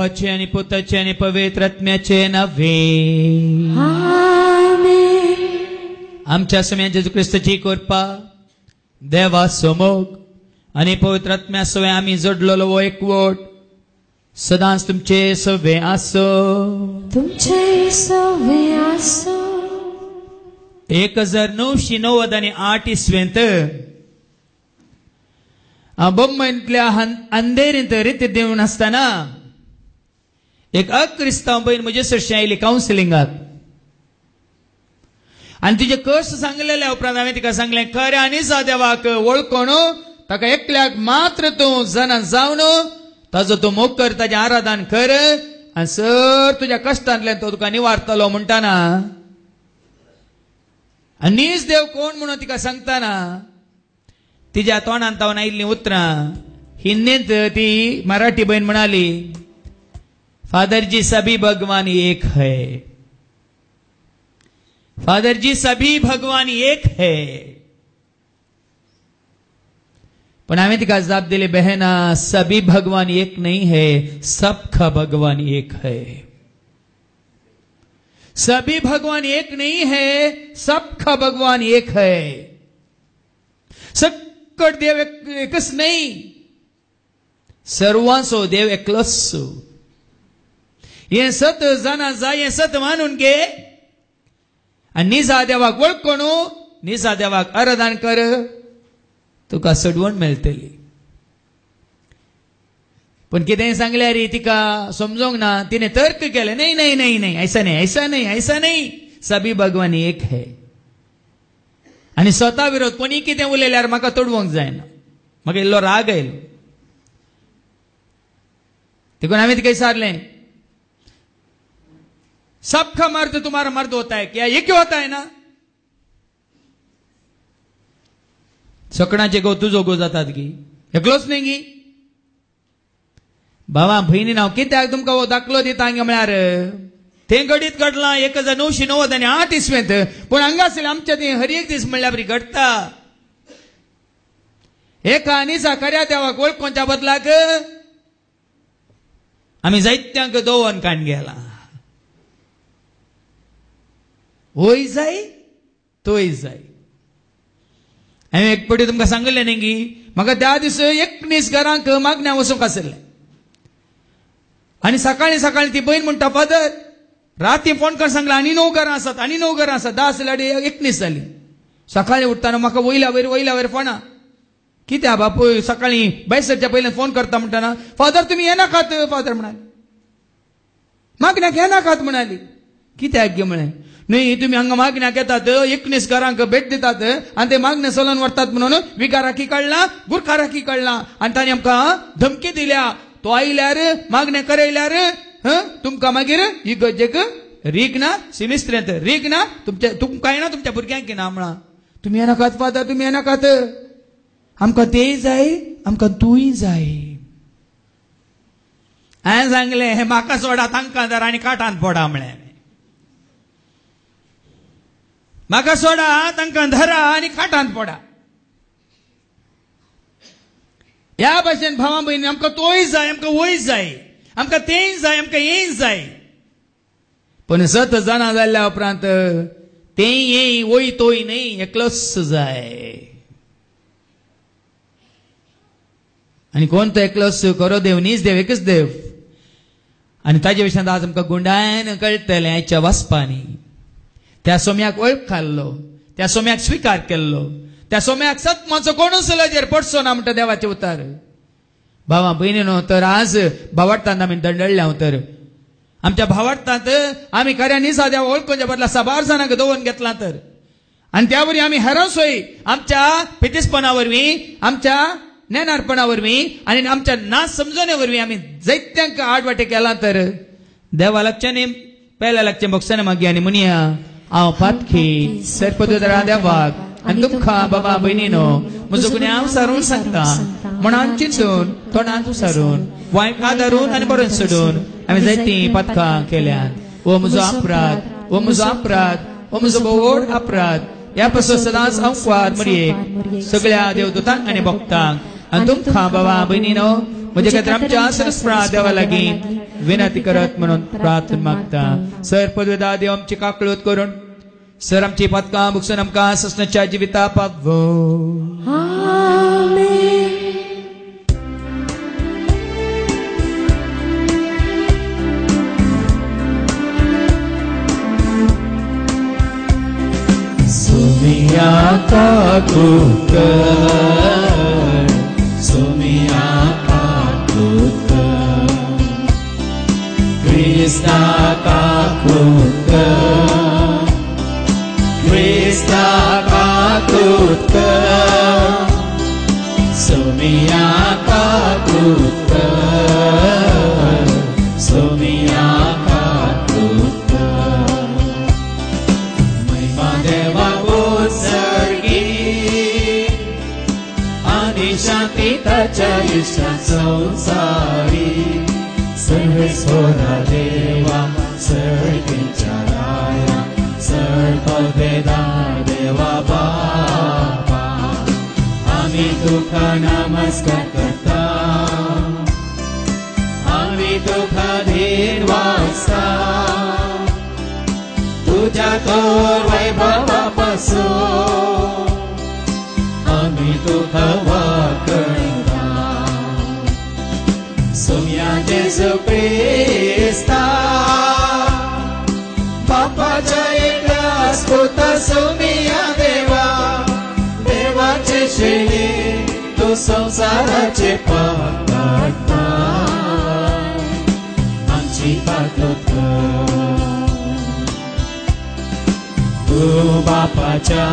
बापाचे आणि पुताचे आणि पवित्र आत्म्याचे नावे. आमच्या समेत जेजू ख्रिस्ताची कृपा, देवा समोग आणि पवित्र आत्म्या सवय आम्ही जोडलेलो वो एकवट सदांच तुमचे सवे आसो. तुमचे सवे आसो. 1998 इसवेंत बॉम्बेंतल्या अंधेरींत रिती देऊन असताना एक अक्रिस्तांव बहीण म्हजे सरशी आयली कावन्सिलिंगाक. आणि तिचे कष्ट सांगलेल्या उपरांत हांवें तिका सांगलें, खऱ्या आनी देवाक वळखून ताका एकल्याक मात्र तूं जाणा जावन ताजो तूं मोग कर, ताचें आराधन कर आनी सर तुज्या कश्टांतल्यान तो तुका निवारतलो म्हणटाना. आनी नीज देव कोण म्हणून तिका सांगताना तिच्या तोंडांत तावन आयिल्लीं उतरां हिंदींत ती मराठी बहीण म्हणाली, फादर जी सभी भगवान एक है. फादर जी सभी भगवान एक है. पण हांवें तिका जवाब दिले, बहना सभी भगवान एक नहीं है, सबका भगवान एक है. सभी भगवान एक नहीं है, सबका भगवान एक है. सकट देव एकच नाही, सर्वांचो देव एकलोच. हे सत जाणा जाय, हे सत मानून घे आणि निजा देवाक वळखून निजा देवाक आराधन कर, तुका सडवण मेळटली. पण कितें सांगल्यार रे तिका समजोंक ना. तिने तर्क केले, नहीं नहीं नहीं नहीं, ऐसा नहीं ऐसा नहीं ऐसा नहीं, सभी भगवान एक है. आणि स्वता विरोध कोणी कितें उलयल्यार म्हाका तोडवंक जायना. म्हाका इल्लो राग आयलो. देखून हांवें तिका विचारलें, सबका मर्द तुम्हारा मर्द होता है क्या? ये क्यों होता है ना? सकणाचे गो तुजो गो जातात गी, एकलोच न्ही गी. भावा भयणीन हांव कित्याक तुमकां हो दाखलो दिता हांगा म्हळ्यार तें घडीत घडलां 1998 इसवेंत. पूण हांगासर आमच्या थंय हर एक दीस म्हणल्यार बरी घडटा. एका आनीचा खऱ्या देवाक वळखोवच्या बदलाक आमी जायत्यांक दोवन काण गेला. होय जाय तोय जाय. हांवें एक पटी तुमकां सांगलें न्ही गी, म्हाका त्या दीस 19 घरांक मागण्या वचूंक आसलें. आनी सकाळी सकाळी ती बहीण म्हणटा, फादर राती फोन कर सांगला आनी 9 घरां आसात, आनी 9 घरां आसात. 10 जाल्यार 19 जाली. सकाळी उठताना म्हाका वयल्या वयर फोना, कित्या बापूय सकाळी बायसरच्या पयलें फोन करता म्हणटाना, फादर तुमी येनाकात. फादर म्हणाले, मागण्याक येनाकात म्हणाली. कित्याक गे म्हळें, न्ही तुम्ही हांगा मागण्याक येतात, 19 घरांक भेट दितात आनी ते मागणे चलोवन व्हरतात म्हणून विका राखी काडला, गुरखा राखी काडला. आनी तांणी आमकां धमकी दिल्या, तो आयल्यार मागणे करयल्यार तुमकां मागीर इगर्जेक रीग ना, सिमिस्त्रेंत रीग ना, तुमकां कांय ना, तुमच्या भुरग्यांक ना म्हणा. तुमी येनाकात फादर, तुमी येनाकात. आमकां तेय जाय, आमकां तूय जाय. हांवें सांगलें, हे म्हाका सोडा, तांकां धर आनी काटांत पडा म्हळें. म्हाका सोडा, तांकां धरा आनी काटांत पडा. ह्या भाशेन भावा भयणी आमकां तोय जाय, आमकां वय जाय, आमकां तेय जाय, आमकां हेय जाय. पण सत जाणा जाल्ल्या उपरांत तेय येय वय तोय न्ही, एकलोच जाय. आनी कोण तो एकलोच खरो देव, नीज देव, एकच देव. आनी ताजे विशयान आज आमकां गुंडायन कळटलें. आयच्या वाचपांनी त्या सोम्याक वळख घाल्लो, त्या सोम्याक स्विकार केल्लो, त्या सोम्याक सत्माचो कोणूच लजेर पडचो ना म्हणटा देवाचे उतार. भावा भयणीनो, तर आज भावार्थांत आमी दंडळल्या. तर आमच्या भावार्थांत आमी खऱ्या निसा देवा वळखोवच्या बदला 12 जाणांक दवरून घेतला. तर आनी त्या वरवीं आमी हेरांसोय आमच्या पितेसपणा वरवीं, आमच्या ज्ञानार्पणा वरवीं आनी आमच्या ना समजणे वरवीं आमी जायत्यांक आडवाटे केला. तर देवा लागच्यानी पयल्या लागचें बक्षाने मागी आनी म्हणया, हांव पातखी सर्पदूतरा देवाक आनी तुमकां बाबा भयणीनो म्हजो गुन्यांव हांव सारून सांगता. मनांत चिंतून, तोंडांत उसारून, वायट आदारून आनी बरोवन सोडून आमी जायतीं पातकां केल्यात. हो म्हजो अपराध, हो म्हजो अपराध, हो म्हजो व्हड अपराध. ह्या पासून सदांच हांव वार मरयेक सगळ्या देवदूतांक आनी भक्तांक आनी तुमकां बाबा भयणीनो म्हणजे खातीर आमच्या आसरस्पळा देवा लागीं विनंती करत म्हणून प्रार्थना मागता. सर पदवेदार देव आमची काकळूत करून सर आमची पदकां बुकसून आमकां ससनाच्या जिविता पावो. Sumia kakutkar, Sumia kakutkar, Krista kakutkar, Krista kakutkar, Sumia kakutkar, Sumia kakutkar. शांती ताच्या इष्टा संसारी सर्व सोरा देवा सर्वेच्या राया सर्ववेदार देवा बापा आम्ही तुका नमस्कार करता आम्ही तुका धीर वाचता तुझ्या थोर वैभवापासून आम्ही तुका वाकणता. सोम्या जेजू क्रिस्ता बापाच्या एकल्यास पुता सोम्या देवा देवाचे शेळी तू संसाराचे पाप काढता आमची पातळी तू बापाच्या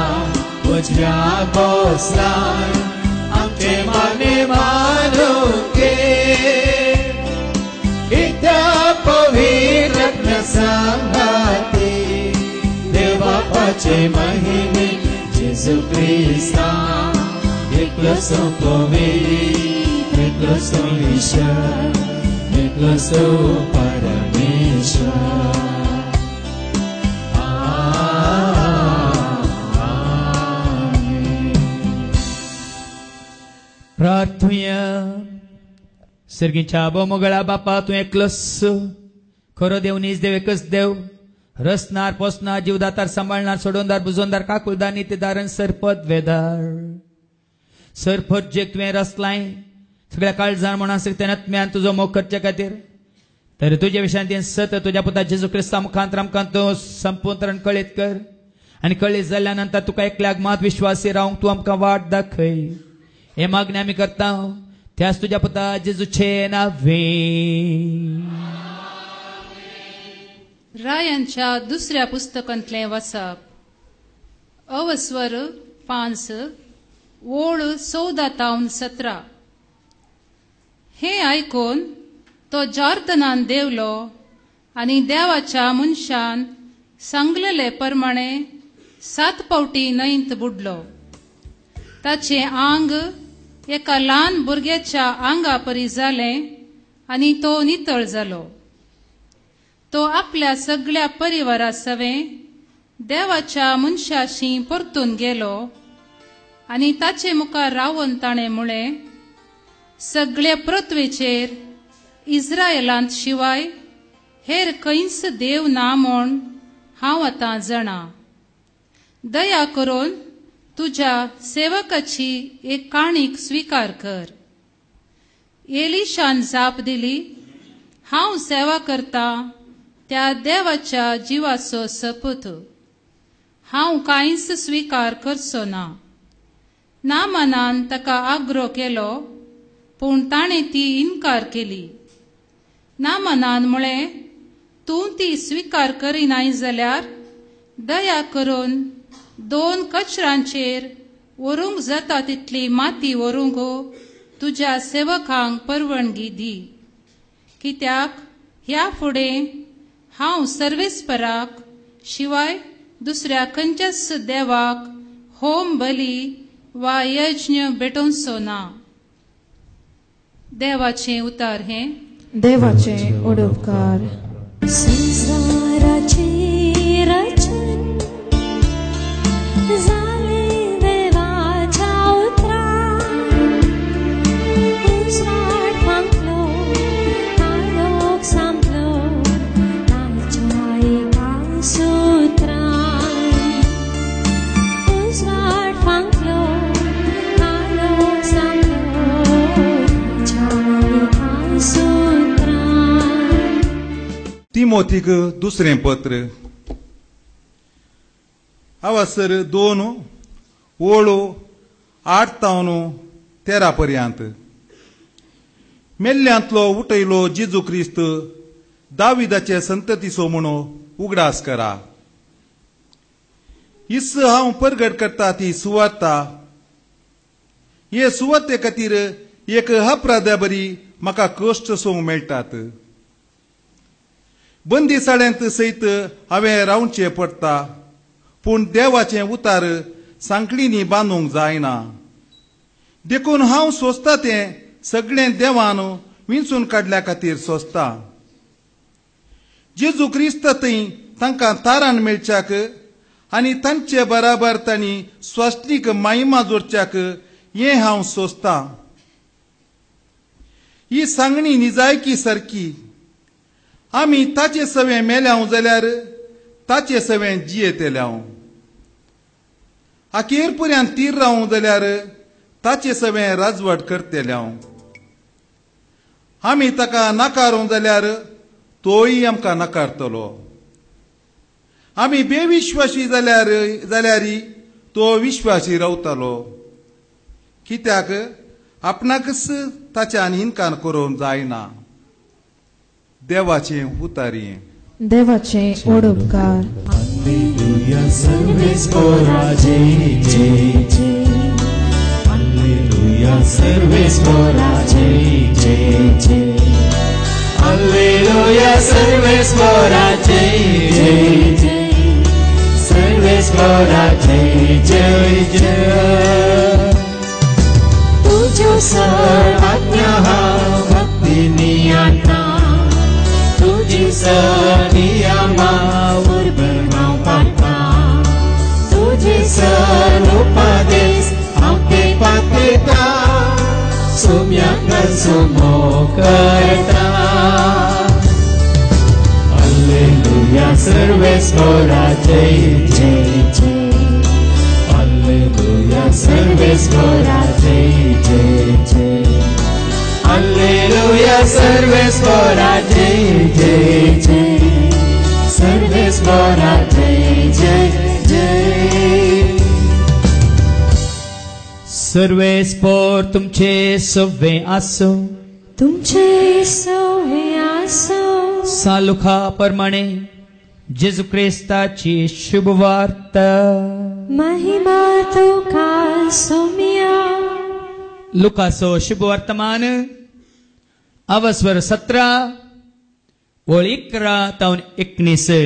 उजव्या बसलाय आमचे माने मानून घे इत्या पवित्र संघाती देव बापाचे महिमे जेजू ख्रिस्ता एकलसो पवित्र एकलसो ईश्वर एकलसो परमेश्वर. प्रार्थूया. सर्गीच्या मोगळा बापा तू एकलोस खरो देव नीज देव एकच देव रसनार पोसनार जीवदातार सांभाळणार सोडोनदार बुजोनदार काकुळदार नितेदार सरपद वेदार सरपद जेक तुवें रचलाय सगळ्या काळजान म्हणून सत्यान तुजो मोग करचे खातीर तर तुझ्या विशयांत सत तुझ्या पुता जेजू क्रिस्ता मुखांतर आमकां तूं संपूर्ण कळीत कर आनी कळीत जाल्या नंतर तुका एकल्याक मात विश्वासी रावंक तूं आमकां वाट दाखय. हे मागणी आम्ही करता त्याच तुझ्या पुता जेजूचे नावे. रायांच्या दुसऱ्या पुस्तकांतले वाचप अवस्वर 5 ओळ 14-17. हे आयकून तो जॉर्दनान देवलो आनी देवाच्या मनशान सांगलेले प्रमाणे 7 फावटी न्हंयत बुडलो. ताचे आंग एका ल्हान भुरग्याच्या आंगा परी जालें आनी तो नितळ जालो. तो आपल्या सगळ्या परिवारा सवें देवाच्या मनशाशी परतून गेलो आनी ताचे मुखार रावून ताणें म्हळें सगळे पृथ्वीचेर इस्रायेलांत शिवाय हेर खंयच देव ना म्हूण हांव आतां जाणा. दया करून तुझ्या सेवकाची एक काणीक स्वीकार कर. एलिशान जाप दिली हांव सेवा करता त्या देवाच्या जिवाचो सपूत हांव कांयच स्वीकार करचो ना. नामानान ताका आग्रो केलो पूण ताणें ती इन्कार केली. नामानान म्हळें तूं ती स्वीकार करिनाय जाल्यार दया करून 2 कचरांचेर व्हरूंक जाता तितली माती व्हरूंक तुज्या सेवकांक परवानगी दी. कित्याक ह्या फुडें हांव सर्वेस्पराक शिवाय दुसऱ्या खंयच्याच देवाक होम बली वा यज्ञ भेटोवचो ना. देवाचें उतार हे देवाचे उडोवकार. संसाराचे रचन जाले देवाच्या उतरार उजवाड तिमोथीक दुसरें पत्र हांगासर 2 ओळो 8 तावन 13 पर्यंत. मेल्ल्यांतलो उठयलो जेजू क्रिस्त दाविदाचे संततीचो म्हणो उगडास करा. हिस्स हांव परगट करता ती सुवार्ता. हे सुवाते खातीर एक अपराध्या म्हाका कश्ट सोंग मेळटात. बंदिसाळ्यांत सयत हांवें रावचें पडटा, पूण देवाचें उतार सांखळींनी बांदूंक जायना. देखून हांव सोंसता तें सगळें देवान विंचून काडल्या खातीर सोंसता. जेजू क्रिस्त थंय तांकां तारण मेळच्याक आनी तांचे बराबर तांणी स्वाश्टीक महिमा जोडच्याक हें हांव सोंसता. ही सांगणी निजायकी सारकी. आमी ताचे सवें मेल्याव जाल्यार ताचे सवें जियेतेल्याव. अखेर पर्यंत तीर रावूं जाल्यार ताचे सवें राजवट करतेल्याव. आमी ताका नाकारूं जाल्यार तोय आमकां नाकारतलो. आमी बेविश्वासी जाल्यार तो विश्वासी रावतलो. कित्याक आपणाकच ताच्यान इन्कार करूंक जायना. देवाचें उतारी. देवाचे ओडोपकार. Alleluia, सर्वेस्परा जय जय जय. Alleluia, सर्वेस्परा जय जय जय. Alleluia, सर्वेस्परा जय जय जय. सर्वेस्परा जय जय जय. तुझ्यो सर आज्ञा भक्तीनी आज्ञा. तुझी सर नियमा उर्बना पाता. तुझे सर उपदेश आमके पातेता. सुम्याक सुमो करता. Alleluia, सर्वेस्परा जय जय जय. Alleluia, सर्वेस्परा जय जय जय. Alleluia, सर्वेस्परा जय जय जय. सर्वेस्परा जय जय जय. सर्वेस्पोर तुमचे सव्वे आसो. तुमचे सवे आसो. सालुखा प्रमाणे जेजू क्रिस्ताची शुभ वार्ता. महिमा तुका सोम्या. लुकासो शुभ वर्तमान अवस्वर 17 ओळ 11 तावन 19.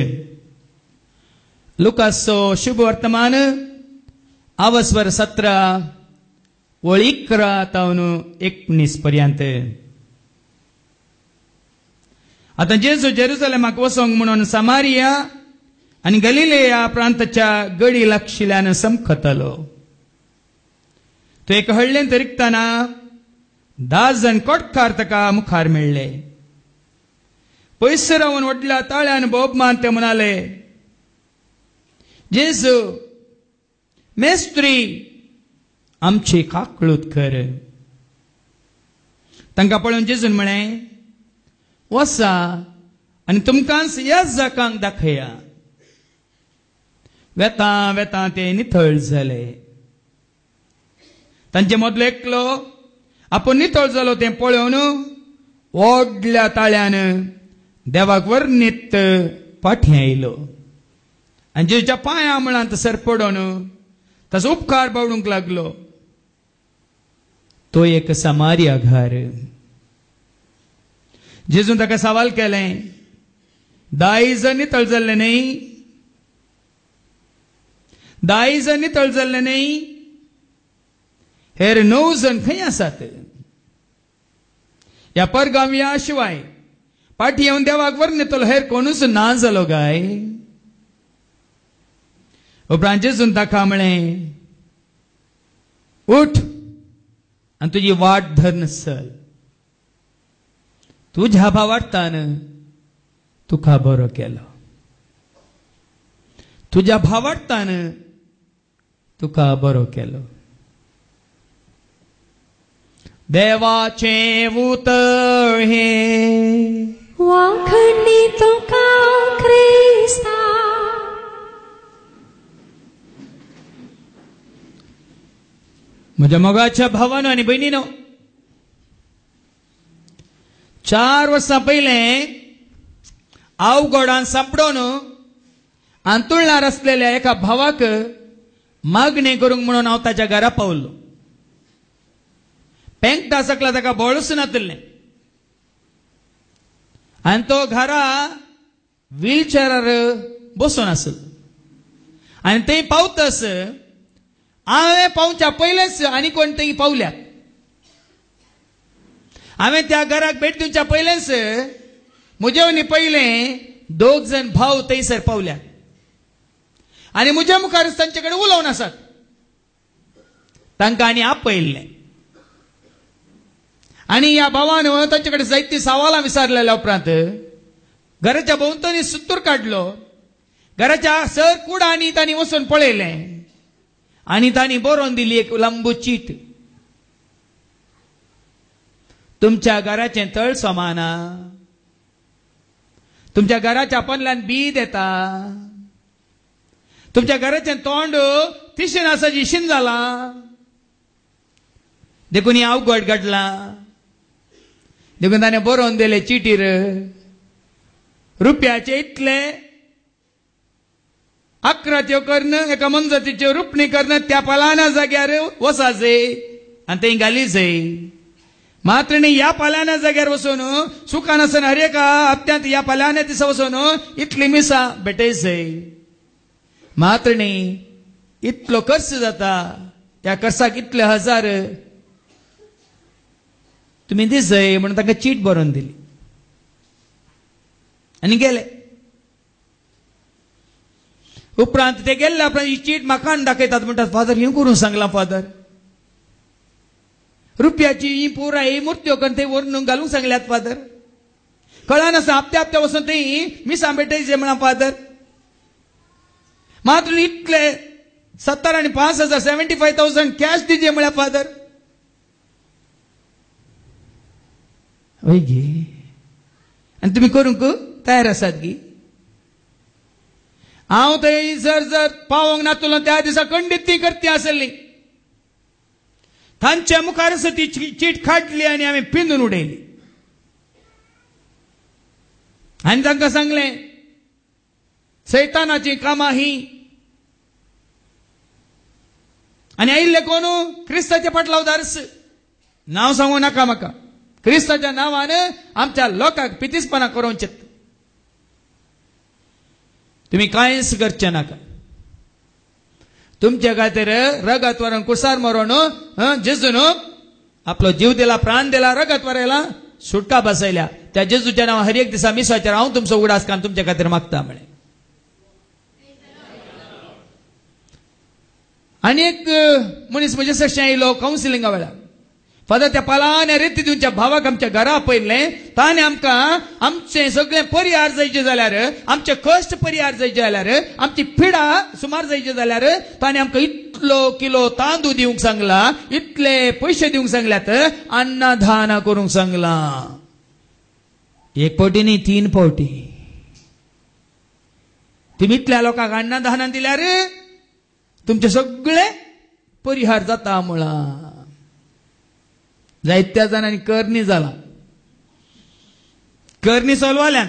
लुकासो शुभ वर्तमान अवस्वर 17 ओळ 11 तावन 19 पर्यंत. आता जेजू जेरुसलेमाक वसोंक म्हणून समारिया आनी गलिलेया प्रांताच्या गडी लागशिल्ल्यान समखतलो. तो एक हळ्ळेंत रिकताना 10 जण कोटकार ताका मुखार मेळ्ळे. पयस रावन व्हडल्या ताळ्यान भोवमान ते म्हणाले, जेजू मेस्त्री आमची काकळूत कर. तांकां पळोवन जेजून म्हळें, वसा आनी तुमकां ह्या जाकांक दाखया. वेता वेता ते नितळ जाले. तांचे मदलो एकलो आपूण नितळ जालो तें पळोवन व्हडल्या ताळ्यान देवाक वर्णीत फाटीं आयलो आनी जेजूच्या पांयां म्हळांत सर पडोन ताचो उपकार बावडूंक लागलो. तो एक समारिया घार. जेजून ताका सवाल केलें, 10 जण नितळ जाल्ले न्ही? 10 जण नितळ जाल्ले न्ही? हेर 9 जण खंय आसात? ह्या परगांवया शिवाय फाटीं येवन देवाक वर्णितलो हेर कोणूच ना जालो काय? उपरांत जेजून ताका म्हळें, उठ आनी तुजी वाट धरून चल. तुज्या भावार्थान तुका बरो केलो. तुज्या भावार्थान तुका बरो केलो. देवाचे उतर हे वाखणी तुका म्हज्या मोगाच्या भावानो आनी भयणीनो, 4 वर्सां पयले आवगोडान सांपडोन आंतुळणार असलेल्या एका भावाक मागणी करूंक म्हणून हांव ताच्या घरा पावलो. पेंगटा सकला ताका बोळूच नातलें आनी तो घरा व्हीलचॅरार बसून आसलो. आनी थंय पावतस हांवें पावच्या पयलेच आनी कोण थंय पावल्यात. हांवें त्या घराक भेट दिवच्या पयलेच म्हजेवनी पयले 2 जण भाव थंयसर पावल्यात आनी म्हज्या मुखारच तांचे कडेन उलोवन आसात. तांकां आनी आपयल्लें आनी ह्या भावान तांचे कडेन जायतीं सवालां विचारलेल्या उपरांत घराच्या भोंवतणी सुत्तूर काडलो. घराच्या सर कुडांनी तांणी वचून पळयलें आनी तांणी बरोवन दिली एक लंबू चीट. तुमच्या घराचें तळ समाना, तुमच्या घराच्या पनल्यान बीद येता, तुमच्या घराचें तोंड तिशीन आसाची शिन जालां, देखून अवघड घडलां. देखून ताणें बरोवन दिले चिटीर रुपयाचे इतले 11 त्यो कर्ण एका मनजतीच्यो रुपणी कर्ण त्या पालाना जाग्यार वसाचे आनी थंय घालीचे. मात्र न्ही ह्या पाल्याना जाग्यार वचून सुखान आसन हर एका हप्त्यांत ह्या पाल्याना दिसा वचून इतली मिसां भेटयचे. मात्र न्ही इतलो खर्च जाता, त्या खर्चाक इतले हजार तुमी दिसय म्हणून तांकां चीट बरोवन दिली आनी गेले. उपरांत ते गेल्ल्या उपरांत ही चीट म्हाका दाखयतात. म्हणटात फादर हें करून सांगलां फादर, रुपयाची ही पुराय मुर्त्यो करून थंय व्हरून घालूंक सांगल्यात फादर. कळनासतना हप्त्या हप्त्या वचून थंय मिसां भेटयचे म्हणा फादर. मात्र इतले 70 आनी 5,000 75,000 कॅश दिजे म्हळ्यार फादर. वय गे आनी तुमी करूंक तयार आसात गी? हांव थंय जर पावोंक नातलो त्या दिसा खंडीत ती करती आसली. तांच्या मुखारच ती चीट काडली आनी हांवें पिंजून उडयली आनी तांकां सांगलें सैतानाची कामां ही. आनी आयिल्ले कोण क्रिस्ताचे पाटलावदारस नांव सांगू नाका म्हाका. क्रिस्ताच्या नांवान आमच्या लोकांक पितीसपणां करूंचे. तुम्ही कांयच करचे नाका. तुमच्या खातीर रगत व्हरून कुसार मरोन जेजून आपलो जीव दिला, प्राण दिला, रगत व्हरयला, सुटका बसयल्या. त्या जेजूच्या नांवान हर एक दिसा मिसाचेर हांव तुमचो उगडास कान तुमच्या खातीर मागता म्हळें. आनी एक मनीस म्हजे सश्या येयलो कावन्सिलिंगा वेळार. फादर त्या पालाने रेती दिवच्या भावाक आमच्या घरा आपयल्लें. ताणें आमकां आमचें सगळें परिहार जायचें जाल्यार, आमचे कश्ट परिहार जायचे जाल्यार, आमची पिडा सुमार जायचे जाल्यार ताणें आमकां इतलो किलो तांदूळ दिवंक सांगला, इतले पयशे दिवंक सांगल्यात, अन्नदान करूंक सांगलां. 1 फावटी न्ही 3 फावटी. तुमी इतल्या लोकांक अन्नदान दिल्यार तुमचे सगळे परिहार जाता म्हळां. जायत्या जाणांनी करणी जाला, करणी चलवाल्यात.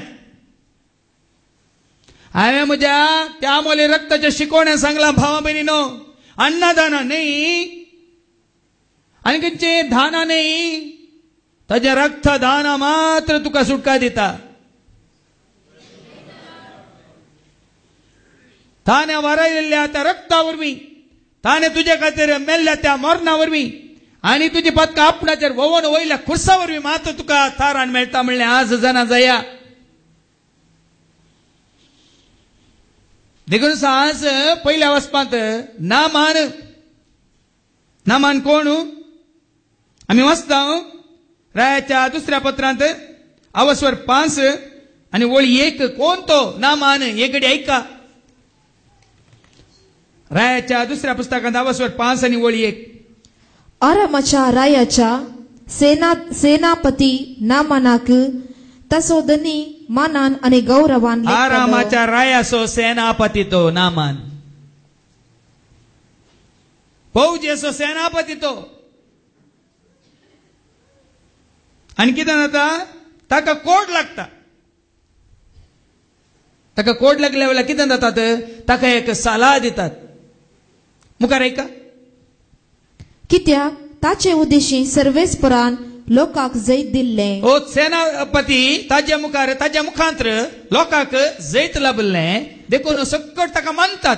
हांवें म्हज्या त्या मोले रक्ताच्या शिकोवण्यान सांगलां भावा भयणीनो, अन्नदाना न्ही आनी खंयचे दाना न्ही, ताजें रक्त दाना मात्र तुका सुटका दिता. ताणें वरयल्ल्या त्या रक्ता वरवीं, ताणें तुजे खातीर मेल्ल्या त्या मरणा वरवीं आनी तुजी पदकां आपणाचेर वोवन वयल्या खुर्सा वरवीं मात्र तुका तारण मेळटा म्हणलें आज जाणा जाया. देखून आज पयल्या वचपांत नामान कोण आमी वाचता रायाच्या 2ऱ्या पत्रांत अवस्वर 5 आनी वळी 1. कोण तो नामान हे घडी ऐका. रायाच्या 2ऱ्या पुस्तकांत अवस्वर 5 आनी वळी 1. आरामाच्या रायाच्या सेनापती नामानाक तसोदनी मानान आणि गौरवान. आरामाच्या रायाचो सेनापती तो नामान. फौजेचो सेनापती तो. आनी कितें जाता ताका कोड लागता. ताका कोड लागल्या वेळार कितें जातात ताका एक सल्ला दितात. मुखार ऐका. कित्याक ताचे उद्देशी सर्वेस्परान लोकांक जैत दिल्ले. ओ सेनापती ताज्या मुखांतर लोकांक जैत लाभल्लें देखून सकट ताका मानतात.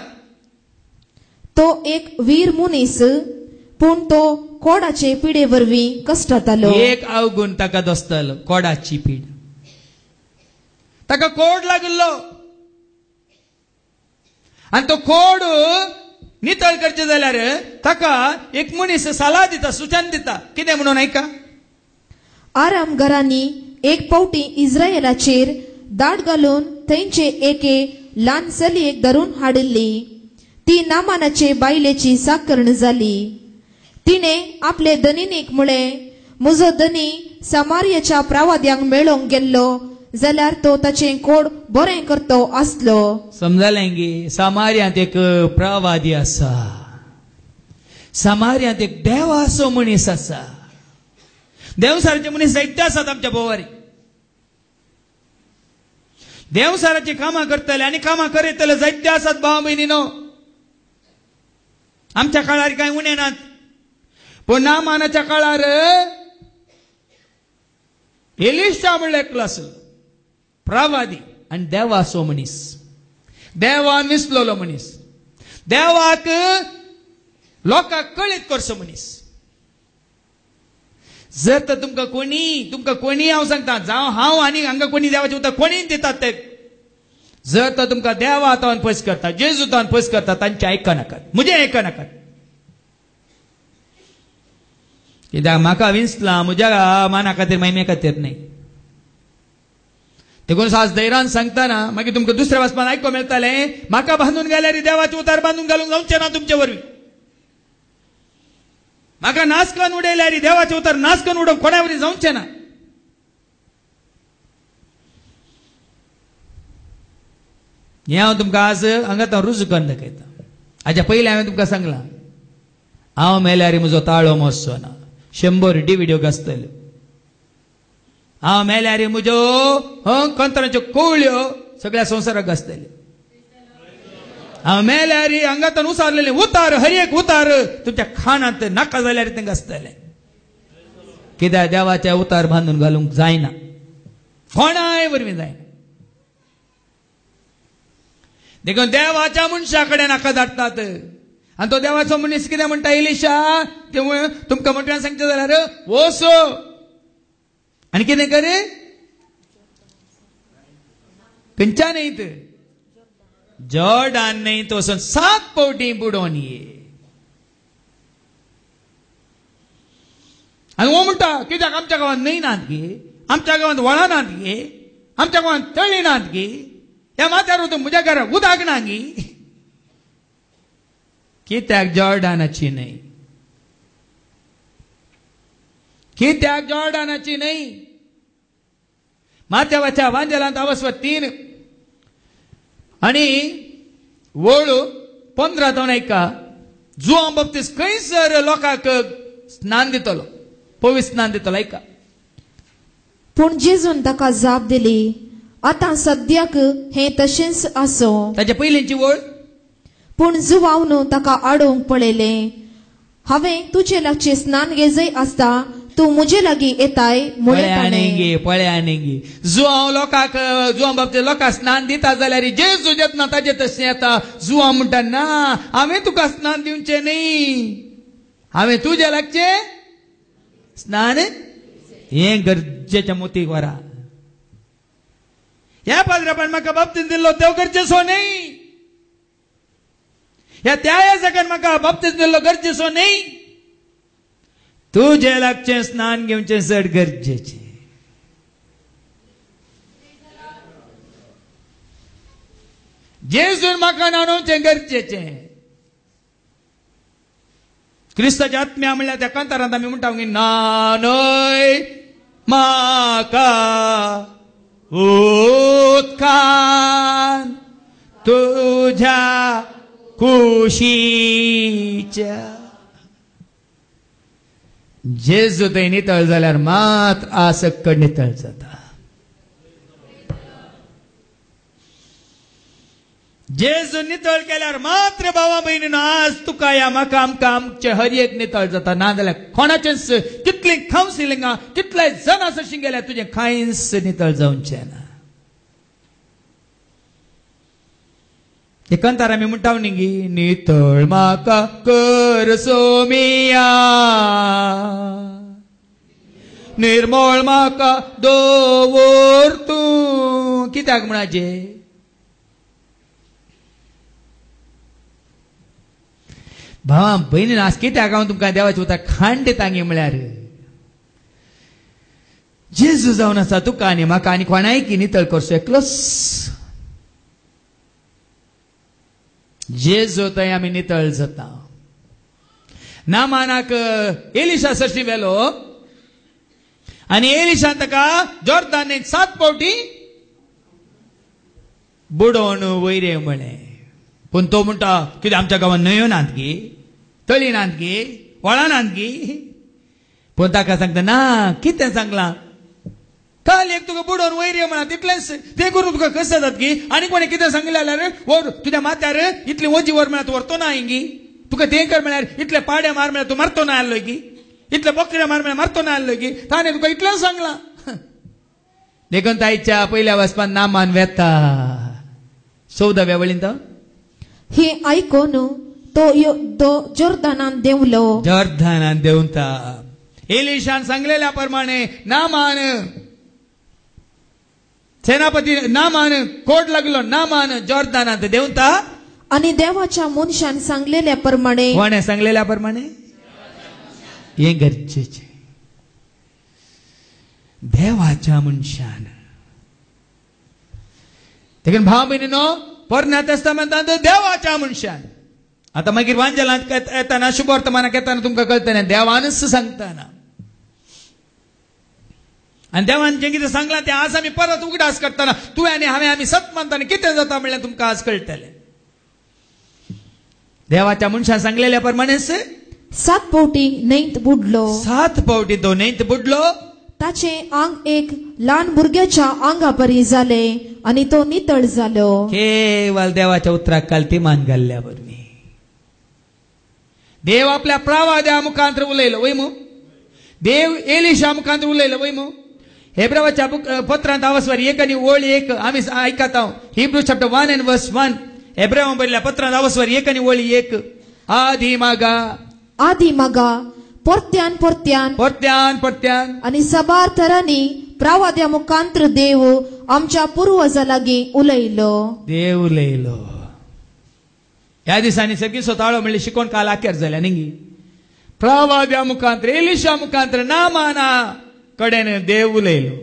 तो एक वीर मनीस पूण तो कोडाचे पिडे वरवीं कश्टातालो. एक अवगुण ताका दोसतालो कोडाची पीड. ताका कोड लागलो आनी तो कोड नितळ करचे जाल्यार ताका एक मनीस सल्ला दिता, सुचन दिता. कितें म्हणून ऐका. आराम घरांनी एक पावटी इस्रायेलाचेर दाड घालून थंयचे एके ल्हान चलयेक धरून हाडिल्ली. ती नामानाचे बायलेची साकर्ण जाली. तिने आपले धनिनीक म्हळें, म्हजो धनी समार्याच्या प्रवाद्यांक मेळोंक गेल्लो जाल्यार तो ताचें कोड बरें करतो आसलो. समजलें गे. समार्यांत एक प्रवादी आसा. समार्यांत एक देवाचो मनीस आसा. देवसाराचे मनीस जायते आसात आमच्या भोंवारी. देवसाराची कामां करतले आनी कामां करीतले जायते आसात भाव भयणीनो. आमच्या काळार कांय उणे नात. पूण नामानाच्या काळार एलिशा म्हणलो एकलो आसलो प्रवादी आनी देवाचो मनीस. देवान विसलोलो मनीस. देवाक लोकांक कळीत करचो मनीस. जर तर तुमकां कोणी हांव सांगता जावं हांव आनी हांगा कोणी देवाचें उतर कोणी दितात ते. जर तर तुमकां देवा हातान पयस करता, जेजू हातान पयस करता, तांचे आयकनाकात, म्हजें आयकनाकात. कित्याक म्हाका विसला म्हज्या माना खातीर महिमे खातीर न्ही. देखून सास धैर्यान सांगतना मागीर तुमकां दुसऱ्या वचपान आयको मेळटलें. म्हाका बांदून गेल्यार देवाचे उतार बांदून घालूंक जावचें ना तुमचे वरवीं. म्हाका नाच करून उडयल्यार देवाचे उतार नाच करून उडोवंक कोणा वरवीं जावचें ना. हें हांव तुमकां आज हांगात रुजू करून दाखयता. हाच्या पयलीं हांवें तुमकां सांगलां हांव मेल्यार म्हजो ताळो मोजचो ना. 100 डिविड्यो घासतल्यो. हांव मेल्यार म्हज्यो कंतराच्यो कोवळ्यो सगळ्या संवसाराक घासतल्यो. हांव मेल्यार हांगातून उसारलेले उतार हर एक उतार तुमच्या खाणांत नाका जाल्यार तें घासतलें. कित्याक देवाचे उतार बांदून घालूंक जायना, कोणाय वरवीं जायना. देखून देवाच्या मनशा कडेन नाका धाडटात. आनी तो देवाचो मनीस कितें म्हणटा एलिशा तुमकां मोठ्यान सांगचें जाल्यार वचो आनी कितें कर खंयच्या न्हंयत जॉर्डान न्हंयत वचून 7 पावटी बुडोवन ये. आनी वो म्हणटा कित्याक आमच्या गांवांत न्हंय नात गे, आमच्या गांवांत व्हाळां नात गे, आमच्या गांवांत तळी नात गे, ह्या माथ्यार वचून म्हज्या घराक उदक ना गे. कित्याक जॉर्डानाची न्हंय, कित्याक जॉर्डानाची न्हंय. माथ्यावाच्या वांजेलांत अवस्व 3 आनी वळू 15 जावन ऐका. जुआं बाप्तिस्त खंयसर लोकांक स्नान दितलो, पवित्र स्नान दितलो. ऐका. पूण जेजून ताका जाप दिली, आतां सद्याक हें तशेंच आसो. ताच्या पयलींची वळ. पूण जुवावन ताका आडोवंक पळयलें. हांवें तुजे लागचें स्नान घेजय आसता तूं म्हजे लागीं येताय म्हळें. पळय जुआं लोकांक जुआं बाबतींत लोकांक स्नान दिता जाल्यार जेजू जेतना ताजे तशें येता. जुआं म्हणटा ना हांवें तुका स्नान दिवचें न्ही, हांवें तुजे लागचें स्नान हें गरजेचें मोतीक वरा. ह्या पाद्रापान म्हाका बाबतींत दिल्लो देव गरजेचो न्ही, ह्या त्या जाग्यार म्हाका बाबतींत दिल्लो गरजेचो न्ही, तुजे लागचें स्नान घेवचें चड गरजेचें. जेजून म्हाका न्हाणोवचें गरजेचें. क्रिस्ताच्या आत्म्या म्हणल्यार त्या कांतारांत आमी म्हणटा न्हाणय म्हाका उदकान तुझ्या कुशीच्या जेजू थंय नितळ जाल्यार मात्र आसक्कड नितळ जाता. जेजू नितळ केल्यार मात्र भावा भयणीनो आज तुका या म्हाका आमकां आमचे हर एक नितळ जाता. नाजाल्यार कोणाचेच कितली कावन्सिलिंगा कितले जण आसशी गेल्यार तुजें कांयच नितळ जावचें ना. एकांतार आमी म्हणटा न्ही, नितळ म्हाका कर सोमिया, निर्मळ म्हाका दवर तूं. कित्याक म्हणाचे भावा भयणीन आज कित्याक हांव तुमकां देवाचे उतर खाण दिता गे म्हळ्यार जेजू जावन आसा तुका आनी म्हाका आनी कोणाय की नितळ करचो एकलोच जेजू थंय आमी नितळ जाता. नामानाक एलिशा सरशी वेलो आनी एलिशान ताका जॉर्दानीत 7 फावटी बुडोवन वयरे म्हळें. पूण तो म्हणटा कितें आमच्या गांवांत न्हंयो नात गे, तळी नात गे, व्हाळां नात गे. पूण ताका सांगता ना कितें सांगलां, काल एक तुका बुडोवन वयर म्हणा तितलेंच तें करून तुका कशें जातात गी. आनी कोणें कितें सांगलें जाल्यार वर तुज्या माथ्यार इतली वजी वर म्हळ्यार तूं व्हरतो ना गी. तुका तें कर म्हळ्यार इतले पाडे मार म्हळ्यार तूं मारतो ना आसलो गी, इतले बकरे मार म्हळ्यार मारतो ना आसलो गी. ताणें तुका इतलेंच सांगलां. देखून ताईच्या पयल्या वचपान नामान वेता 14व्या वळीन तो हे आयकून तो जॉर्दानान देवलो. जॉर्दानान देंवता. एलिशान सांगलेल्या प्रमाणे नामान सेनापती नामान कोड लागलो. नामान जॉर्दानात देंवता आणि देवाच्या मनशान सांगलेल्या प्रमाणे. कोणे सांगलेल्या प्रमाणे हे गरजेचे. देवाच्या मनशान. देखीन भाव भयणीनो पोरण्या तेस्तामेंतांत देवाच्या मनशान. आता मागीर वांजलांत येताना शुभ वर्तमानाक येताना तुमकां कळटलें देवानच सांगताना. आनी देवान जें कितें सांगलां तें आज आमी परत उगडास करतना तुवें आनी हांवें आमी सत मानताना कितें जाता म्हणल्यार तुमकां आज कळटलें. देवाच्या मनशान सांगलेल्या प्रमाणेच 7 फावटी न्हंयत बुडलो. 7 फावटी तो न्हंयत बुडलो. ताचे आंग एक ल्हान भुरग्याच्या आंगा परी जाले आनी तो नितळ जालो. केवळ देवाच्या उतराक काल्तिमान घाल्ल्या वरवीं. देव आपल्या प्रवाद्या मुखांतर उलयलो वय मू. देव एलिशा मुखांतर उलयलो वय मू. हेब्रावाच्या पत्रांत 1:1 आमी आयकत आहों. Hebrews chapter 1 and verse 1. हेब्रावां बरयल्ल्या पत्रांत 1:1 आदी मागा परत्यान आणि सबार तरांनी प्रवाद्या मुखांतर देव आमच्या पुर्वजा लागीं उलयलो. देव उलयलो. ह्या दिसांनी सगळी स्वताळो म्हणले शिकोवन काल आखेर जाल्या न्ही. प्रवाद्या मुखांतर एलिशा मुखांतर नामाना कडेन देव उलयलो.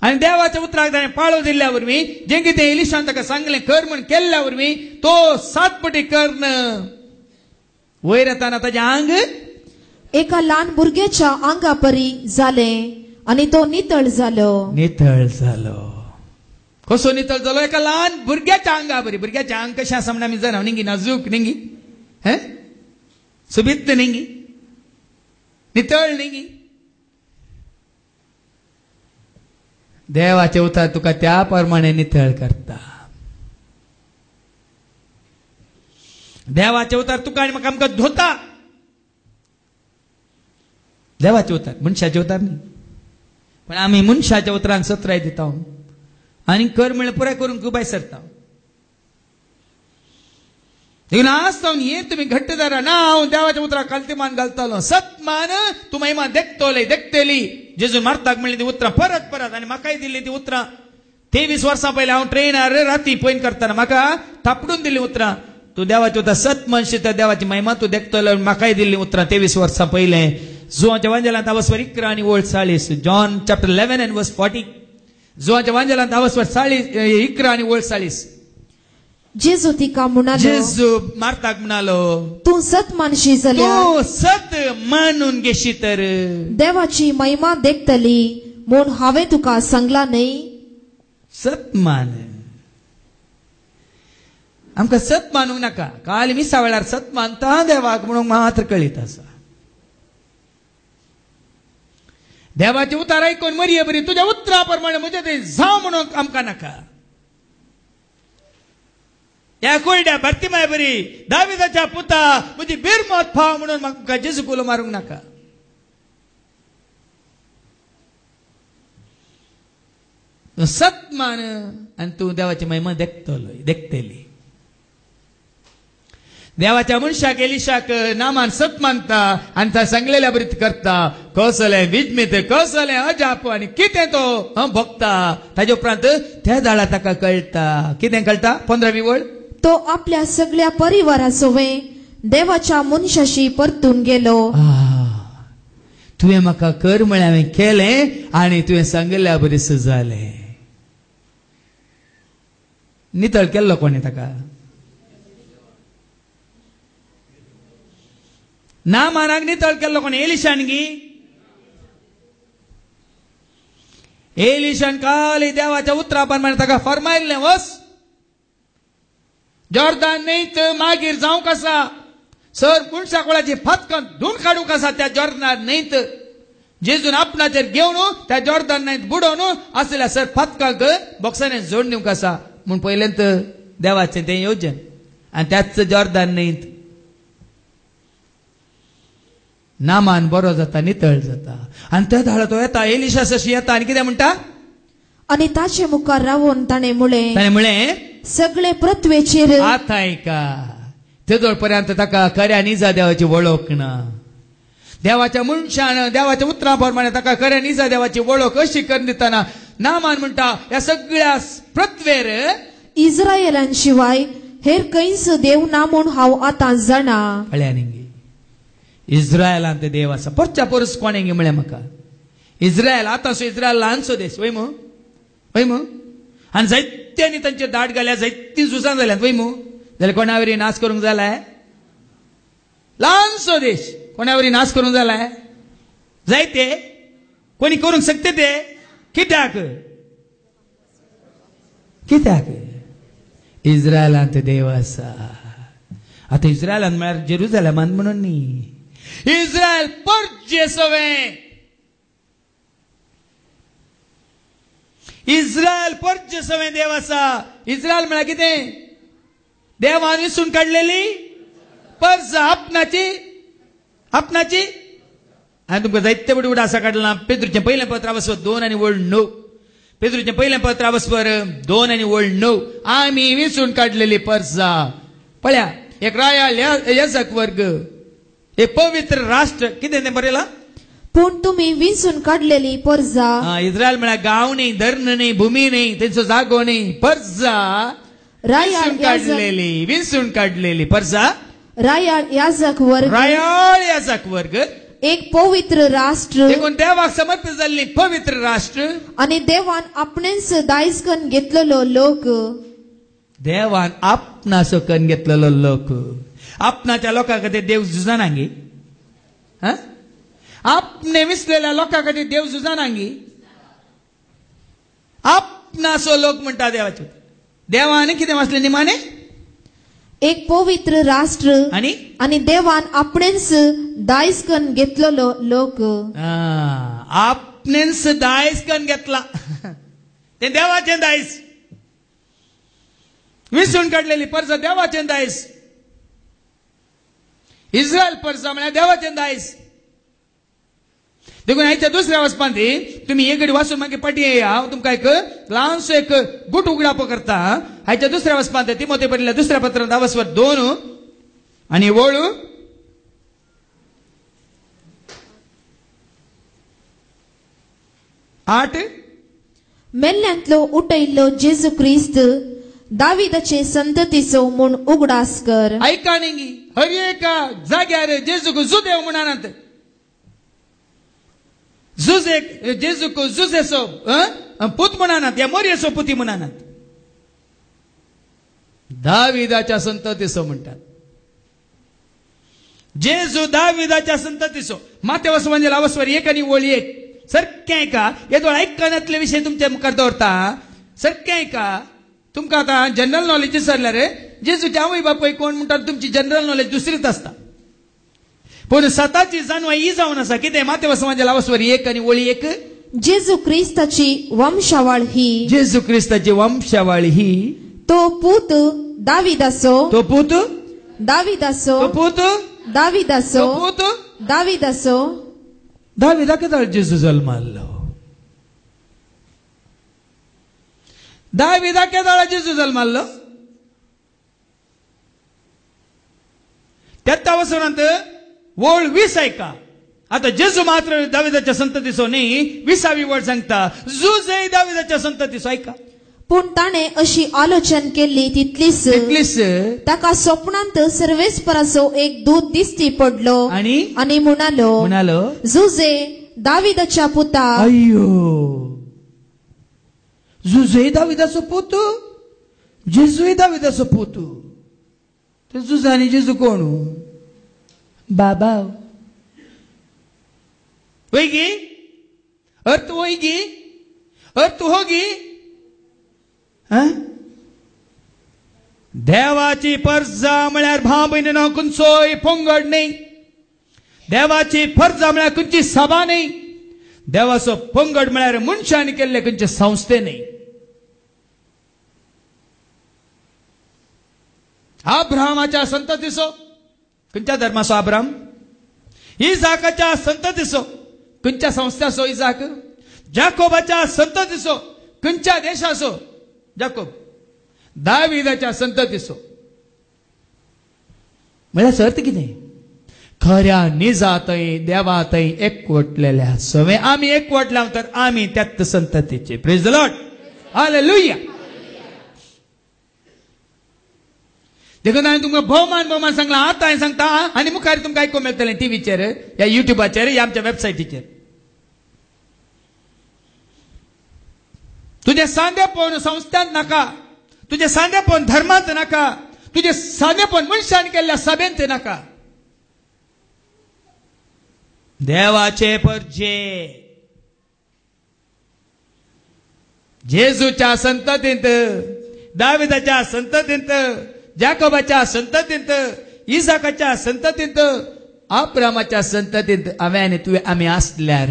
आनी देवाच्या उतराक ताणें पाळो दिल्ल्या वरवीं जें कितें एलिशान ताका सांगलें कर म्हण केल्ल्या वरवीं तो 7 पटी कर्ण वयर येताना ताचें आंग एका ल्हान भुरग्याच्या आंगा परी जाले आनी तो नितळ जालो. नितळ जालो. कसो नितळ जालो? एका ल्हान भुरग्याच्या आंगा बरी. भुरग्याचें आंग कशें आसा म्हण आमी जाणा न्ही. नाजूक न्ही, हे सुबित्त न्ही, नितळ न्ही. देवाचे उतार तुका त्या प्रमाणे नितळ करता. देवाचे उतार तुका आनी म्हाका आमकां धोता. देवाचे उतार मनशाचे उतार न्ही. पण आमी मनशाच्या उतरान सत्राय दिता आनी कर म्हळ्यार पुराय करून भायर सरता. देखून आज जावन हे तुमी घट्ट धरा. ना हांव देवाच्या उतराक काल्तिमान घालतालो. सत मान तूं महिमा देखतेली. जेजून मारताक म्हणली ती उतरां परत आनी म्हाकाय दिल्ली ती उतरां. 23 वर्सां पयलीं हांव ट्रेनार राती पयन करतना म्हाका थापडून दिल्ली उतरां. तूं देवाची उतरां सत मनशी तर देवाची महिमा तूं देखतलो. म्हाकाय दिल्ली उतरां 23 वर्सां पयलें. जुवाच्या वांजलांत 11:40. John chapter 11 and verse 40. जुवाच्या वांजलांत 11:40. जेजू तिका म्हणालो. जेजू मारताक म्हणालो तूं सत मानशी जाल्यार तूं सत मानून घेशी तर देवाची महिमा देखतली म्हूण हांवें तुका सांगला न्ही. सत मान. आमकां सत मानूंक नाका. काल मिसा वेळार सत मानता देवाक म्हणून मात्र कळीत आसा. देवाचे उतार ऐकून मरिये बरी तुझ्या उतरा प्रमाणे म्हणजे ते जाव म्हणून आमकां नाका. या कोरड्या भरतीमाय बरी दाविदाच्या पुता म्हणजे बिरमत फाव म्हणून म्हाका जेजू कुलो मारूंक नाका. सत मान आणि तू देवाची महिमा देखतली. देवाच्या मनशाक एलिशाक नामान सत मानता आणि त्या सांगलेल्या बरीत करता. कौशल्य विजमित कौशल्य अजाप आणि कितें तो भोगता. ताजे उपरांत त्या दाळा ताका कळटा. कितें कळटा 15वी वळ. तो आपल्या सगळ्या परिवारासोवे देवाच्या मनशाशी परतून गेलो. तुवें म्हाका कर म्हळ्यार हांवें केलें आनी तुवें सांगल्या बरीस जालें. नितळ केल्लो कोणे ताका. नामानाक नितळ केल्लो कोणे. एलिशान गी. एलिशान काल देवाच्या उतरा प्रमाणे ताका फरमायल्लें वच जॉर्दान न्हंयत मागीर जावंक आसा. सर मुणसाकोळाची फतकन धुवन काडूंक आसा त्या जॉर्दान न्हंयत. जेजून आपणाचेर घेवन त्या जॉर्दान न्हंयत बुडोवन आसल्या सर फतकाक बॉक्साने जोड दिवंक आसा म्हूण पयलेंत देवाचें तें येवजन. आनी त्याच जॉर्दान न्हंयत नामान बरो जाता नितळ जाता. आनी त्या धाडो तो येता एलिशा सशी येता आनी कितें म्हणटा. आणि ताचे मुखार रावून ताणें म्हळें सगळे पृथ्वेचेर आतां ऐका. तेदोळ पर्यंत ताका खऱ्या निजा देवाची वळख ना. देवाच्या मनशान देवाच्या उतरा प्रमाणे ताका खऱ्या निजा देवाची वळख अशी करून दितना नामान म्हणटा ह्या सगळ्या पृथ्वेर इस्रायेलां शिवाय हेर खंयच देव ना म्हूण हांव आतां जाणा. कळ्यानी इस्रायलांत देव आसा. परच्या परस कोणें म्हळें म्हाका. इस्रायल आतां सो इस्रायल ल्हानसो देश वय मू आनी जायत्यांनी तांचे दाट घाल्या जायतीं झुजां जाल्यात वय मू. जाल्यार कोणावरी नाश करूंक जालाय. ल्हानसो देश कोणावरी नाश करूंक जालाय. जायते कोणी करूंक शकते ते. कित्याक इस्रायलांत देव आसा. आता इस्रायलांत म्हळ्यार जेरुसलेमान म्हणून न्ही. इस्रायल परजे सवें. इस्रायल परजे सवें देव आसा. इस्रायल म्हळ्यार कितें. देवान विसून काडलेली पर्ज आपणाची. हांवें तुमकां जायते बडी उडासा काडला. पेद्रूचें पयलें पत्र आवस्वर 2 आनी वळ 9. पेद्रूचें पयलें पत्र आवस्वर 2 आनी वळ 9. आमी विसून काडलेली पर्जा. पळया एक रायाल याजक वर्ग एक पवित्र राष्ट्र. कितें तें बरयलां. पूण तुमी विंचून काडलेली पर्जा. इस्रायल म्हळ्यार गांव न्ही धर्ण न्ही भुमी न्ही तेंचो जागो न्ही. पर्जा विंचून काडलेली पर्जा. रायाळ याजक वर्ग एक पवित्र राष्ट्र. देखून देवाक समर्पित जाल्ली पवित्र राष्ट्र. आणि देवान आपणेच दायज करून घेतलेलो लोक. देवान आपणाचो करून घेतलेलो लोक. आपणाच्या लोकां खातीर देव झुजानांगी. आपणे विसलेल्या लोकां खातीर देव झुजानांगी. आपणाचो लोक म्हणटा देवाचे. देवान कितें वाचलें निमाणे. एक पवित्र राष्ट्र आणि देवान आपणेच दायज करून घेतलेलो लोक. आपणेच दायज करून घेतला ते देवाचें दायज. विसून काडलेली पर्जा देवाचें दायज. इस्रायल पर्जा म्हळ्यार देवाचें दायज. देखून हाच्या दुसऱ्या वचपांती तुम्ही एक घडी वाचून मागीर पाटी हांव तुमकां एक ल्हानसो एक गुट उगडापो करता. हाच्या दुसऱ्या वचपांत तिमोथें बरयल्ल्या दुसऱ्या पत्रांत आवस्वर 2 आनी वळ 8. मेल्ल्यांतलो उठयल्लो जेजू क्रिस्त दाविदाचे संततीचो म्हूण उगडास कर. ऐका न्ही हर एका जाग्यार जेजूक जुदेव म्हणानात. जेजूक जुजेचो पूत म्हणानात या मोरयेचो पुती म्हणानात. दाविदाच्या संततीचो म्हणटात. जेजू दाविदाच्या संततीचो. मातेवस म्हणजे आवस्वर 1 आनी वळ 1. सारकें ऐका. येदो आयकनातले विशय तुमच्या मुखार दवरता. सारकें ऐका. तुमकां आतां जनरल नॉलेज विसरल्यार जेजूचे आवय बापूय कोण म्हणटात तुमची जनरल नॉलेज दुसरीच असता, पण स्वताची जाणवाय ही जावन आसा. कितें मातेव समाजाला वसवरी 1 आणि ओळी 1. जेजू क्रिस्ताची वंशावळ ही, जेजू क्रिस्ताची वंशावळ ही, तो पूत दाविदासो, तो पूत दाविदासो, तो पूत दाविदासो, तो पूत दाविदासो. दाविदा केदाळ जेजू जल्मालो. दाविदा केदाळ जेजू जल्मालो. त्यात वसवरांत वळ 20 ऐका. आता जेजू मात्र दाविदाच्या संततीचो न्ही, 20वी वळ सांगता जुजय दाविदाच्या संततीचो. ऐका. पूण ताणे अशी आलोचन केली तितलीच ताका स्वप्नांत सर्वेस्पराचो एक दूत दिसती पडलो आणि म्हणालो जुजे दाविदाच्या पुता. अय्यो, जुजय दाविदाचो पूत, जेजूय दाविदाचो पूत. ते जुज आनी जेजू कोण? बाबा. वैगी अर्थ वैगी अर्थ होगी. देवाची पर्जा म्हळ्यार भाव भयणीनो खंयचोय पंगड न्ही. देवाची पर्जा म्हळ्यार खंयची सभा न्ही. देवाचो पंगड म्हळ्यार मनशांनी केल्ले खंयचे संस्थे न्ही. अब्राहमाच्या संततीचो खंयच्या धर्माचो अब्राहम? इजाकाच्या संततीचो खंयच्या संस्थाचो इजाक? जाकोबाच्या संततीचो खंयच्या देशाचो जाकोब? दाविदाच्या संततीचो. म्हळ्यार अर्थ कितें? खऱ्या निजातय देवातय एकवटलेल्या सवे आमी एकवटला तर आमी त्यात संततीचे. Praise the Lord. हालेलुया. देखून हांवें तुमकां भोवमान सांगला. आतां हांवें सांगता आनी मुखार तुमकां आयकूंक मेळटलें टीव्हीचेर, ह्या युट्यूबाचेर, ह्या आमच्या वेबसायटीचेर. तुझे सादेपण संस्थांत नाका, तुझे सादेपण धर्मांत नाका, तुझे सादेपण मनशान केल्ल्या सभेंत नाका. देवाचे परजे जेजूच्या संततींत, दाविदाच्या संततींत, जाकोबाच्या संततींत, इसाकाच्या संततींत, अब्रामाच्या संततींत हांवें आनी तुवें आमी आसल्यार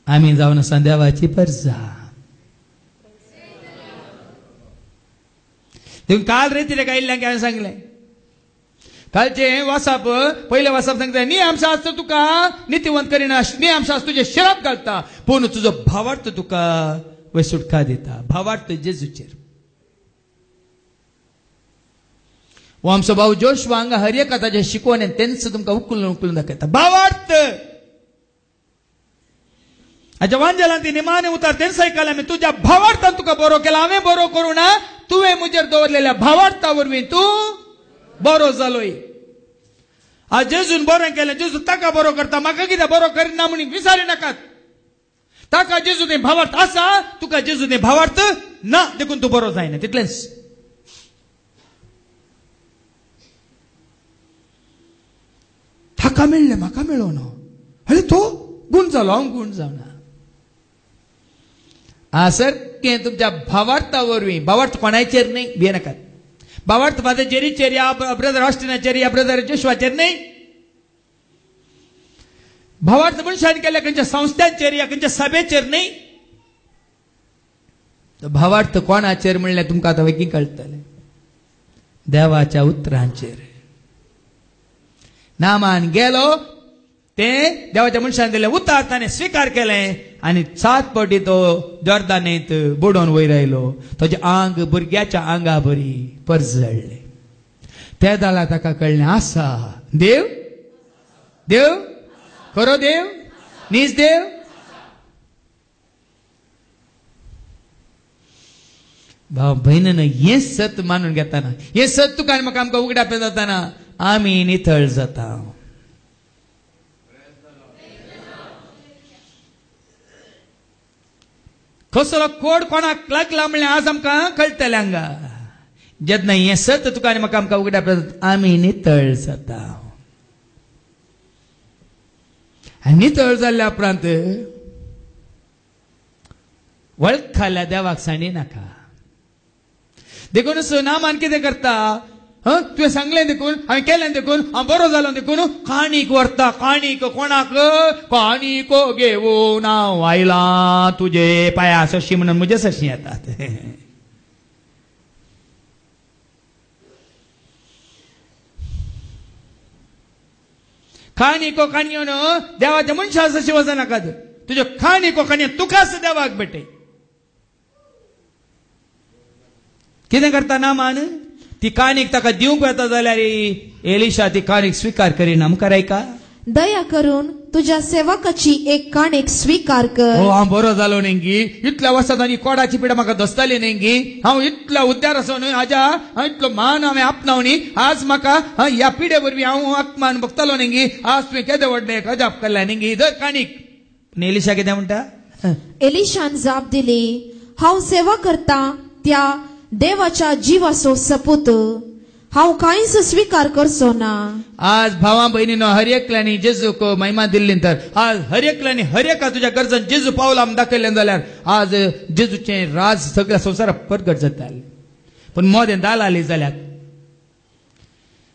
आमी जावन आसा देवाची परजा. देखून काल रेतीले गायिल्ल्यांक हांवें सांगलें, कालचे वासाप पयले वासाप सांगता नियमशास्त्र तुका नितीवंत करिना, नियमशास्त्र तुजे शिराप घालता, पूण तुजो भावार्थ तुका वय सुटका दिता. भावार्थ जेजूचेर. वो आमचो भाऊ जोशवा हांगा हर एका ताचे शिकवणें तेंच तुमकां उखलून दाखयता. भावार्थ हाच्या वांजेलांत निमाणे उतार तेंच आयकलां आमी. तुज्या भावार्थान तुका बरो केला, हांवें बरो करूं ना, तुवें म्हजेर दवरलेल्या भावार्था वरवीं तूं बरो जालोय. आज जेजून बरें केलें, जेजू ताका बरो करता, म्हाका कितें बरो करिना म्हूण विचारी नाकात. ताका जेजूने भावार्थ आसा, तुका जेजूने भावार्थ ना, देखून तूं बरो जायना. तितलेंच. ताका मेळ्ळें म्हाका मेळो ना, अरे तो गुण जालो, हांव गुण जावना. सारकें तुमच्या भावार्था वरवीं. भावार्थ कोणाचेर न्ही, भिये नाकात. भावार्थ फादर जेरीचेर या ब्रदर ऑस्टिनाचेर या ब्रदर जोशवाचेर न्ही. भावार्थ मनशान केल्या खंयच्या संस्थांचेर या खंयच्या सभेचेर न्ही. भावार्थ कोणाचेर म्हणल्यार तुमकां आतां वेगळी कळटलें. देवाच्या उतरांचेर. नामान गेलो, ते देवाच्या मनशान दिलें उतार ताणें स्विकार केलें आनी 7 फावटी तो जॉर्दानीत बुडोवन वयर आयलो. ताचें आंग भुरग्याच्या आंगा बरी परजळ्ळें. त्या दाला ताका कळ्ळें आसा देव, देव खरो देव, नीज देव. भाव भयणीन हें सत मानून घेताना, हें सत तुका आनी म्हाका आमकां उगड्याप जाताना आमी नितळ जाता. कसलो कोड कोणाक लागला म्हणल्यार आज आमकां कळटलें हांगा. जेन्ना हें सत तुका आनी म्हाका आमकां उगड्याप जाता आमी नितळ जाता. आनी नितळ जाल्ल्या उपरांत वळखाल्या देवाक सांडी नाका. देखून नामान कितें करता तुवें सांगलें देखून हांवें केलें देखून हांव बरो जालो देखून काणीक व्हरता काणीक कोणाक काणीक घेवून हांव आयलां तुजे पांया सरशी म्हणून म्हजे सरशी येतात काणीको काणयो न्हू देवाच्या मनशा सरशी वचनाकात तुज्यो काणीको काणयो तुकाच देवाक भेटे कितें करता नामान ती काणीक ताका दिवंक येता जाल्यार एलिशा ती काणीक स्वीकार करिना मुखार ऐका दया करून तुझ्या सेवकाची एक काणीक स्वीकार कर हांव बरो जालो नेंगी इतल्या वर्सां आनी कोडाची पिडा म्हाका दसताली नेंगी हांव इतल्या उद्दार असो न्हय हाज्या इतलो मान हांवें आपणावनी आज म्हाका ह्या पिडे वरवीं हांव अपमान भोगतालो नेंगी आज तुवें केदें व्हडलें एक अजाप केल्लें नेंगी धर काणीक पूण एलिशा कितें म्हणटा एलिशान जाप दिली हांव सेवा करता त्या देवाच्या जिवाचो सपूत हांव कांयच स्वीकार करचो ना आज भावा बहिणीनो हर एकल्यानी जेजूक महिमा दिल्ली तर आज हर एकल्यानी हर एका तुज्या गरजन जेजू पावला दाखयलें जाल्यार आज जेजूचें राज सगळ्या संवसाराक प्रगट जातालें पूण मोदें दालाली जाल्यार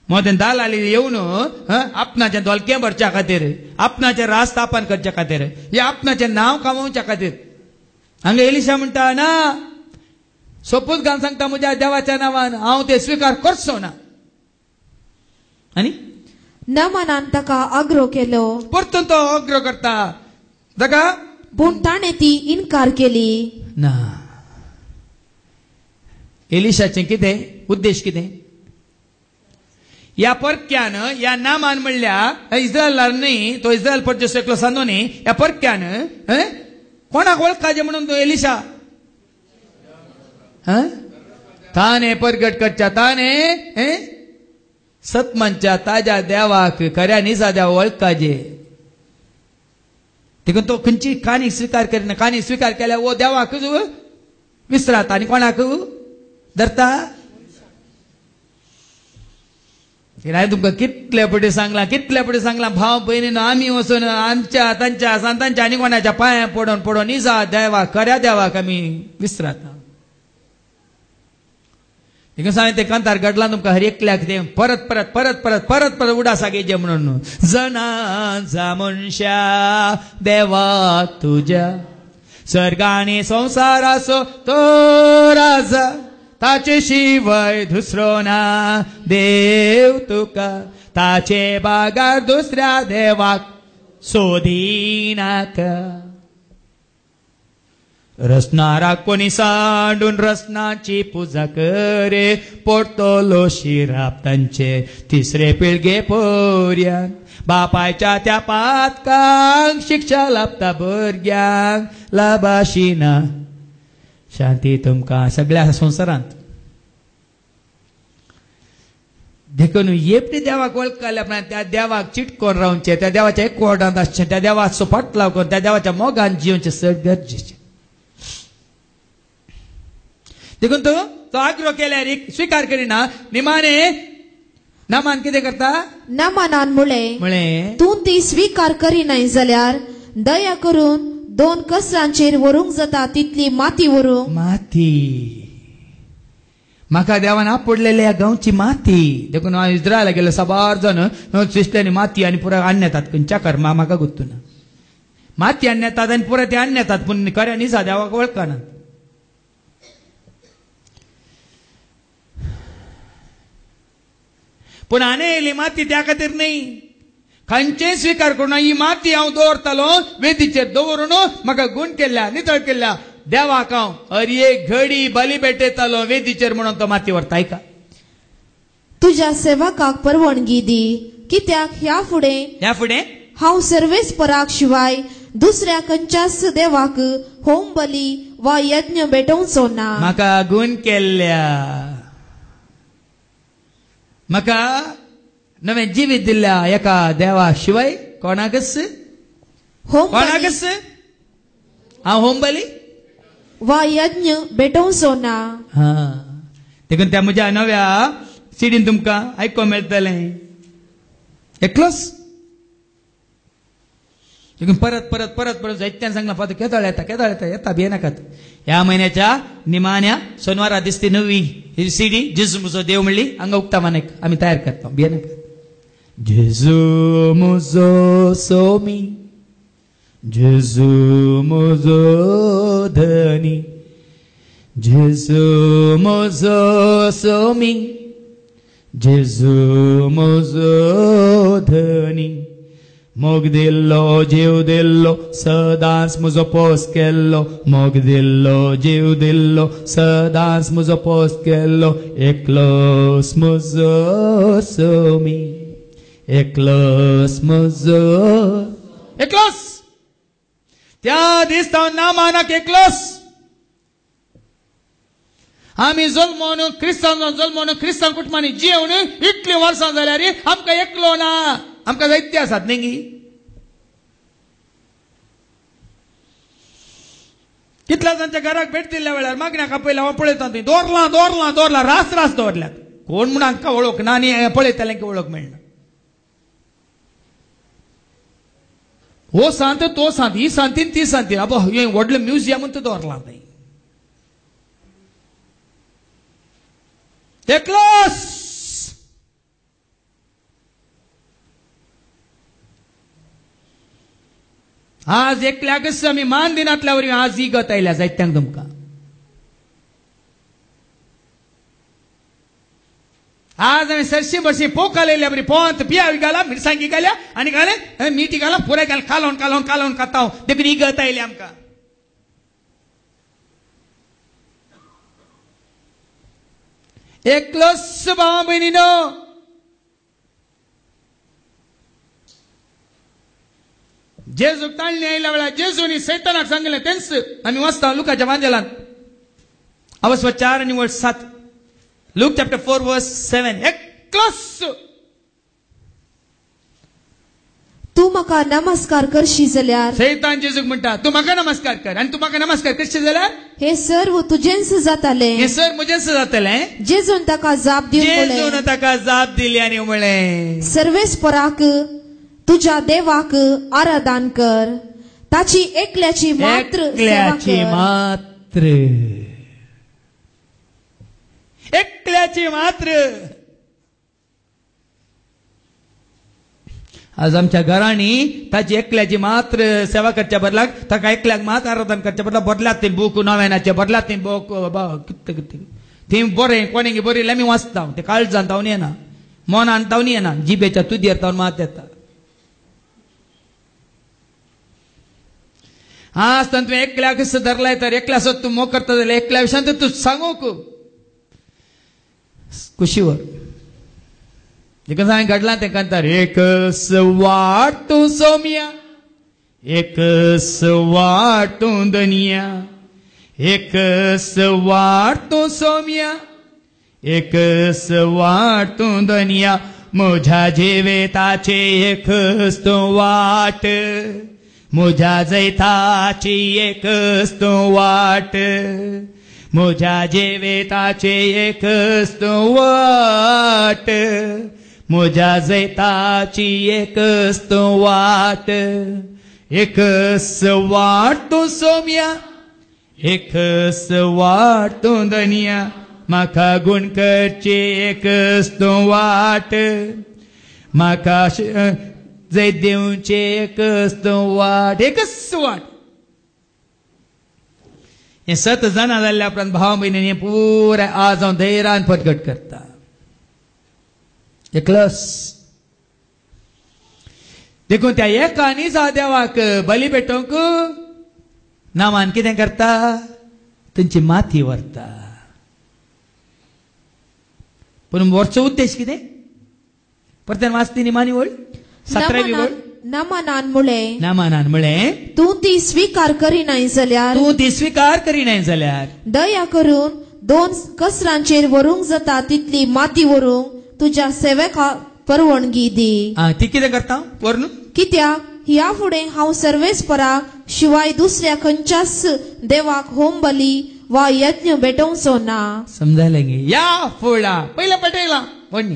मोदें दालाली येवन आपणाचें धोलकें भरच्या खातीर आपणाचें राज स्थापन करच्या खातीर या आपणाचें नांव कमोवच्या खातीर हांगा एलिशा म्हणटा ना सोपूत घालून सांगता म्हज्या देवाच्या नांवान हांव ते स्वीकार करचो ना आनी नामानान ताका आग्रो केलो परतून तो आग्रो करता ताका पूण ताणें ती इन्कार केली ना एलिशाचें कितें उद्देश कितें या परक्यान या नामान म्हणल्या इस्रायलार न्ही तो इस्रायल परदेश एकलो सांदो न्ही या परक्यान कोणाक वळखाचें म्हणून तो एलिशा ताने प्रगट करच्या ताने सतमनच्या ताज्या देवाक खऱ्या निजा देवा वळखाजे देखून तो खंयची काणी स्वीकार करिना काणी स्वीकार केल्या वो देवाक विसराता आनी कोणाक धरता हांवें तुमकां कितले फावटी सांगलां भाव भयणीनो आमी वचून आमच्या तांच्या संतांच्या आनी कोणाच्या पांया पडोन पडोन निजा देवाक खऱ्या देवाक आमी विसराता देखून हांवें ते कांतार घडलां तुमकां हर एकल्याक तें परत परत परत परत परत परत उडासा घेजे म्हणून जनांचा मनशा देवा तुज्या सर्गानी संसाराचो तो राजा ताचे शिवाय दुसरो ना देव तुका ताचे बागार दुसऱ्या देवाक सोदिनाका रसनारा कोणी सांडून रसनाची पुजा करे पडतलो शिराप तांचे तिसरे पिळगे पोरयांक बापायच्या त्या पातकांक शिक्षा लाभता भुरग्यांक लाभाशिना शांती तुमकां सगळ्या संवसारांत देखून येपटी देवाक वळखल्या उपरांत त्या देवाक चिटकोन रावचे त्या देवाच्या एक कोर्डांत आसचें त्या देवाचो फाटलाव करून त्या देवाच्या मोगान जिवचें चड गरजेचें देखून तो आग्रो केल्यार स्वीकार करिना निमाणे नामान कितें करता नामानान म्हळें तूं ती स्वीकार करिनाय जाल्यार दया करून 2 कसरांचेर व्हरूंक जाता तितली माती व्हरूंक माती म्हाका देवान आपडलेली ह्या गांवची माती देखून हांव इस्रायला गेलो साबार जण शिश्ट्यांनी माती आनी पुराय हाडून येतात खंयच्या कर्मा म्हाका गुर्तुना माती हाडून येतात आनी पुराय ते हाडून येतात पूण खऱ्या निसा देवाक वळखनात पूण हांणे येयली माती त्या खातीर न्ही खंयचेय स्वीकार करून ही माती हांव दवरतलो वेदीचेर दवरून म्हाका गुण केल्ल्या नितळ केल्ल्या देवाक हांव हर एक घडी बली भेटयतालो वेदीचेर म्हणून तो माती व्हरता ऐका तुज्या सेवकाक परवानगी दी कित्याक ह्या फुडें हांव सर्वेस्पराक शिवाय दुसऱ्या खंयच्याच देवाक होम बली वा यज्ञ भेटोवचो ना म्हाका गुण केल्ल्या म्हाका नवें जिवीत दिल्ल्या एका देवा शिवाय कोणाकच हांव होम बली वा यज्ञ भेटोवचो ना देखून त्या म्हज्या नव्या सिडीन तुमकां आयको मेळटलें एकलोच देखून परत परत परत परत जायत्यान सांगला पाहतो केदाळ येता भिये नाकात. ह्या म्हयन्याच्या निमाण्या सोनवारा दिसते नवी सीडी जेजू मुजो देव म्हणली हांगा उक्ता मानेक आम्ही तयार करता भिये नाकात. जेजू मुजो सोमी जेजू मुजो धनी जेजू मुजो सोमी जेजू मुजो धनी मोग दिल्लो जीव दिल्लो सदांच मुजो पोस केल्लो मोग दिल्लो जीव दिल्लो सदांच मुजो पोस केल्लो एकलोस मुजो सोमी एकलोस मुजो एकलोस त्या दिसता नामानाक एकलोस आम्ही जल्मोन क्रिस्तांव कुटुंबांनी जेवण इतली वर्सां जाल्यार आमकां एकलो ना आमकां जायते आसात न्ही. कितल्या जांच्या घराक भेट दिल्ल्या वेळार मागण्या आपयल्या हांव पळयता थंय दवरला रास दवरल्यात कोण म्हण हांकां वळख ना आनी पळयतल्यांक वळख मेळना. हो सांत तो सांत ही सांतीन ती सांतीन अब हे व्हडलें म्युजियम दवरला थंय. एकलोस आज एकल्याकच आमी मान दिनातल्या वरी आज ही गत आयल्या जायत्यांक तुमकां. आज आमी सरशी बरशी पोक आलेल्या बरी पोंत पिया घाला मिरसांगी घाल्या आनी घाले मिठी घाला पुराय घाल कालोवन काताव देखून ही गत आयली आमकां. एकलोस भावा भयणीनो जेजूक ताळणी आयल्या वेळार जेजूनी सैतानाक सांगिल्लें तेंच आमी वाचता लुकाच्या वांजेलांत अवस्व 4 आनी वर्स 7 लूक चॅप्टर 4 वर्स 7 एकलोस तू म्हाका नमस्कार करशी जाल्यार सैतान जेजूक म्हणटा तू म्हाका नमस्कार कर आनी तू म्हाका नमस्कार करशी जाल्यार हे सर्व तुजेंच जाताले हे सर म्हजेंच जातलें. जेजून ताका जाप जेजून ताका जाप दिली आनी म्हळें सर्वेस्पराक तुझ्या देवाक आराधन कर ताची एकल्याची मात्र एकल्याची मात्र. आज आमच्या घरांनी ताची एकल्याची मात्र सेवा करच्या बदलाक ताका एकल्याक मात आराधन करच्या बदला बदलात ते बूक नव्यानाचे बदलात ते बूक कितें थंय बरें कोणें बरयलें आमी वाचता ते काळजांत तावन येना मनांत तावन येना जिबेच्या तुदयेर तावन मात येता. आज तुवें एकल्याक धरलाय तर एकल्या तूं मोग करता जाल्यार एकल्या विशयान तूं सांगूक कुशीवर देखून हांवें घडलां तें कांतार एक वाट तूं सोम्या एक वाट तूं दनिया एक वाट तूं सोम्या एक वाट तूं दनिया म्हज्या जिवेताची एकच तूं वाट म्हज्या जैताची एकच तूं वाट म्हज्या जिवेताची एकच तूं वाट म्हज्या जैताची एकच तूं वाट एकच वाट तूं सोम्या एकच वाट तूं दनिया म्हाका गुण करची एकच तूं वाट म्हाका जैत दिवचे एकच तूं वाट एकच वाट. हे 7 जाणां जाल्ल्या उपरांत भाव भयणींनी पुराय आज हांव धैर्यान फटघट करता. एकलस देखून त्या एकानी देवाक बली पेटोवंक नामान कितें करता तांची माथी व्हरता. पूण वरचो उद्देश कितें परत वाचती निमानी वळ 17वी वळ नामानान म्हळें तूं ती स्वीकार करिनाय जाल्यार दया करून 2 कसरांचेर व्हरूंक जाता तितली माती व्हरूंक तुज्या सेवका परवानगी दी. ती कितें करता व्हरून कित्याक ह्या फुडें हांव सर्वेस्पराक शिवाय दुसऱ्या खंयच्याच देवाक होम बली वा यज्ञ भेटोवचो ना. समजायलें गे या फुडा पयलें पटयलां व्हडणी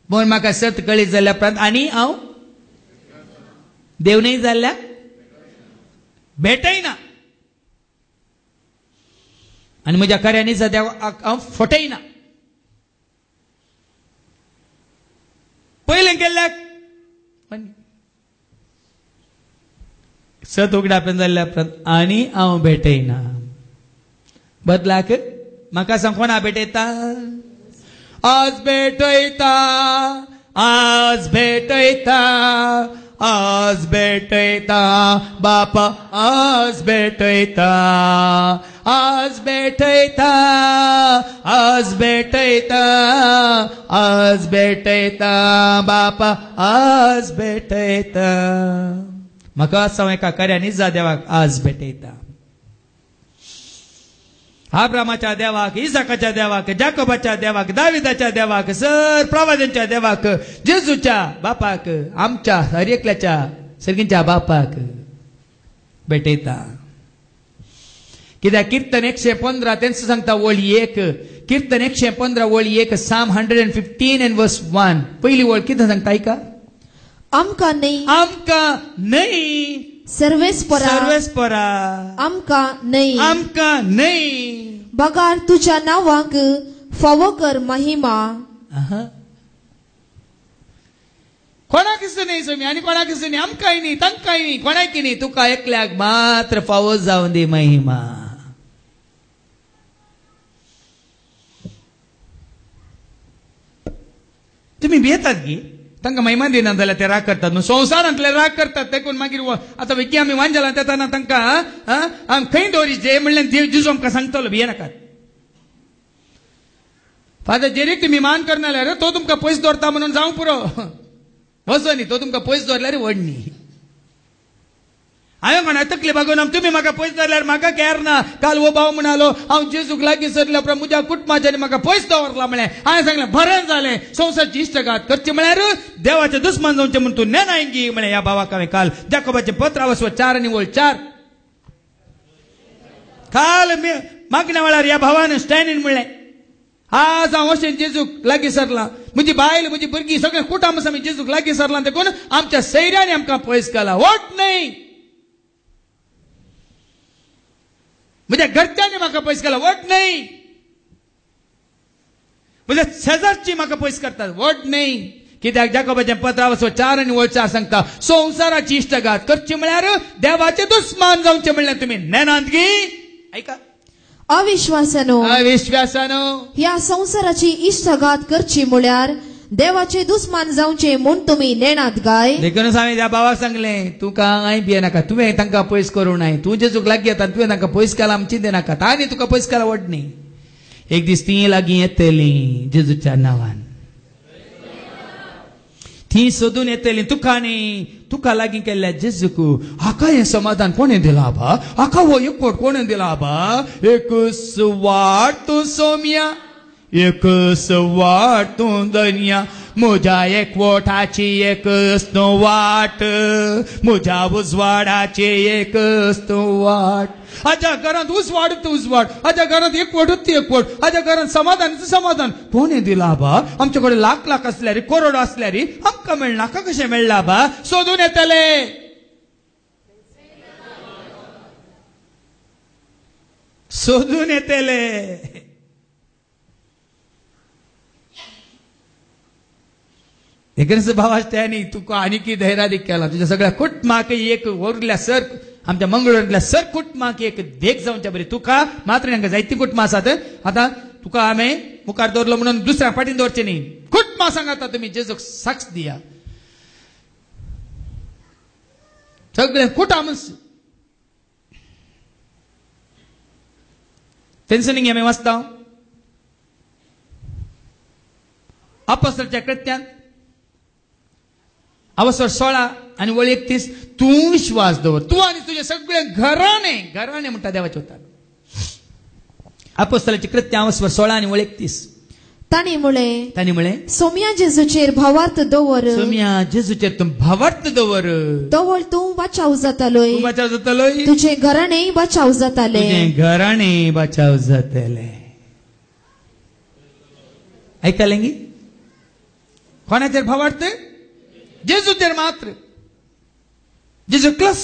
म्हूण म्हाका सत कळीत जाल्या उपरांत आनी हांव देव नाही जाल्ल्या भेटयना आणि म्हज्या कार्यांनी सद्या हांव फटयना. पयलें केल्ल्याक सत उगडापेन जाल्ल्या आनी हांव भेटयना. बदलाक म्हाका सांग कोणा भेटयता? आज भेटयता, आज भेटयता, आज भेटयता बापा, आज भेटयता, आज भेटयता, आज भेटयता, आज भेटयता बापा, आज भेटयता. म्हाका सांग एका कार्यांनी जा देवाक आज भेटयता. अब्रामाच्या देवाक, इसाकाच्या देवाक, जाकोबाच्या देवाक, दाविदाच्या देवाक, सर प्रवाद्यांच्या देवाक, जेजूच्या बापाक, आमच्या हर एकल्याच्या सर्गींच्या बापाक भेटयता. कित्याक कीर्तन 115 तेंच सांगता वळी 1, कीर्तन 115 वळी 1, साम 115 and verse 1. पहिली वळ कितें सांगता ऐका? आमका नाही, आमका नाही, सर्वेस्परा, सर्वेस्परा आमका नाही, आमका नाही. बगार तुझ्या नावाक फावो कर महिमा. कोणाक नाही स्वामी आणि कोणाक नाही, आमकाय नाही, तांकाय नाही, कोणाक नाही, तुका एकल्याक मात्र फावो जावन दी महिमा. तुम्ही भियेतात की तांकां महिमा दिना जाल्यार ते राग करतात न्हू, संवसारांतले राग करतात. देखून मागीर आतां विकी आमी वांजला तेताना तांकां खंय दवरी जे म्हणलें देव जिजू आमकां सांगतलो भियेनाकात. फादर जेरेक तुमी मान करनाल्यार तो तुमकां पयस दवरता म्हणून जावं पुरो वचो न्ही, तो तुमकां पयस दवरल्यार व्हड न्ही. हांवें कोणा तकली बागोवन तुमी म्हाका पयस दवरल्यार म्हाका कॅर ना. काल वो भाव म्हणालो हांव जेजूक लागीं सरलो उपरांत म्हज्या कुटुंबाच्यानी म्हाका पयस दवरला म्हळें. हांवें सांगलें बरें जालें, संवसारची इश्टगात करची म्हळ्यार देवाचें दुस्मान जावचें म्हणून तूं नेनायंगी म्हळें. ह्या भावाक हांवें काल जाकोबाचें पत्र वचो 4 आणि वळ 4 काल मागण्या वेळार ह्या भावान स्टँडीन म्हणलें आज हांव अशें जेजूक लागीं सरलां, म्हजी बायल म्हजी भुरगीं सगळें कुटुंब आमी जेजूक लागीं सरलां, देखून आमच्या सैर्यानी आमकां पयस केला. वोट न्हय, म्हज्या घरच्यांनी म्हाका पयस केला. वोट न्हय, म्हज्या शेजारची म्हाका पयस करतात. वोट न्हय. कित्याक जाकोबाचें पत्र वचो 4 आणि वळ 4 सांगता संवसाराची इश्टगात करची म्हळ्यार देवाचें दुस्मान जावचें म्हणलें तुमी नेनांत गी. ऐका, अविश्वासानो, अविश्वासानो ह्या संसाराची इश्टगात करची म्हळ्यार देवाचे दुस्मान जावचे म्हूण तुमी नेणात गाय. देखून हांवें त्या भावाक सांगलें तुका हांय भियेनाका, तुवें तांकां पयस करूं नाय. तूं जेजूक लागीं येता तुवें तांकां पयस केला आमची देनाका, तांणी तुका पयस केला व्हड न्ही. एक दीस ती लागीं येतलीं जेजूच्या नांवान, ती सोदून येतलीं तुका न्ही, तुका लागीं केल्ल्या जेजूक. हाका हें समाधान कोणें दिलां बा? हाका हो एकवट कोणें दिलां बा? एकच वाट तूं सोम्या, एकच वाट तूं दन्या, म्हज्या एकवटाची एकच तूं वाट, म्हज्या उजवाडाची एकच तूं वाट. हाज्या घरांत उजवाडूच उजवाड, हाज्या घरांत एकवटूच ती एकवट, हाज्या घरांत समाधानाचें समाधान कोणें दिलां बा? आमचे कडेन लाख लाख आसल्यार करोड आसल्यार आमकां मेळनाका कशें मेळ्ळां बा? सोदून येतले, सोदून येतले. देखील भावाच्यानी तुका आनी कितें धैर्यादीक केला? तुझ्या सगळ्या कुटुंबाक एक वरल्या सर आमच्या मंगळूरांतल्या सर कुटुंबाक एक देख जावच्या बरी. तुका मात्र हांगा जायती कुटुंबां आसात. आतां तुका हांवें मुखार दवरलो म्हणून दुसऱ्या फाटीन दवरचें न्ही. कुटुंबां सांगाता तुमी जेजूक साक्ष दिया. सगळे कुटुंब तेंचं न्ही आमी वाचता अपोस्तलाच्या कृत्यान अवसर 16 आणि वळ 31. तूं विश्वास दवर, तूं आणि तुझे सगळे घराणे म्हणटा देवाचे उतार. अपोस्तलाची कृत्य अवसर 16 आणि वळ 31. ताणी म्हळें सोम्या जेजूचेर भावार्थ दवर, सोम्या जेजूचेर तूं भावार्थ दवर, दवर तूं बचाव जातालोय, तूं बचाव जातालोय, तुझे घराणेय बचाव जाताले, तुझे घराणे बचाव जातले. ऐकलें गी? कोणाचेर भावार्थ? जेजूचेर मात्र. जेजू एकलोच.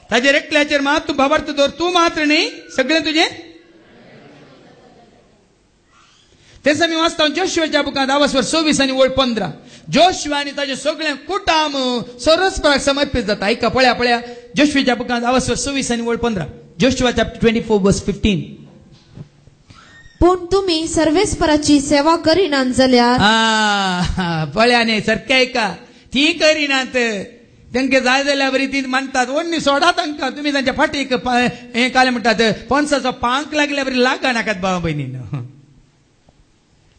ताजेर एकल्याचेर मात तूं भाबार्थ दवर. तूं मात्र न्ही, सगळें तुजें. तेच आमी वाचता जोशुआच्या बुकांत 10:26 आनी 15. जोशुआ आनी ताजे सगळे कुटाम सरस्पराक समर्पीत जाता. ऐका, पळया जोशुआच्या बुकांत 10:26 आनी 15. Joshua chapter 24:15. पूण तुम्ही सर्वेस्पराची सेवा करिनात जाल्यार. पळया न्ही, सारकें ऐका. ती करिनात. तांकां जाय जाल्यार बरी ती मानतात. ओन्नी सोडा तांकां. तुमी तांच्या फाटीक हें काले म्हणटात पणसाचो पांक लागल्या बरी लागा नाकात भावा भयणीन.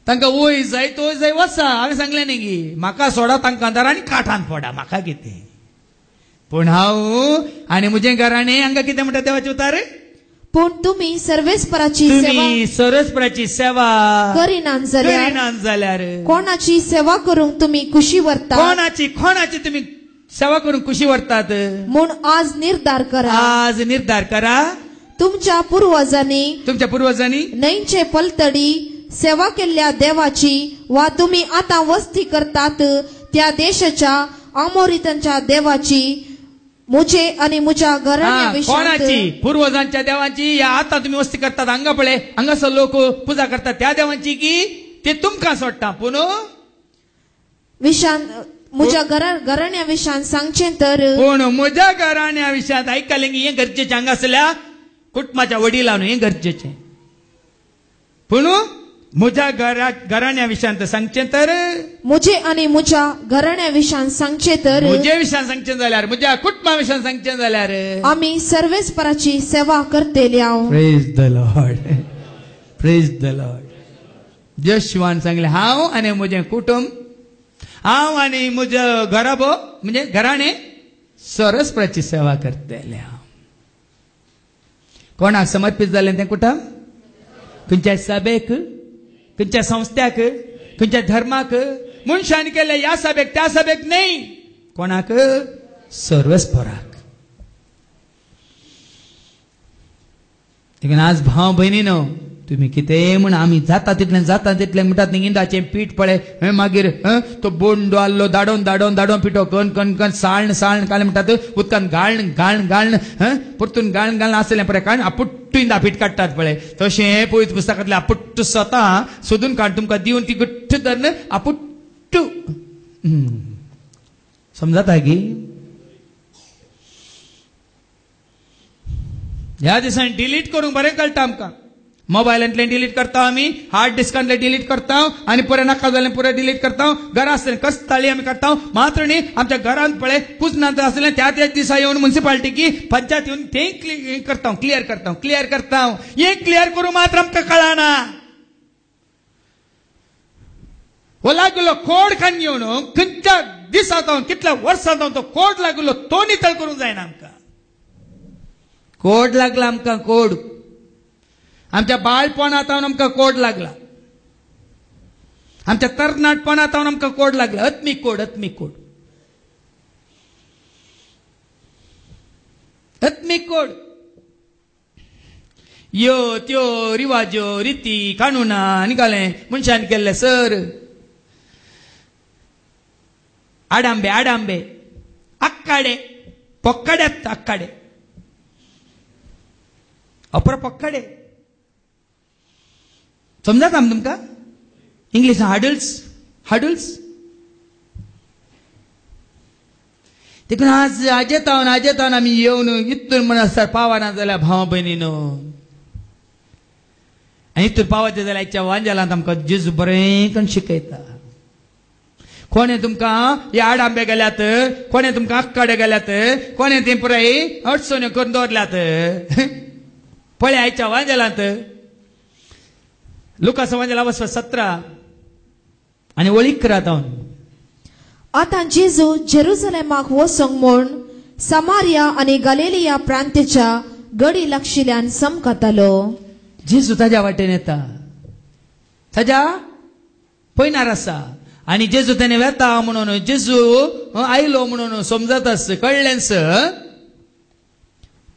तांकां वय जाय तो जाय वचा. हांवें सांगलें न्ही गी, म्हाका सोडा तांकां दारांनी काठान फोडा, म्हाका कितें. पूण हांव आनी म्हजें घराणें हांकां कितें म्हणटा देवाचें उतार. पूण तुम्ही सर्वेस्पराची सेवा करिनात जाल्यार कोणाची सेवा करूंक तुम्ही खुशी व्हरता. कोणाची तुम्ही सेवा करूंक खुशी व्हरतात म्हूण आज निर्धार करा. तुमच्या पूर्वजांनी न्हंयचे पलतडी सेवा केल्ल्या देवाची वा तुम्ही आता वस्ती करतात त्या देशाच्या अमोरितांच्या देवाची मुझे आणि मुझ्या कोणाची पूर्वजांच्या देवाची या आता तुम्ही वस्ती करतात हांगा पळय हांगासर लोक पूजा करतात त्या देवांची की ते तुमकां सोडटा. पूण विशान म्हज्या घराण्या विशयान सांगचें तर. पूण म्हज्या घराण्या विशयांत आयकलें की हें गरजेचें हांगासरल्या कुटुंबाच्या वडिलांनी हें गरजेचें. पूण म्हज्या घराण्या विशयांत सांगचें तर. म्हजे आनी म्हज्या घराण्या विशयान सांगचें तर. म्हजे विशयान सांगचें जाल्यार म्हज्या कुटुंबा विशयान सांगचें जाल्यार आमी सर्वेस्पराची सेवा करतली. हांव praise the Lord. Praise the Lord. जोशुआन सांगलें हांव आनी म्हजें कुटुंब हांव आनी म्हजो घराबो म्हणजे घराणें सर्वेस्पराची सेवा करतले. हांव कोणाक समर्पीत जालें तें कुटुंब. खंयच्या सभेक, खंयच्या संस्थ्याक, खंयच्या धर्माक, मनशान केले ह्या सभेक त्या सभेक न्ही. कोणाक? सर्वेस्पराक. देखून आज भाव भयणीनो तुम्ही कितें म्हण आमी जाता तितलें म्हणटात न्ही इंदाचें पीठ पळय मागीर तो बोंडो आल्लो दाडोवन पिठो कण साळण काले म्हणटात उदकान गाळण परतून गाळण आसलें पळय कारण आपुट्टू इंदा पीठ काडटात पळय तशें पळयत पुस्तकांतलें आपुट्टू स्वता सोदून काडून तुमकां दिवन ती घट्ट धरून आपुट्टू समजता गी. ह्या दिसांनी डिलीट करूंक बरें कळटा आमकां. मोबायलांतल्यान डिलीट करता आमी, हार्ड डिस्कांतले डिलीट करता आनी पुरे नाका जालें पुरे डिलीट करता. घरा आसलें कसताळी आमी काडटा. मात्र न्ही आमच्या घरांत पळय पुजनांत आसलें त्याच दिसा येवन म्युनिसिपालिटी की पंचायत येवन तें क्लियर करता. हें क्लियर करूं मात्र आमकां कळना. हो लागलो कोड खान घेवन खंयच्या दिसांत कितल्या वर्सांत तो कोड लागलो तो नितळ करूंक जायना आमकां. कोड लागला आमकां. कोड आमच्या बाळपणांत आमकां कोड लागला. आमच्या तरणाटपणांत आमकां कोड लागला. अत्मीक कोड यो त्यो रिवाज्यो रिती कानुना निघाले मनशान केल्ले सर आडांबे आक्काडे पोक्काड्यात आक्काडे अपर पोक्काडे समजाता आम तुमकां इंग्लिशान हाडल्स देखून आज आजेतावन आमी येवन इतून म्हण आसता पावना जाल्यार भाव भयणीनो आनी इतून पावचे जाल्यार आयच्या वांजेलांत आमकां जेजू बरें करून शिकयता. कोणे तुमकां हे आडांबे गेल्यात, कोणे तुमकां आक्काडे गेल्यात, कोणे तें पुराय अडचण्यो करून दवरल्यात. पळय आयच्या वांजेलांत लुकास वांजेला 17 आनी वळीक करात हांव. आता जेजू जेरुसलेमाक वचोंक म्हूण समारिया आनी गलिलिया प्रांताच्या गडी लागशिल्ल्यान समकतालो. जेजू ताज्या वाटेन येता, ताज्या पयनार आसा आनी जेजू ताणें वेता म्हणून जेजू आयलो म्हणून समजतास कळ्ळेंस.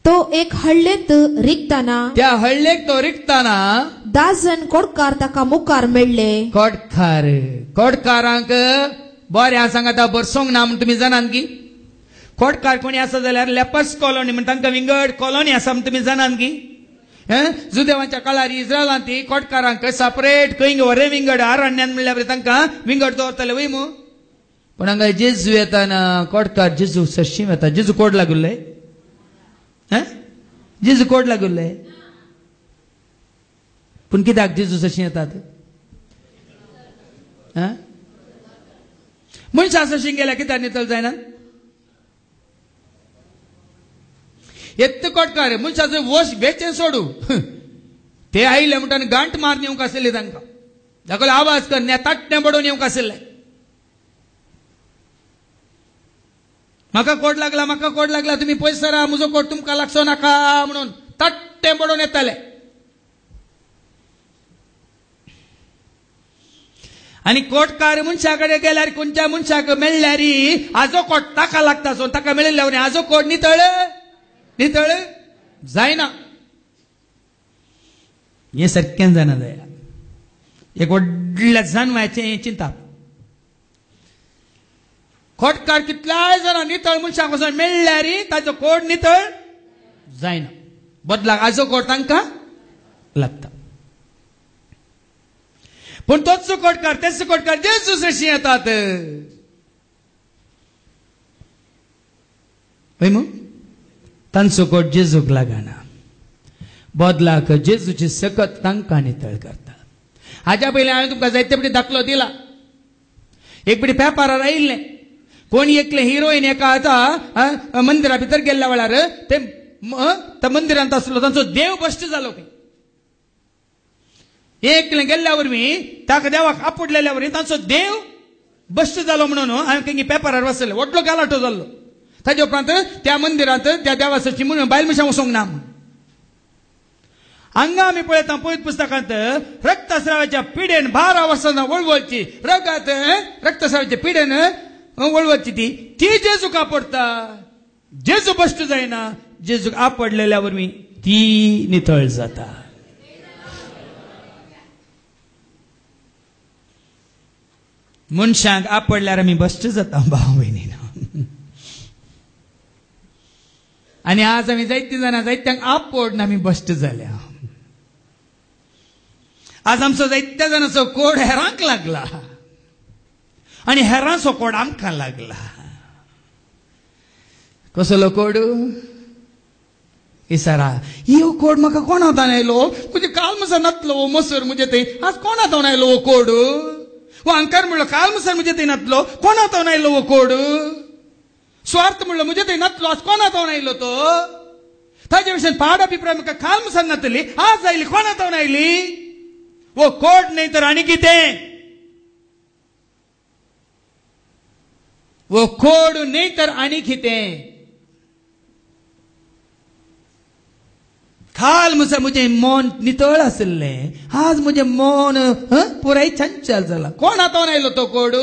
तो एक हळ्ळेंत रिगताना त्या हळ्ळेक तो रिगताना 10 जण कोडकार ताका मुखार मेळ्ळे. कोडकारांक बरें हांव सांगता बरसोंक ना म्हण तुमी जाणात की कोटकार कोणी आसा जाल्यार लेपर्स कॉलनी म्हणजे तांकां विंगड कॉलनी आसा म्हण तुमी जाणात की जुदेवांच्या काळार इस्रायलांत ती कोटकारांक सेपरेट खंय वरे विंगड आरण्यान म्हणल्यार तांकां विंगड दवरतले वय मू पण हांगा जेजू येताना कोटकार जेजू सशीम येता जेजू कोड लागुल्ले जेजू कोड लागुल्ले पूण कित्याक जेजू सशी येतात मनशां सशी गेल्या कित्याक नितळ जायना एत्त कोटकार मनशाचो वश वेचें सोडू ते आयले म्हणटा गांठ मारून येवंक आशिल्ले तांकां दाखलो आवाज कर नेताट्टें बडोवन येवंक आशिल्ले म्हाका कोड लागला तुमी पयस सरा म्हजो कोड तुमकां लागचो नाका म्हणून तट्टें बडोवन येताले आनी कोटकार मनशा कडेन गेल्यार खंयच्या मनशाक मेळ्ळ्यार हाजो कोट ताका लागता सो ताका मेळिल्ल्या वरी हाजो कोड नितळ जायना हे सारकें जायना जाया एक व्हडल्या जानवाचें चिंता कोटकार कितल्याय जाणां नितळ मनशाक वचून मेळ्ळ्यार ताजो कोड नितळ जायना बदलाक हाजो कोड तांकां लागता पण तोच कोटकार जेजू सशी येतात तांचो कोट जेजूक लागना बदलाक जेजूची सकत तांकां नितळ करता हाच्या पयलीं हांवें तुमकां जायते फावटी दाखलो दिला एक फावटी पेपरार आयिल्लें कोणी एकले हिरोईन एका आतां मंदिरा भितर गेल्ल्या वेळार ते मंदिरांत आसलो तांचो देव भश्ट जालो खंय एकलें गेल्ल्या वरवीं ताका देवाक आपडलेल्या वरवीं तांचो देव भश्ट जालो म्हणून हांवें खंय पेपरार वाचलें व्हडलो गालाटो जाल्लो ताजे उपरांत त्या मंदिरांत त्या देवाची म्हणून बायल मनशां वचोंक ना हांगा आमी पळयता पळयत पुस्तकांत रक्तस्रावाच्या पिडेन 12 वर्सां वळवळची रक्तस्रावाच्या पिडेन वळवळची ती जेजूक आपडता जेजू भश्ट जायना जेजूक आपडलेल्या वरवीं ती नितळ जाता मनशांक आपडल्यार आमी भश्ट जाता भाव भयणीन आनी आज आमी जायतीं जाणां जायत्यांक आपडून आमी भश्ट जाल्या आज आमचो जायत्या जाणांचो कोड हेरांक लागला आनी हेरांचो कोड आमकां लागला कसलो कोड इसारा हो कोड म्हाका कोणातान आयलो म्हणजे काल मसा नातलो मसूर म्हणजे थंय आज कोणातान आयलो हो कोड वो अंकार म्हणलो काल मसार म्हणजे थंय नातलो कोणातान आयलो हो कोड स्वार्थ म्हणलो म्हणजे थंय नातलो आज कोणातान आयलो तो ताजे विशयान पाड अभिप्राय म्हाका काल मसार नातली आज आयली कोणातान आयली वो कोड नाही तर आनी कितें वो कोड नाही तर आनी कितें काल मुसा मुझे मन नितळ आसलें आज मुझे मन पुराय चंचल जाला कोण हातावन आयलो तो कोड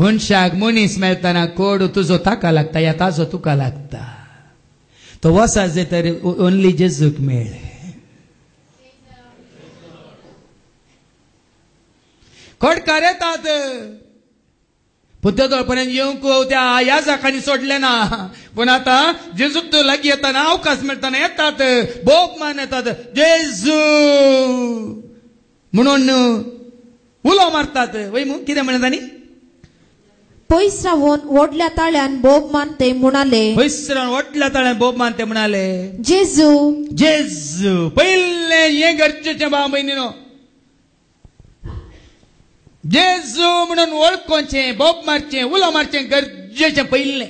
मनशाक मनीस मेळताना कोड तुजो ताका लागता या ताजो तुका लागता तो वसा जे तर ओन्ली जेजूक मेळे कोडकार येतात पुत्तोपर्यंत येवंक त्या याजाकांनी सोडले ना पण आता जेजूक लागीं येताना अवकाश मेळताना येतात बोबमान येतात जेजू म्हणून उलो मारतात वय मू कितें म्हणत आनी पयस रावून व्हडल्या ताळ्यान बोबमान ते म्हणाले पयस रावन व्हडल्या ताळ्यान बोबमान ते म्हणाले जेजू जेजू पयलें हें गरजेचें भाव भयणीनो जेजू म्हणून वळखोवचें बोब मारचें उलो मारचें गरजेचें पयलें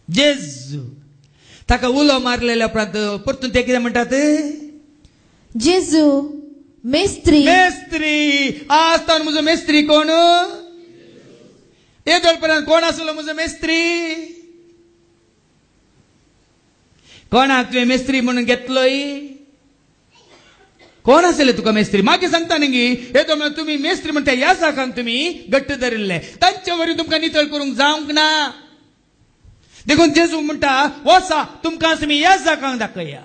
जेजू ताका उलो मारलेल्या उपरांत परतून ते कितें म्हणटात जेजू मेस्त्री आज तर म्हजो मेस्त्री कोण येदोळ पर्यंत कोण आसलो म्हजो मेस्त्री कोणाक तुवें मेस्त्री म्हणून घेतलोय कोण आसले तुका मेस्त्री मागीर सांगता न्ही येदो म्हणून तुमी मेस्त्री म्हणटा ह्या जाकांक तुमी घट्ट धरिल्ले तांचे वरी तुमकां नितळ करूंक जावंक ना देखून जेजू म्हणटा वसा तुमकां तुमी ह्या जाकांक दाखया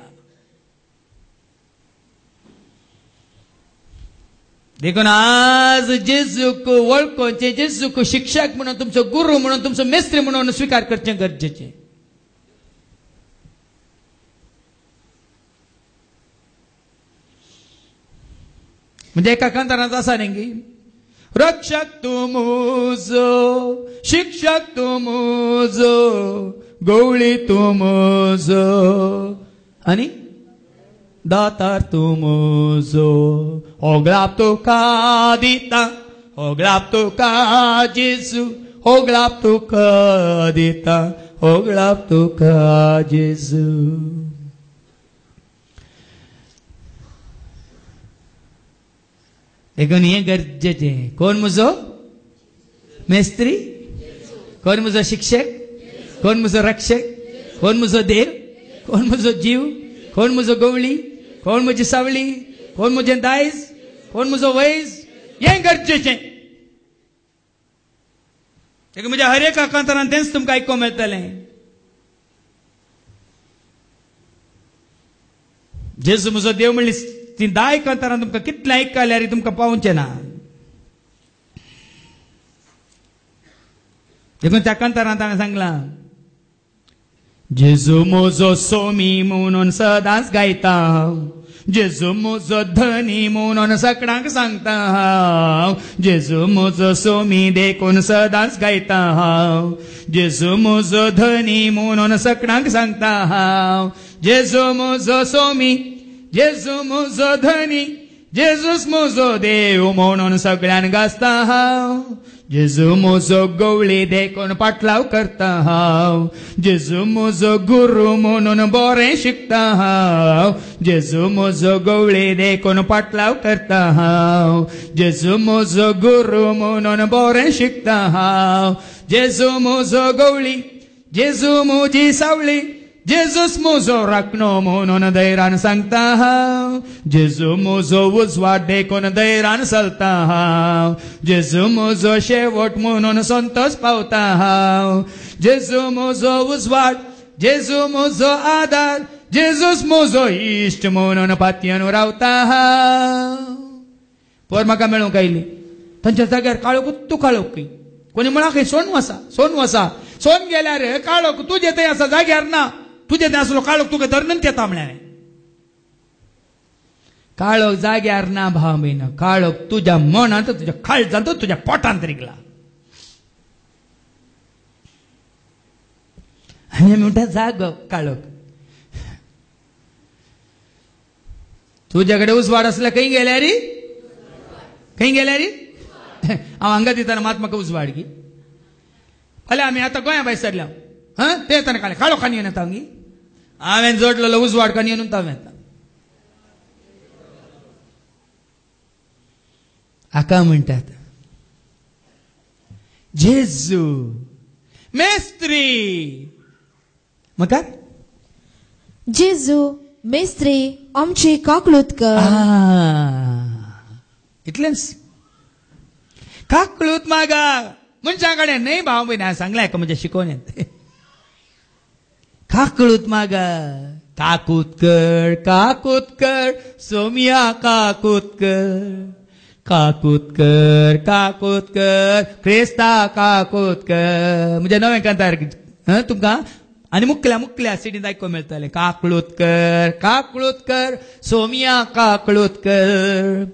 देखून आज जेजूक वळखोचे, जेजूक शिक्षक म्हणून, तुमचो गुरु म्हणून, तुमचो मेस्त्री म्हणून स्वीकार करचें गरजेचें. म्हणजे एका कांतारांत आसा न्ही की रक्षक तूं म्हजो, शिक्षक तूं म्हजो, गवळी तूं म्हजो आनी दातार तूं म्हजो. होगलाप तुका दिता, होगलाप तुका जेजू, होगलाप तुका दिता, होगलाप तुका जेजू. देखून हे गरजेचें. कोण म्हजो मेस्त्री, कोण म्हजो शिक्षक, कोण म्हजो रक्षक, कोण म्हजो देव, कोण म्हजो जीव, कोण म्हजो गवळी, कोण म्हजी सावळी, कोण म्हजें दायज, कोण म्हजो वैज. हें गरजेचें. देखून म्हज्या हर एका कांतारांत तेंच तुमकां आयकोंक मेळटलें. जेजू म्हजो देव म्हणली ती 10 कांतारां तुमकां कितलें आयकल्यार तुमकां पावचें ना. देखून त्या कांतारांत ताणें सांगलां जेजू म्हजो सोमी म्हणून सदांच गायता हांव, जेजू म्हजो धनी म्हणून सगळ्यांक सांगता हांव, जेजू म्हजो सोमी देखून सदांच गायता हांव, जेजू म्हजो धनी म्हणून सगळ्यांक सांगता हांव, जेजू म्हजो सोमी, जेजू म्हजो धनी, जेजूस म्हजो देव म्हणून सगळ्यांक गाजता हांव, जेजू म्हजो गवळी देखून पाटलाव करता हांव, जेजू म्हजो गुरू म्हणून बरें शिकता हांव, जेजू म्हजो गवळी देखून पाटलाव करता हांव, जेजू म्हजो गुरू म्हणून बरें शिकता हांव, जेजू म्हजो गवळी, जेजू म्हजी सावळी, जेजूस म्हजो राखणो म्हणून धैर्यान सांगता हांव, जेजू म्हजो उजवाड देखून धैर्यान चलता हांव, जेजू म्हजो शेवट म्हणून संतोष पावता हांव, जेजू म्हजो उजवाड, जेजू म्हजो आदार, जेजूस म्हजो इश्ट म्हणून पातयेन रावता हांव. पर म्हाका मेळूंक आयली तांच्या जाग्यार काळोख तूं काळोख, कोणी म्हणा खंय सोन वसा, सोन वसा, सोन गेल्यार काळोख तुजे थंय आसा जाग्यार ना, तुझे ते असलो काळोख तुका धरणंत येता म्हळ्यार. काळोख जाग्यार ना भाव बीन, काळोख तुझ्या मनांत, तुझ्या काळजांत, तुझ्या पोटांत रिगला. आनी म्हणटा जाग काळोख. तुझ्या कडेन उजवाड असल्या खंय गेल्या रे, खंय गेल्या रे. हांव हांगा दिताना मात म्हाका उजवाड गी. फाल्यां आमी आतां गोंया भायर सरल्या, ते येताना काळें काळोखान येवन येता हांगी. हांवें जोडलेलो उजवाडकान येवन हांव येता. हाका म्हणटात जेजू मेस्त्री. म्हाका जेजू मेस्त्री आमची काकलूत कर. इतलेंच. काकलूत मागा मनशा कडेन न्हय भाव बीन. सांगलां एका म्हज्या शिकोवण्यात. काकलूत मागा. काकूत कर सोमिया काकूत कर क्रिस्ता काकूत कर. म्हणजे नवें कांतार तुमकां आनी मुखल्या सिडींत आयकूंक मेळटलें. काकलूत कर सोमिया काकलूत कर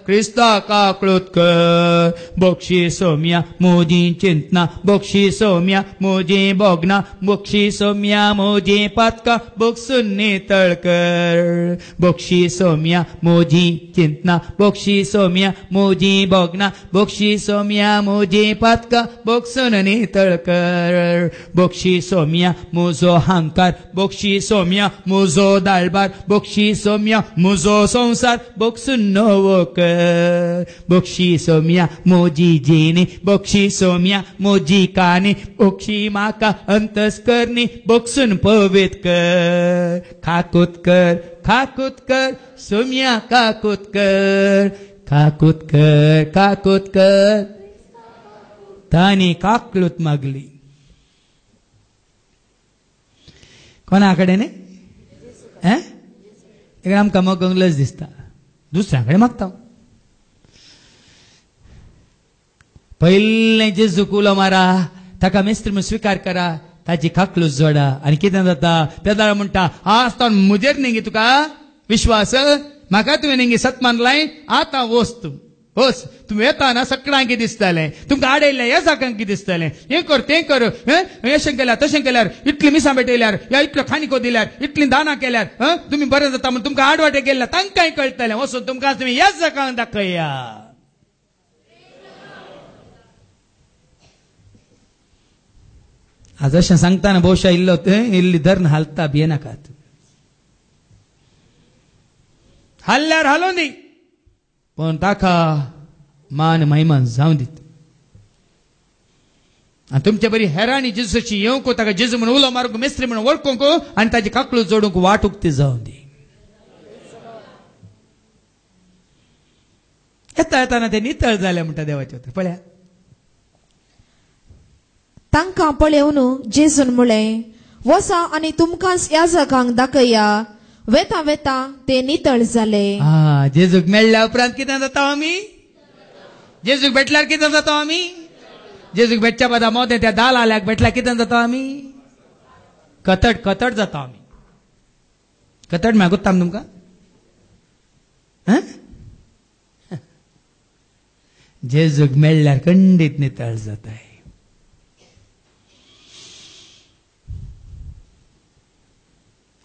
क्रिस्ता काकलूत कर. बक्षी सोमिया मोजी चिंतना, बक्षी सोमिया मोजी बोगना, बक्षी सोमिया मोजी पातका बक्षून नितळ कर. बक्षी सोमिया मोजी चिंतना, बक्षी सोमिया मोजी बोगना, बक्षी सोमिया मोजी पातका बक्षून नितळ कर. बक्षी सोमिया मोजो हांकार, बक्षी सोमिया मोजो दाळबार, बक्षी सोमिया मोजो संसार बक्षून नवो कर. बक्षी सोमिया मोजी जिणी, बक्षी सोमिया मोजी कानी, बक्षी म्हाका अंतस्करणी बक्षून पवित कर. काकूत कर सोमिया काकूत कर. ताणी काकलूत मागली. कोणा कडेन? आमकां मोगंग लज दिसता. दुसऱ्याकडे मागता पहिले जेजू उलो मारा ताका मेस्त्री म्हणून स्वीकार करा ताची खाकलूच जोडा आनी कितें जाता पेदाळ म्हणटा आसता म्हजेर नेगी तुका विश्वास म्हाका तुवें नेगी सत मानलाय आतां वच तूं वच तूं येता ना सगळ्यांक कितें दिसतालें तुमकां आडयल्लें ह्या जागांक कितें दिसतालें हें कर तें कर अशें केल्यार तशें केल्यार इतली मिसां भेटयल्यार या इतलो खानिको दिल्यार इतली दानां केल्यार तुमी बरें जाता म्हूण तुमकां आडवाटे गेल्ल्या तांकांय कळटलें वचून तुमकां तुमी ह्याच जागांक दाखया आज अशें सांगताना भोवशा इल्ली धरण हालता भियेनाकात हल्ल्यार हालोवन दी पण ताका मान महिमान जावं दीत आनी तुमचे बरी हेराणी जेजूची येवंक ताका जेजू म्हणून उलो मारूंक मेस्त्री म्हणून वळखूंक आनी ताची काकलू जोडूंक वाटूक ती जावं दी येता येताना ते नितळ जाले म्हणटा देवाचे पळया तांकां पळयवन जेजून म्हळें वसा आनी तुमकांच ह्या जागांक दाखया वेता वेता ते नितळ जाले जेजूक मेळ्ळ्या उपरांत कितें जाता आमी जेजूक भेटल्यार कितें जाता आमी जेजूक भेटच्या बादा मोदें त्या दाल आल्याक भेटल्यार कितें जाता आमी कतड कतड जाता आमी कतड मेळगुत्ता तुमकां जेजूक मेळ्ळ्यार खंडीत नितळ जाताय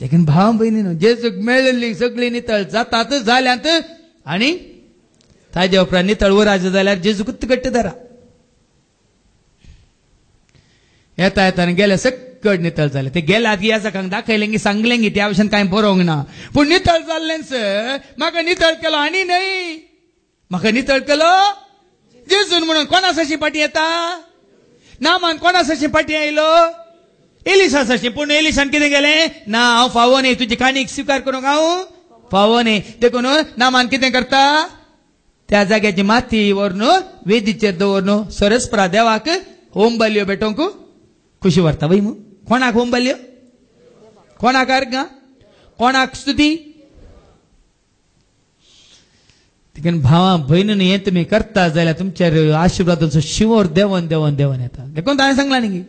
लेकिन भाव भयणीनो जेजूक मेळिल्ली सगळी नितळ जातात जाल्यांत आनी ताजे उपरांत नितळ उराज जाल्यार जेजू कुत्त कट्ट धरा येता येताना गेले सकट नितळ जाले ते गेल्यात ह्या जागांक दाखयलें की सांगलें की त्या भशेन कांय बरोवंक ना पूण नितळ जाल्लेंच म्हाका नितळ केलो आनी न्हय म्हाका नितळ केलो जेजून म्हणून कोणासाची पाटी येता नामान कोणासाची पाटी आयलो एलिसासाची पूण एलिसान कितें केलें ना हांव फावो न्ही तुजी काणीक स्वीकार करूंक हांव फावो न्ही देखून नामान कितें करता त्या जाग्याची माती व्हरून वेदीचेर दवरून सरस्परा देवाक होम बल्यो भेटोवंक खुशी व्हरता वय मू कोणाक होम बल्यो कोणाक अर्घ कोणाक स्तुती देखून भावा भयणीन हें तुमी करता जाल्यार तुमचेर आशिर्वादाचो शिवोर देवन देवन देवन येता देखून ताणें सांगलां न्ही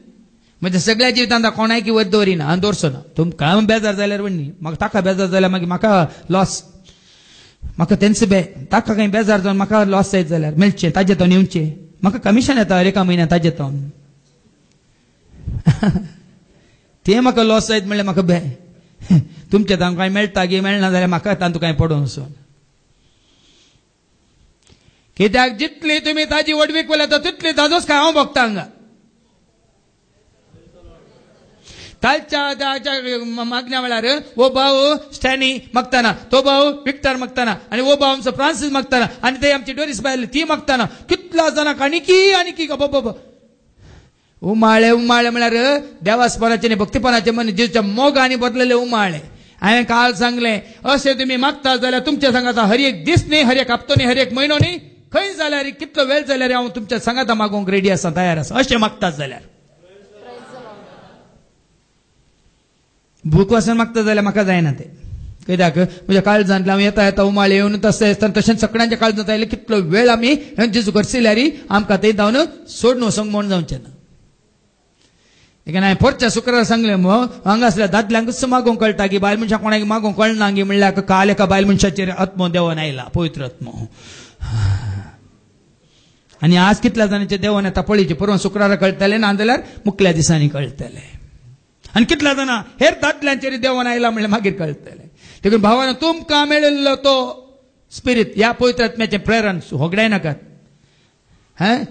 म्हणजे सगळ्या जिवितांत कोणायकी वयर दवरिना आनी दवरचो ना तुमकां बेजार जाल्यार व्हडली म्हाका ताका बेजार जाल्यार मागीर म्हाका लॉस म्हाका तेंच ताका खंय बेजार जावन म्हाका लॉस जायत जाल्यार मेळचें ताजे तावन येवचें म्हाका कमिशन येता हर एका म्हयन्याक ताजे तावन तें म्हाका लॉस जायत म्हणल्यार म्हाका बे तुमचे तांकां कांय मेळटा गे मेळना जाल्यार म्हाका तांतू कांय पडों वचून कित्याक जितली तुमी ताजी वडवीक उलयता तितली ताजोच काय हांव भोगता हांगा ताच्या मागण्या वेळार वो भाऊ स्टॅनी मागताना तो भाऊ विक्टर मागताना आणि वो भाऊ आमचो फ्रांसीस मागताना आणि ते आमची डोरीस बायल ती मागताना कितला जाणांक आनीकी बाबा उमाळे उमाळे म्हळ्यार देवास्पनाचे आनी भक्तीपणाचे मन जेच्या मोग आनी बदलले उमाळे हांवें काल सांगलें अशें तुमी मागता जाल्यार तुमच्या सांगाता हर एक दीस न्ही हर एक हप्तो न्ही हर एक म्हयनो न्ही खंय जाल्यार कितलो वेळ जाल्यार हांव तुमच्या सांगाता मागोवंक रेडी आसा तयार आसा अशें मागतात जाल्यार भूक वासन मागता जाल्यार म्हाका जायना ते कित्याक म्हज्या काळजांतल्यान हांव येता येता उमाळे येवन तशेंच सगळ्यांच्या काळजांत आयले कितलो वेळ आमी जेजू करसिल्यार आमकां थंय जावन सोडून वचोंक म्हण जावचें ना देखून हांवें परच्या शुक्रार सांगलें हांगा आसल्या दादल्यांकच मागोवंक कळटा की बायल मनशाक कोणाक मागोवंक कळना गी म्हणल्यार काल एका बायल मनशाचेर आत्मो देवन आयला पवित्र आत्मो आनी आज कितल्या जाणांचे देवन येता पळयचे परवा शुक्रारा कळटलें ना जाल्यार मुखल्या दिसांनी कळटलें आनी कितल्या जाणां हेर दादल्यांचेर देवन आयला म्हणल्यार मागीर कळटलें देखून भावान तुमकां मेळिल्लो तो स्पिरीट ह्या पवित्र आत्म्याचें प्रेरण होगडाय नाकात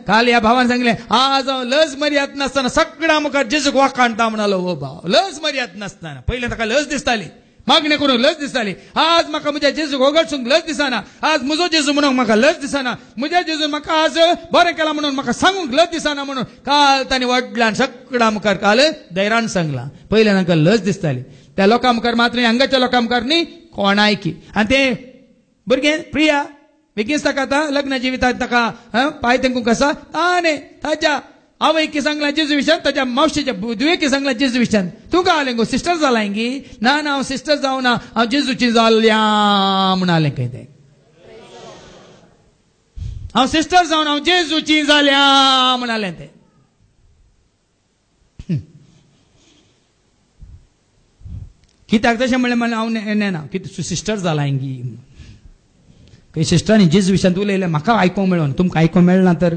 काल ह्या भावान सांगलें आज हांव लज मर्याद नासतना सगळ्यां मुखार जेजूक वाखाणटा म्हणलो हो भाव लज मर्याद नासतना पयलें ताका लज दिसताली मागणी करूंक लज दिसताली आज म्हाका म्हज्या जेजूक होगडसूंक लज दिसना आज म्हजो जेजू म्हणून म्हाका लज दिसना म्हज्या जेजून म्हाका आज बरें केलां म्हणून म्हाका सांगूंक लज दिसना म्हणून काल तांणी वडल्यान सगळ्यां मुखार काल धैर्यान सांगलां पयलें तांकां लज दिसताली त्या लोकां मुखार मात्र हांगाच्या लोकां मुखार न्ही कोणायकी आनी ते भुरगें प्रिया बेगीच ताका आतां लग्न जिवितांत ताका पांय तेंकूंक आसा ताणें ताच्या आवयकी सांगलां जेजू विशयान ताच्या मावशेच्या दुयेकी सांगलां जेजू विशयान तुका आलें गो सिस्टर जालां गी ना हांव सिस्टर जावना हांव जेजूची जाल्ल्या म्हूण आलें खंय तें हांव सिस्टर जावन हांव जेजूची जाल्या म्हणालें तें. कित्याक तशें म्हणलें हांव नेना कितें सिस्टर जाला हिंगी. काही सिस्टरांनी जेजू विशयांत उलयलें म्हाका आयकूंक मेळून तुमकां आयकूंक मेळना तर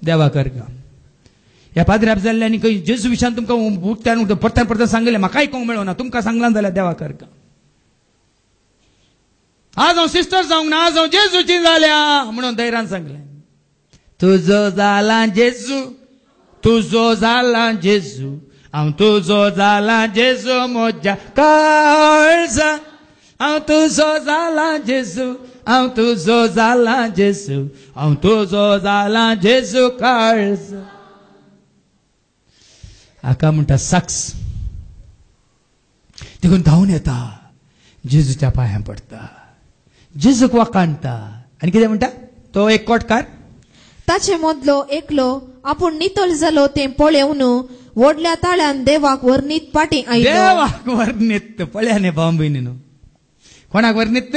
देवा करगा. ह्या पाद्र्याप जाल्ल्यांनी खंय जेजू विशयांत तुमकां उठत्यान परत्यान परत्यान सांगलें म्हाका आयकूंक मेळना तुमकां सांगलां जाल्यार देवा करगा. आज हांव सिस्टर जावंक ना आज हांव जेजूची जाल्या म्हणून धैर्यान सांगलें. तुजो जाला जेजू तुजो जाला जेजू हांव तुजो जाला जेजू म्हज्या काळजा. हांव तुजो जाला जेजू हांव तुजो जाला जेजू हांव तुजो जाला जेजू काळजा. हाका म्हणटा साक्स. देखून धांवन येता जेजूच्या पांयां पडटा जेजूक वाकाणटा आनी कितें म्हणटा तो एक कोटकार ताचे मदलो एकलो आपूण नितळ जालो तें पळोवन व्हडल्या ताळ्यान देवाक वर्णीत पाटी आयलो. देवाक वर्णीत पळयाने भाव भयणीनो कोणाक वर्णीत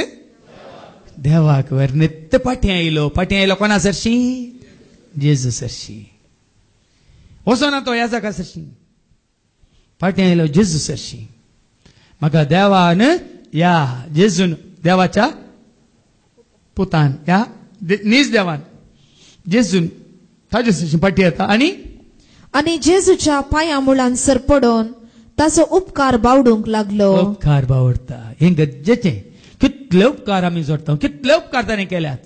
देवाक वर्णीत पाटी आयलो कोणा सरशी जेजू सरशी. वचो ना तो ह्या जागा सरशी पाटी आयलो जेजू सरशी. म्हाका देवान या जेजून देवाच्या पुतान या नीज देवान जेजून ताजे सरशी पाटी येता आनी जेजूच्या पांया मुळान सर पडोन ताचो उपकार बावडूंक लागलो. उपकार बावडता हे गरजेचें. कितले उपकार आमी जोडटा कितले उपकार ताणें केल्यात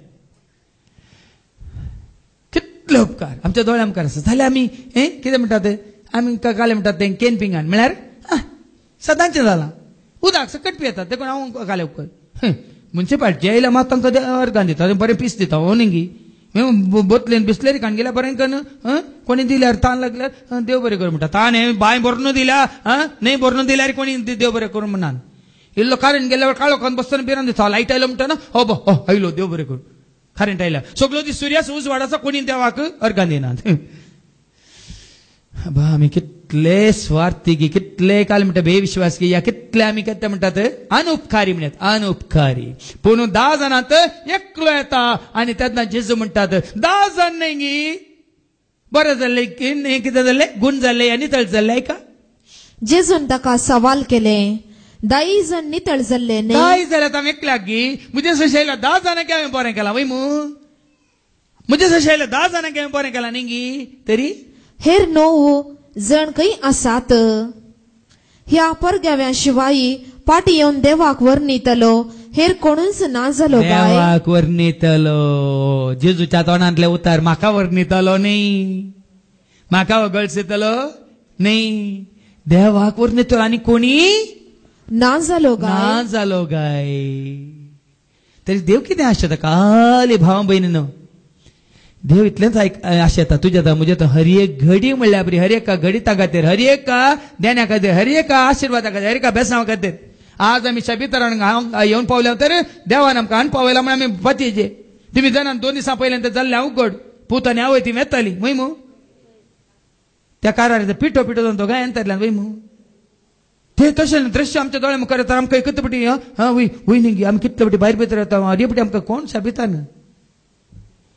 कितले उपकार आमच्या दोळ्या मुखार आसा जाल्यार आमी कितें म्हणटात आमी काले म्हणटात तें केन पिंगान म्हळ्यार सदांचें जालां. उदक सकट पियेतात देखून हांव काले उपकार मुन्सिपाल्टी आयल्या मात तांकां अर्गान दिता बरें पीस दिता हो निंगी बोतलेन बिस्लेरी खाण गेल्या बरें करून कोणी दिल्यार ताण लागल्यार देव बरें कर म्हणटा. ताण हे बाय भरून दिल्या न्हय भरून दिल्यार कोणी देव बरें करून म्हणा. इल्लो कारण गेल्यावर काळो खान बसतना बिरान दिता लायट आयलो म्हणटा ना हो बो हो आयलो देव बरें कर खारेंट आयल्या सगळो दीस सुर्यास उजवाडाचा कोणी देवाक अर्गान दिनात. आमी कितले स्वार्थी गी कितले काल म्हणटा बेविश्वास गी या कितले आमी कितें म्हणटात अनुपकारी म्हणटात अनुपकारी. पूण 10 जाणांत एकलो येता आनी तेन्ना जेजू म्हणटात 10 जाण न्हय गी बरें जाल्लें कितें जाल्लें गुण जाल्ले आनी नितळ जाल्ले का. जेजून ताका सवाल केले 10 जण नितळ जाल्ले न्हय 10 जाल्यार हांव एकल्याक गी म्हजे सशेला 10 जाणांक हांवें बरें केलां वय मू म्हजे सशेला 10 जाणांक हांवें बरें केलां न्ही गी तरी हेर 9 जण खंय आसात. ह्या परग्याव्या शिवाय पाटी येवन देवाक वर्णितलो हेर कोणूच ना जालो. देवाक वर्णितलो जेजूच्या तोंडांतले उतार म्हाका वर्णितलो न्ही म्हाका वगळसितलो न्ही देवाक वर्णितलो आनी कोणी ना जालो गाय. तरी देव कितें आशेता काली भाव भयणीनो देव इतलेंच आशेता तुज्या म्हज्या हर एक घडी म्हणल्यार बरी हर एका घडिता खातीर हर एका देण्या खातीर हर एका आशिर्वादा खातीर हर एका बेसणां खातीर. आज आमी शाबितरान येवन पावल्या तर देवान आमकां आन पावयला म्हण आमी पतीचे तुमी जाणात 2 दिसां पयल्यान जाल्लें उगड पूत आनी आवय ती मेत्ताली वय मू त्या कारार पिठो जावन तो गाय अंतरल्यान वय मू ते तशें दृश्य आमच्या दोळ्या मुखार येता आमकां कितले पटी वय न्ही आमी कितले पटी भायर भितर येता अरे पटी आमकां कोण शाबितान.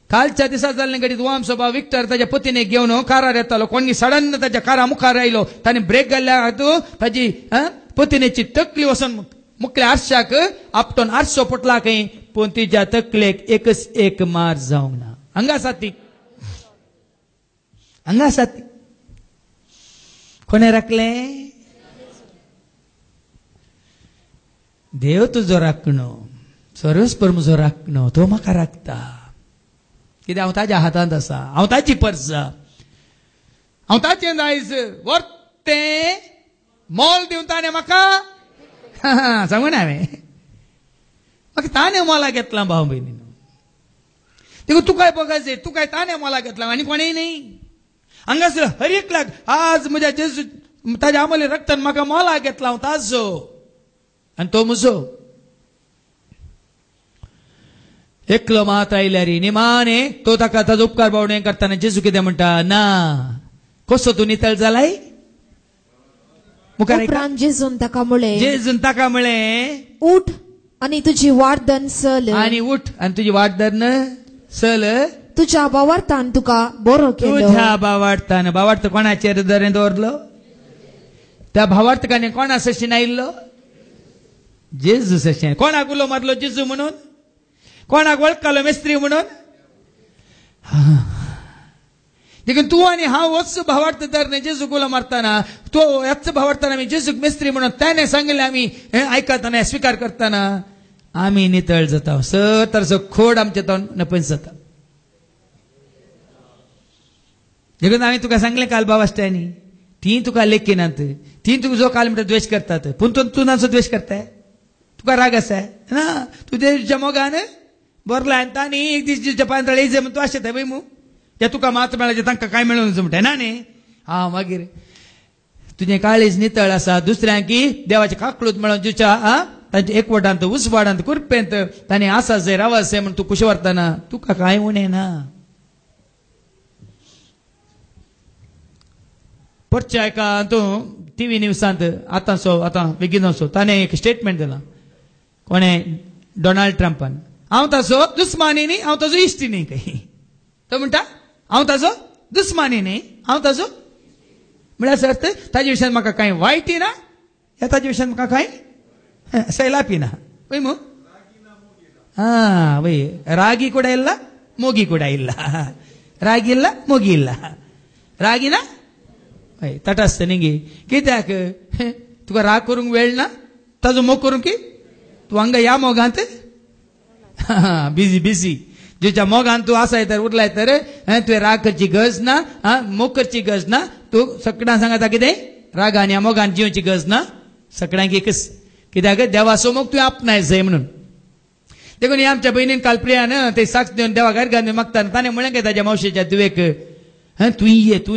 कालच्या दिसा जाल्लें घडीत वाम सभा विक्टर ताच्या पतीने घेवन कारार येतालो कोणी सडन ताच्या कारा मुखार आयलो ताणें ब्रेक घाल्ल्या हातून ताची पत्नीची तकली वचून मुखल्या आरशाक आपटोन आरसो पटला खंय पूण तिच्या तकलेक एकच एक मार जावंक ना. हांगा साती कोणे राखलें देव तुजो राखणो सर्वस्पर म्हजो राखणो तो म्हाका राखता कित्याक हांव ताज्या हातांत आसा हांव ताची पर्स हांव ताचें दायज वर्तें मोल दिवन ताणें म्हाका सांगू ना हांवें म्हाका ताणें मोला घेतलां भाव भयणीनो. देखून तुकाय बघायचें तुकाय ताणें मोला घेतलां आनी कोणेय न्ही. हांगासर हर एकल्याक आज म्हज्या जेजू ताज्या आमोले रक्तान म्हाका मोला घेतला हांव ताजो आनी तो म्हजो. एकलो मात आयल्यार निमाणे तो ताका ताजो उपकार बावडे करताना जेजू कितें म्हणटा ना कसो तूं नितळ जालाय उपरांत जेजून ताका म्हळें उठ आनी तुजी वाटदन चल आनी उठ आनी तुजी वाटदन सल तुझ्या भावार्थान तुका बरो केलो. तुझ्या भावार्थ कोणाचेर दरें दवरलो? त्या भावार्थकाने कोणा सशीन आयिल्लो? जेजू सशीन. कोणाक उलो मारलो जेजू म्हणून? कोणाक वळखलो मेस्त्री म्हणून? देखून तू आणि हांव होच भावार्थ धरणे जेजूक उलो मारताना, तो ह्याच भावार्थान आमी जेजूक मेस्त्री म्हणून त्याने सांगले आमी आयकताना स्वीकार करताना आमी नितळ जाता. तरचो खोड आमच्या तो नपयस जाता. देखून आमी तुका सांगले काल भावाश्ट्यांनी, ती तुका लेखिनात, ती तुका जो काल म्हणटा द्वेष करतात, पूण तू नाचो द्वेष करताय? तुका राग आसा ना? तू देवच्या मोगान बरला आनी एक दीस जेच्या पांतळ येयचे म्हण तू आशेता पळय मू त्या तुका मात मेळाचे तांकां काय मेळून म्हणटा ना न्ही. मागीर तुजें काळीज नितळ आसा. दुसऱ्यांक देवाचे काकळूत मेळोन जुच्या तांचे एकवटांत उसवाडांत कुरपेंत तांणी आसा जे रावा से म्हण तू कुशे व्हरतना तुका कांय उणें ना. परच्या एका तूं टीव्ही न्यूजांत आतां बेगिनसो ताणें एक स्टेटमेंट दिला. कोणें? डोनाल्ड ट्रंपान. हांव ताचो दुस्मानी न्ही, हांव ताचो इश्टी न्ही काही. तो म्हणटा हांव ताचो दुस्मानी न्ही, हांव ताचो म्हळ्यार अर्थ ताजे विशयान म्हाका कांय वायटी ना, ह्या ताजे विशयान म्हाका कांय सैलापी ना. पळय मू वय रागी ಕೂಡ ಇಲ್ಲ मोगी ಕೂಡ ಇಲ್ಲ. रागी ಇಲ್ಲ मोगी ಇಲ್ಲ. रागी ना हय तटस्थ निंगी. कित्याक? तुका राग करूंक वेळ ना, ताजो मोग करूंक की तू हांगा ह्या मोगांत बिजी जेच्या मोगान तू आसाय तर उरलाय तर तुवें राग करची गरज ना, मोग करची गरज ना. तू सगळ्यांक सांगता कितें? रागान ह्या मोगान जिवची गरज ना. सगळ्यांक एकच. कित्याक देवाचो मोग तुवें आपणाय जाय म्हणून. देखून हे आमच्या बहिणीन काल प्रियान ते साक्ष देवन देवा घर घालून मागताना ताणें म्हळें काय ताज्या मावशेच्या तुवेक तूं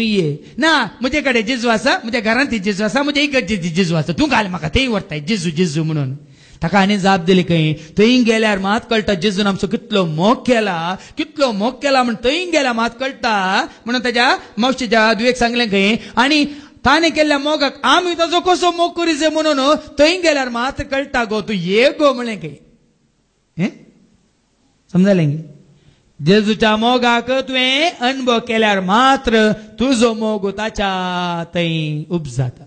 ये ना, म्हजे कडेन जेजू आसा, म्हज्या घरांत जेजू आसा, म्हज्या इगर्जेत जेजू आसा, तूं घाल म्हाका थंय व्हरताय जेजू म्हणून. ताका आनी जाप दिली खंय. थंय गेल्यार मात कळटा जेजून आमचो कितलो मोग केला म्हण थंय गेल्यार मात कळटा म्हणून ताज्या मावशेच्या दुवेक सांगलें खंय. आनी ताणें केल्ल्या मोगाक आमी ताजो कसो मोग करीचे म्हणून थंय गेल्यार मात कळटा गो. तूं ये गो म्हणलें खंय. समजलें गे? जेजूच्या मोगाक तुवें अनुभव केल्यार मात्र तुजो मोग ताच्या थंय उपजाता.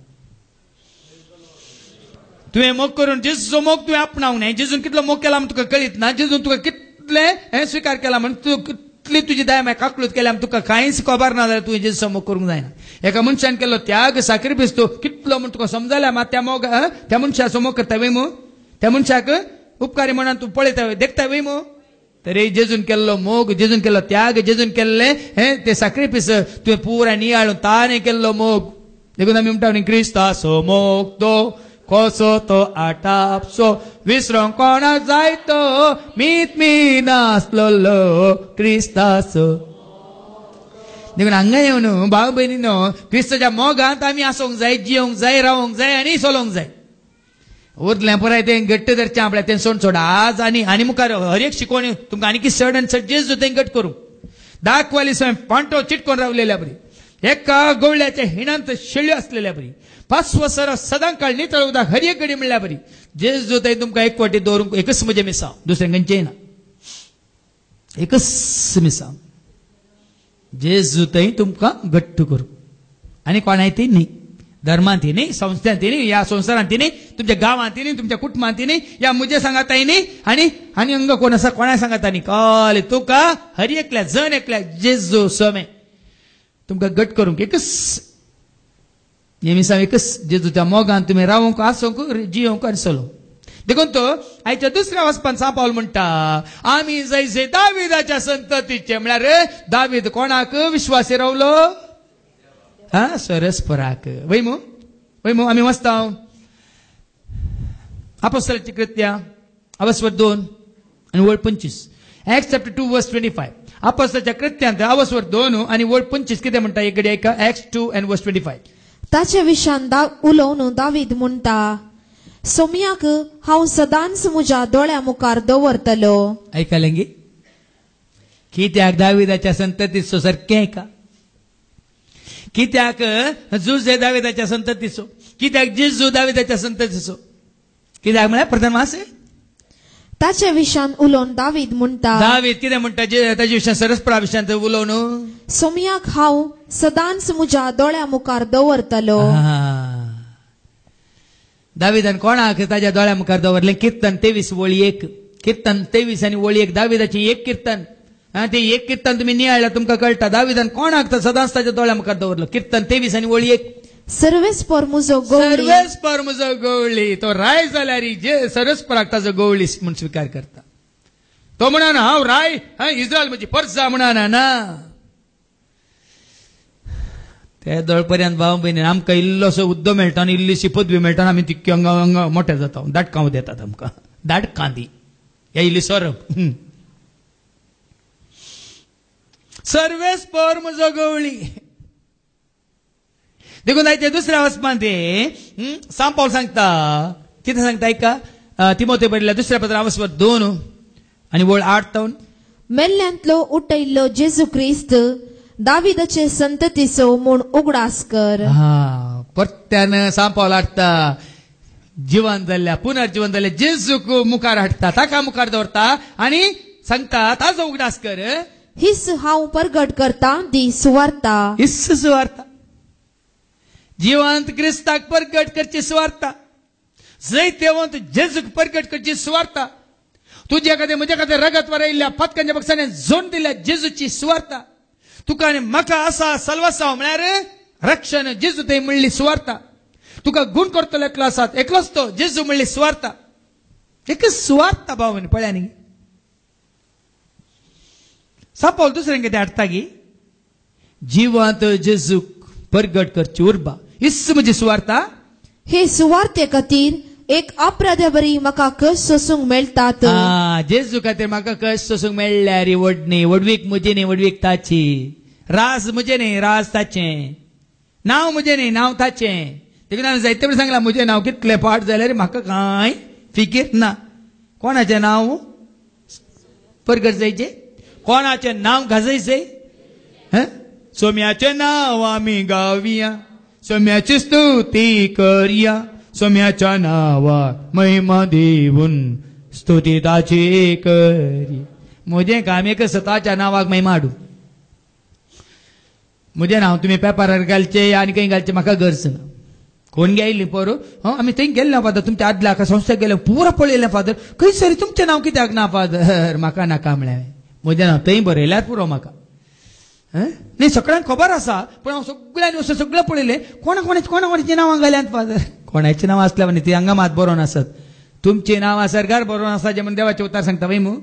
तुवें मोग करून जेजूचो मोग तुवें आपणावंक ना. जेजून कितलो मोग केला म्हण तुका कळीत ना. जेजून तुका कितले स्वीकार केला म्हण तूं कितली तुजी दाय काकळूत केल्या म्हण तुका कांयच खबर ना जाल्यार तुवें जेजूचो मोग करूंक जायना. एका मनशान केल्लो त्याग साक्रिफीस तूं कितलो म्हण तुका समजल्या मात त्या मोग त्या मनशाचो मोग करता वय मू. त्या मनशाक उपकारी म्हणून तूं पळयता देखता वय मू. तरी जेजून केल्लो मोग, जेजून केल्लो त्याग, जेजून केल्ले ते साक्रिफीस तुवें पुराय नियाळून ताणें केल्लो मोग. देखून आमी म्हणटा न्ही क्रिस्ताचो मोग तो कसो तो आटापसो विसरोंक कोणाक जाय तो मीत मी नासलोलो क्रिस्ताचो. देखून हांगा येवन भाव भयणीनो क्रिस्ताच्या मोगांत आमी आसूंक जाय, जियोंक जाय, रावोंक जाय आनी चलोंक जाय. उरलें पुराय तें घट्ट धरचें आपल्या तें सोड सोड आज आनी मुखार हर एक शिकोवणी तुमकां आनी चड आनी चड जेजू तें घट करूं. दाखवाली स्वयं पांटो चिटकोन रावलेल्या बरी, एका गवळ्याच्या हिणांत शेळ्यो असलेल्या बरी, 5 वर्सां सदां काळ नितळ उदक हर एक घडी म्हणल्या बरी. जेजू थंय तुमकां एक फावटी दवरूंक एकच म्हजें मिसांव, दुसरें खंयचेंय ना. एकच मिसांव जेजू थंय तुमकां घट्ट करूं. आनी कोणाय ती न्ही, धर्मांत न्ही, संस्थांत न्ही, ह्या संवसारांत न्ही, तुमच्या गांवांत न्ही, तुमच्या कुटुंबांत न्ही, ह्या म्हजे सांगाताय न्ही, आनी हांगा कोण आसा कोणाय सांगाता न्ही. कळ्ळें तुका? हर एकल्या जण एकल्या जेजू सोमे तुमकां घट करूंक एकच मिसांव, एकच जेजूच्या मोगान तुमी रावूंक, आसूंक, जियोंक आनी चलोवंक. देखून तो आयच्या दुसऱ्या वचपान सांग पावल म्हणटा आमी जैसे दाविदाच्या संततीचे. म्हळ्यार दावीद कोणाक विश्वासी रावलो? सरस्पराक. वैमू आमी वचता अपोस्तलाची कृत्या अवस्वर 2 आनी वळ 25. Acts chapter 2 verse 25. अपोस्तलाच्या कृत्यांत अवस्वर 2 आनी वळ 25 कितें म्हणटा एक घडी ऐका. Acts 2 and verse 25. ताचे विशयान उलोवन दावीद म्हणटा सोमयाक हांव सदांच म्हज्या दोळ्या मुखार दवरतलो. ऐकलें गे? कित्याक दाविदाच्या संततीचो सारकें ऐका. कित्याक जुजे दाविदाच्या संततीचो, कित्याक जेजू दाविदाच्या संततीचो. कित्याक म्हळ्यार प्रथम असे ताच्या विशान उलोवन दावीद म्हणटा, दावीद कितें म्हणटा ताच्या विशयान सरस्परा विशयान उलोवन, सोमयाक हांव सदांच म्हज्या दोळ्या मुखार दवरतलो. दाविदान कोणाक ताच्या दोळ्या मुखार दवरलें? कीर्तन 23 वळी 1. कीर्तन 23 आनी वळी 1 दाविदाची एक कीर्तन. ते एक कीर्तन तुम्ही नियाळ्यार तुमकां कळटा. दाविदान कोणाक सदांच ताच्या दोळ्या मुखार दवरलो? कीर्तन 23 आनी वळी 1. सर्वेस्पर म्हजो गवळी, सर्वेस्पर म्हजो गवळी. तो राय जाल्यार जे सरस्पराक ताजो गवळी म्हूण स्विकार करता. तो म्हणना हांव राय, इस्रायल म्हजी परजा म्हणना ना. ते दळपर्यंत भाव भयणी आमकां इल्लोसो उद्दो मेळटा आनी इल्लीशी पदवी मेळटा, आमी तितक्यो हांगा मोठे जाता. दाटकां देतात आमकां, दाटकांदी हे इल्ली सोरप. सर्वेस्पर म्हजो गवळी. देखून आयचे दुसऱ्या वचपान ते सांत पावल सांगता, कितें सांगता ऐका. तिमोथे बरयल्या दुसऱ्या पत्रांत वचपात 2 आनी वळ 8. मेल्ल्यांतलो उठयल्लो जेजू क्रिस्त दाविदाचे संततीचो म्हूण उगडास कर. परत्यान सांत पावल हाडटा जिवंत जाल्ल्या, पुनर्जिवन जाल्ल्या जेजूक मुखार हाडटा, ताका मुखार दवरता आनी सांगता ताजो उगडास कर. हिस हांव परगट करता दी सुवार्ता. हिस्स सुवार्ता. जिवंत क्रिस्ताक परगट करची सुवार्ता. जैतेवंत जेजूक परगट करची सुवार्ता. तुझ्या खातीर म्हज्या खातीर रगत वरयल्ल्या पथकांच्या पक्षाने जोड दिल्या जेजूची सुवार्ता. तुका आनी म्हाका आसा सल्वासांव म्हळ्यार रक्षण जेजू थंय म्हणली सुवार्ता. तुका गुण करतलो एकलो आसात, एकलोच तो जेजू म्हणली सुवार्ता. एकच सुवार्ता भाव पळया न्ही. सांपावल दुसऱ्यां कितें हाडटा गी, जिवंत जेजूक परगट करची उर्बा. हिस्स म्हजी सुवार्ता. हे सुवार्ते खातीर एक अपराध्या बरी म्हाका कस सोसूंक मेळटात. जेजू खातीर म्हाका कस सोसूंक मेळ्ळ्या रे. वडणी वडवीक म्हजी न्ही, वडवीक ताची. राज म्हजें न्ही, राज ताचें. नांव म्हजें न्ही, नांव ताचें. देखून हांवें जायते वेळ सांगलां म्हजें नांव कितलें पाठ जालें रे म्हाका कांय फिकीर ना. कोणाचें नांव परगट जायचें, कोणाचें नांव गाजयचें. सोम्याचें नांव आमी गावया, सोम्याची स्तुती करया, सोम्याच्या नांवार महिमा देवून स्तुती ताची करी. म्हजें काम एक ताच्या नांवाक महिमा हाडूं. म्हजें नांव तुमी पेपरार घालचें आनी खंय घालचें म्हाका गरज ना. कोण गेयली पोरू, आमी थंय गेल्ले फादर, तुमच्या आदल्या संस्थेक गेले, पुरो पळयलें फादर. खंय सरी तुमचें नांव कित्याक ना फादर? म्हाका नाका म्हळें. म्हजें नांव थंय बरयल्यार पुरो म्हाका. न्ही सगळ्यांक खबर आसा, पूण हांव सगळ्यांनी वचून सगळें पळयलें. कोणाची नांवां घाल्यांत फादर? कोणाची नांवां आसल्या म्हणे ती हांगा मात बरोवन आसत. तुमची नांवां सरकार बरोवन आसा जे म्हण देवाचे उतार सांगता. वय मू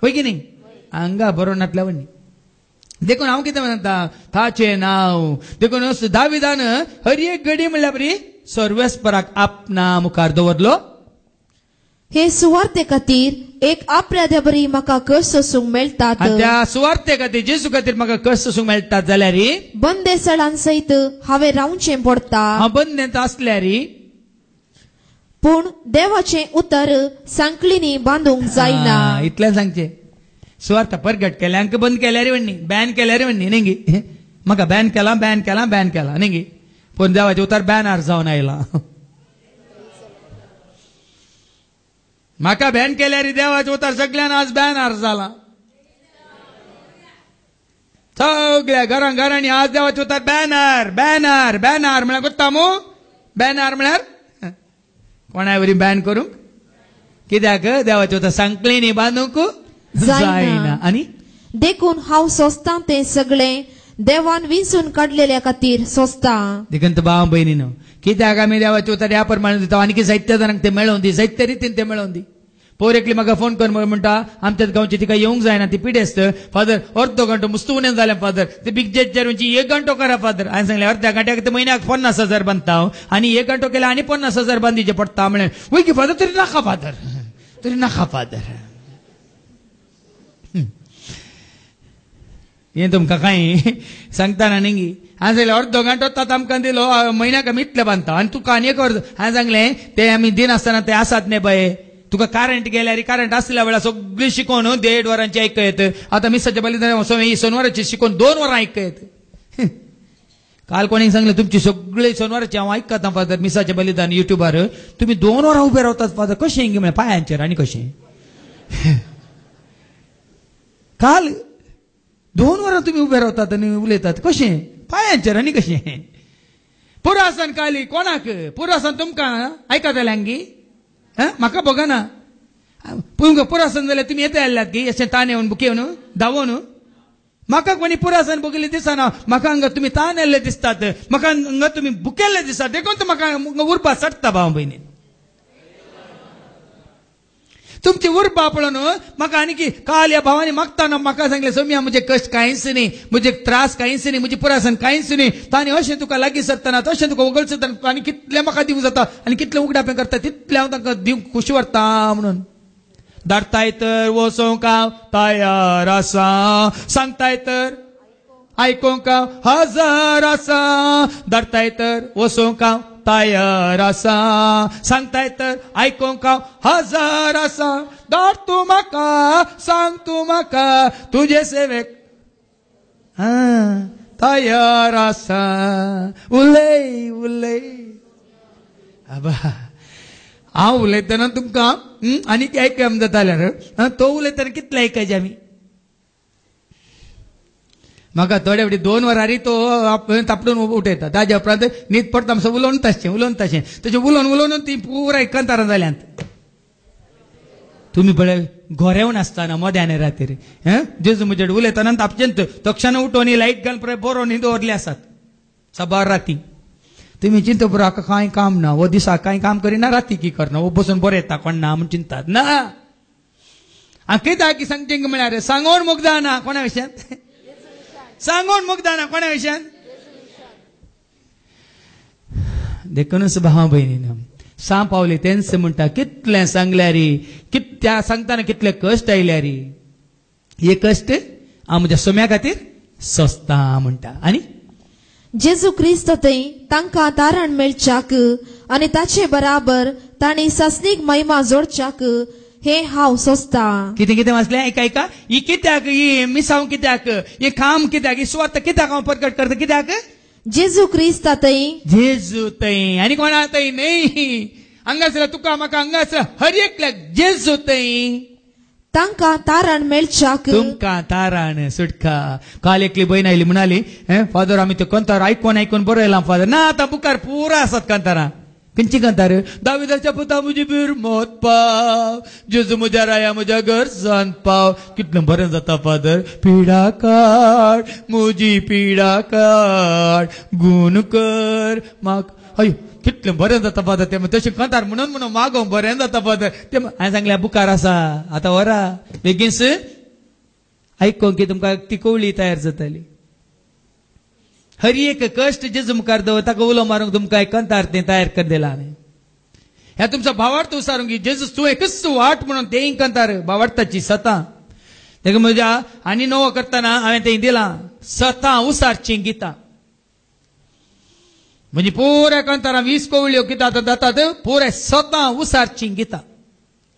वय की न्ही, हांगा बरोवन आसल्या वणी. देखून हांव कितें म्हणटा, ताचें नांव. देखून दाविदान हर एक घडी म्हणल्यार बरी सर्वेस्पराक आपणा मुखार दवरलो. हे सुवार्ते खातीर एक अपराध्या बरी म्हाका कस सोसूंक मेळटात. त्या सुवार्ते खातीर जेजू खातीर म्हाका कस सोसूंक मेळटात जाल्यार बंदेसळां सयत हांवें रावचें पडटा. बंदेंत आसल्यार पूण देवाचें उतर सांकळींनी बांदूंक जायना. इतलें सांगचें. सुवार्ता परगट केल्यांक बंद केल्यार म्हणणी, बॅन केल्यार म्हणणी न्ही गी. म्हाका बॅन केला न्ही गी. पूण देवाचें उतर बॅनार जावन आयला. म्हाका बॅन केल्यार देवाचें उतर सगळ्यान आज बॅनार जाला. सगळ्या घरांनी आज देवाचें उतर बॅनर बॅनर बॅनर म्हळ्यार कोत्ता मू. बॅनर म्हळ्यार कोणाय बरी बॅन करूंक. कित्याक देवाचें उतर सांकळींनी बांदूंक जायना. आनी देखून हांव सोंसतां तें सगळें देवान विंचून काडलेल्या खातीर सोंसतां. देखून भाव भयणीनो, कित्याक आमी देवाचें उतर ह्या प्रमाणे दिता आनी जायत्या जाणांक तें मेळोवन दी, जायत्या रितीन तें मेळोवन दी. पोर एकली म्हाका फोन करून म्हणटा आमच्याच गांवची तिका येवंक जायना, ती पिडेस्त फादर. अर्दो घंटो मुस्तू उणें जालें फादर. ते बिग जेटची 1 घंटो करा फादर. हांवें सांगलें अर्ध्या घंट्याक ते म्हयन्याक 50,000 बांदता हांव आनी 1 घंटो केल्यार आनी 50,000 बांदिचे पडटा म्हळें. वय की फादर, तरी नाका फादर. हें तुमकां कांय सांगतना न्ही. हांवें सांगलें अर्दो घंटो तात आमकां दिलो, म्हयन्याक आमी इतलें बांदता आनी तुका आनी एक अर्द. हांवें सांगलें ते आमी दिन आसतना ते आसात न्ही बाये. तुका करंट गेल्यार करंट आसल्या वेळार सगळी शिकोवन 1.5 वरांची आयकयत. आतां मिसाच्या बलिदान सोनवाराची शिकोवन 2 वरां आयकयत. काल कोणी सांगलं तुमची सगळे सोनवारचे हांव आयकता फादर मिसाचे बलिदान युट्यूबार तुम्ही 2 वरां उबे रावतात फादर कशें हिंगे म्हळ्यार पांयांचेर आनी कशें काल 2 वरां तुम्ही उबे रावतात आनी उलयतात कशें पांयांचेर आनी कशें पुरासन काली कोणाक पुरासन तुमकां आयकताले हांगी म्हाका बघना तुमकां पुरासन जाल्यार तुमी येता आयल्यात की अशें ताण येवन बुकेवन धांवून म्हाका कोणी पुरासन बघिल्ले दिसना म्हाका हांगा तुमी ताण येल्ले दिसतात म्हाका हांगा तुमी बुकेल्ले दिसतात देखून तर म्हाका उरपा सडटा भाव भयणी तुमची उरपा पळोवन म्हाका आनी काल ह्या भावानी मागताना म्हाका सांगले सोम्या म्हजे कश्ट कांयच न्ही म्हजे त्रास कांयच न्ही म्हजी पुरासन कांयच न्ही ताणी अशें तुका लागीं सरतना तशें तुका वगळ सरतना आनी कितलें म्हाका दिवंक जाता आनी कितलें उगडापें करता तितलें हांव तांकां दिवंक खुशी व्हरता म्हणून धाडटाय तर वचोंक हांव तयार आसा सांगताय तर आयकोंक हांव हजर आसा धाडटाय तर वचोंक हांव तयार आसा सांगताय तर आयकोंक हांव हजर आसा धाड तूं म्हाका सांग तूं म्हाका तुजे सेवेक तयार आसा उलय उलय आबा हांव उलयतना तुमकां आनी आयकम जाताल्यार तो उलयतना कितले आयकायचे आमी म्हाका थोडे फावटी 2 वरांनी तो तापडून उठयता ताज्या उपरांत न्हीद पडटा मातसो उलोवन तशें तशें उलोवन ती पुराय कंतारां जाल्यांत तुमी पळय घोरेवन आसतना मोद्यान रातीर जेजू मुजेड उलयतना तापचेंत तक्षण उठोवन लायट घालून पळय बरो न्हीद दवरले आसात सबार राती तुमी चिंता बरो हाका कांय काम ना वो दिसा कांय काम करिना राती की करना वो बसून बरें येता कोण ना म्हूण चिंतात ना कित्याक सांगचें म्हळ्यार सांगोन मोग जाना कोणा विशयांत सांगोन मोग जाना कोणा विशयांत देखूनच भावा भयणीन सांग पावली तेंच म्हणटा कितलें सांगल्यार त्या सांगतना कितले कश्ट आयल्या रे हे कश्ट हांव म्हज्या सोम्या खातीर सोंसता म्हणटा आनी जेजू क्रिस्त थंय तांकां तारण मेळच्याक आनी ताचे बराबर तांणी सस्नीक महिमा जोडच्याक हे हांव सोंसता कितें कितें वाचलें ऐका ही कित्याक ही मिसांव कित्याक हे काम कित्याक ही स्वार्थ कित्याक हांव प्रकट करता कित्याक जेजू क्रिस्त थंय जेजू थंय आनी कोणा थंय न्ही हांगासर तुका म्हाका हांगासर हर एकल्याक जेजू थंय तांकां तारण मेळच्याक तुमकां तारण सुटका काल एकली भयण आयली म्हणाली फादर आमी ते कंतार आयकून बरो येयला फादर ना आतां बुकार पुरा आसात कंतारां खंयची कंतार दाविदाच्या पुता म्हजी बीर मोत पाव जेजू म्हज्या राया म्हज्या गरजान पाव कितलें बरें जाता फादर पिडा काड म्हजी पिडा काड गूण कर म्हाका अयो कितलें बरें जाता फादर तें तशें कंतार म्हणून मागोवंक बरें जाता फादर तें हांवें सांगलें बुकार आसा आतां व्हरा बेगीनच आयकोंक की तुमकां ती कवळी तयार जाताली हर एक कश्ट जेजू मुखार दवर ताका उलो मारूंक तुमकां एक कंतार तें तयार कर दिला हांवें ह्या तुमचो भावार्थ उसारूंक की जेजू तूं एकच वाट म्हणून तें कंतार भावार्थाची सतां तेका म्हज्या आनी नवो करतना हांवें तें दिलां सतां उसारचीं गितां म्हणजे पुऱ्या कंतारां 20 कवळ्यो कितात जातात पुरे 7 उसारचीं गितां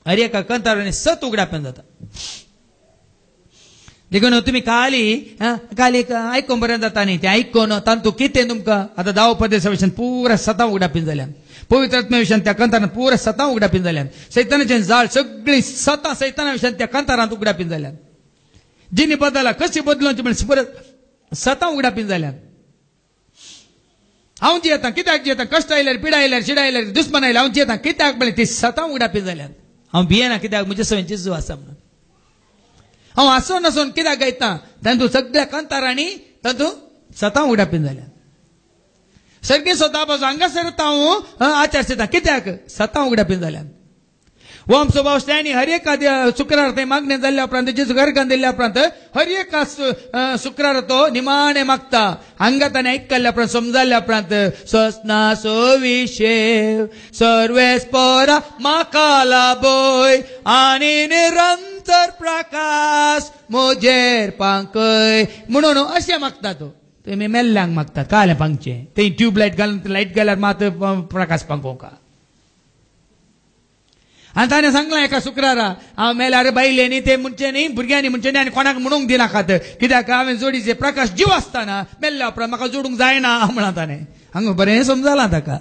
हर एका कंतारांनी 7 उगडाप्यान जाता देखून तुम्ही काली आयकोन बरें जाता न्ही तें आयकोन तांतू कितें तुमकां आतां 10 उपदेशा विशयान पुऱ्या 7 उगडापीन जाल्यान पवित्र आत्म्या विशयान त्या कंतारांत पुऱ्या 7 उगडापीन जाल्यान सैतानाचें जाळ सगळीं 7 सैताना विशयान त्या कंतारांत उगडापीन जाल्यान जिनी बदला कशी बदलोवची म्हणजे परत 7 उगडापीन जाल्यान हांव जियेतां कित्याक जियेतां कश्ट आयल्यार पिडा आयल्यार शिडा आयल्यार दुस्मान आयल्यार हांव जियेतां कित्याक म्हळ्यार ती 7 उगडापीन जाल्यान हांव भियेना कित्याक म्हजे सवय जेजू आसा म्हणून हांव आसोन नासोन कित्याक गायता तांतू सगळ्या कंतारांनी तांतू 7 उगडापीन जाल्यान सर्गे स्वता बाजू हांगासर हांव आचार सेता कित्याक 7 उगडापीन जाल्यान वो आमचो भाव स्टॅनी हर एक शुक्रार थंय मागणें जाल्ल्या उपरांत जेजू घरकान दिल्ल्या उपरांत हर एक शुक्रार तो निमाणें मागता हांगा ताणें आयकल्ल्या उपरांत समजाल्ल्या उपरांत सोसना सोविशेव सर्वेस्परा म्हाका लाबय आनी निरंतर प्रकाश म्हजेर पांकय म्हणून अशें मागता तो तुमी मेल्ल्यांक मागता काले पांगचें थंय ट्यूबलायट घालून लायट घाल्यार मात प्रकाश पांकोवंका आनी ताणें सांगलां एका शुक्रारा हांव मेल्यार बायलेनी ते म्हणचे न्ही भुरग्यांनी म्हणचे न्ही आनी कोणाक म्हणूंक दिनाकात कित्याक हांवें जोडीचे प्रकाश जीव आसतना मेल्ल्या उपरांत म्हाका जोडूंक जायना म्हणा ताणें हांगा बरें समजलां ताका.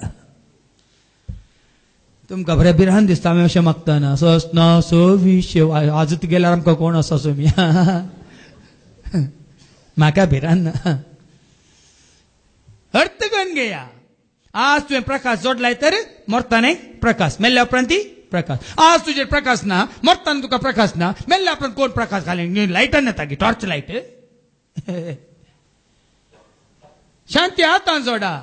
तुमकां बरें भिरांत दिसता हांवें अशें मागतना सो सो विशय आजूच गेल्यार आमकां कोण आसा सोमी म्हाका भिरांत ना. अर्थ करून घेया. आज तुवें प्रकाश जोडलाय तर मोरताने प्रकाश मेल्ल्या उपरांत ती प्रकाश. आज तुजेर प्रकाश ना मोरतान तुका प्रकाश ना मेल्ल्या उपरांत कोण प्रकाश घालें लायटान येता की टॉर्च लायट. शांती हातान जोडा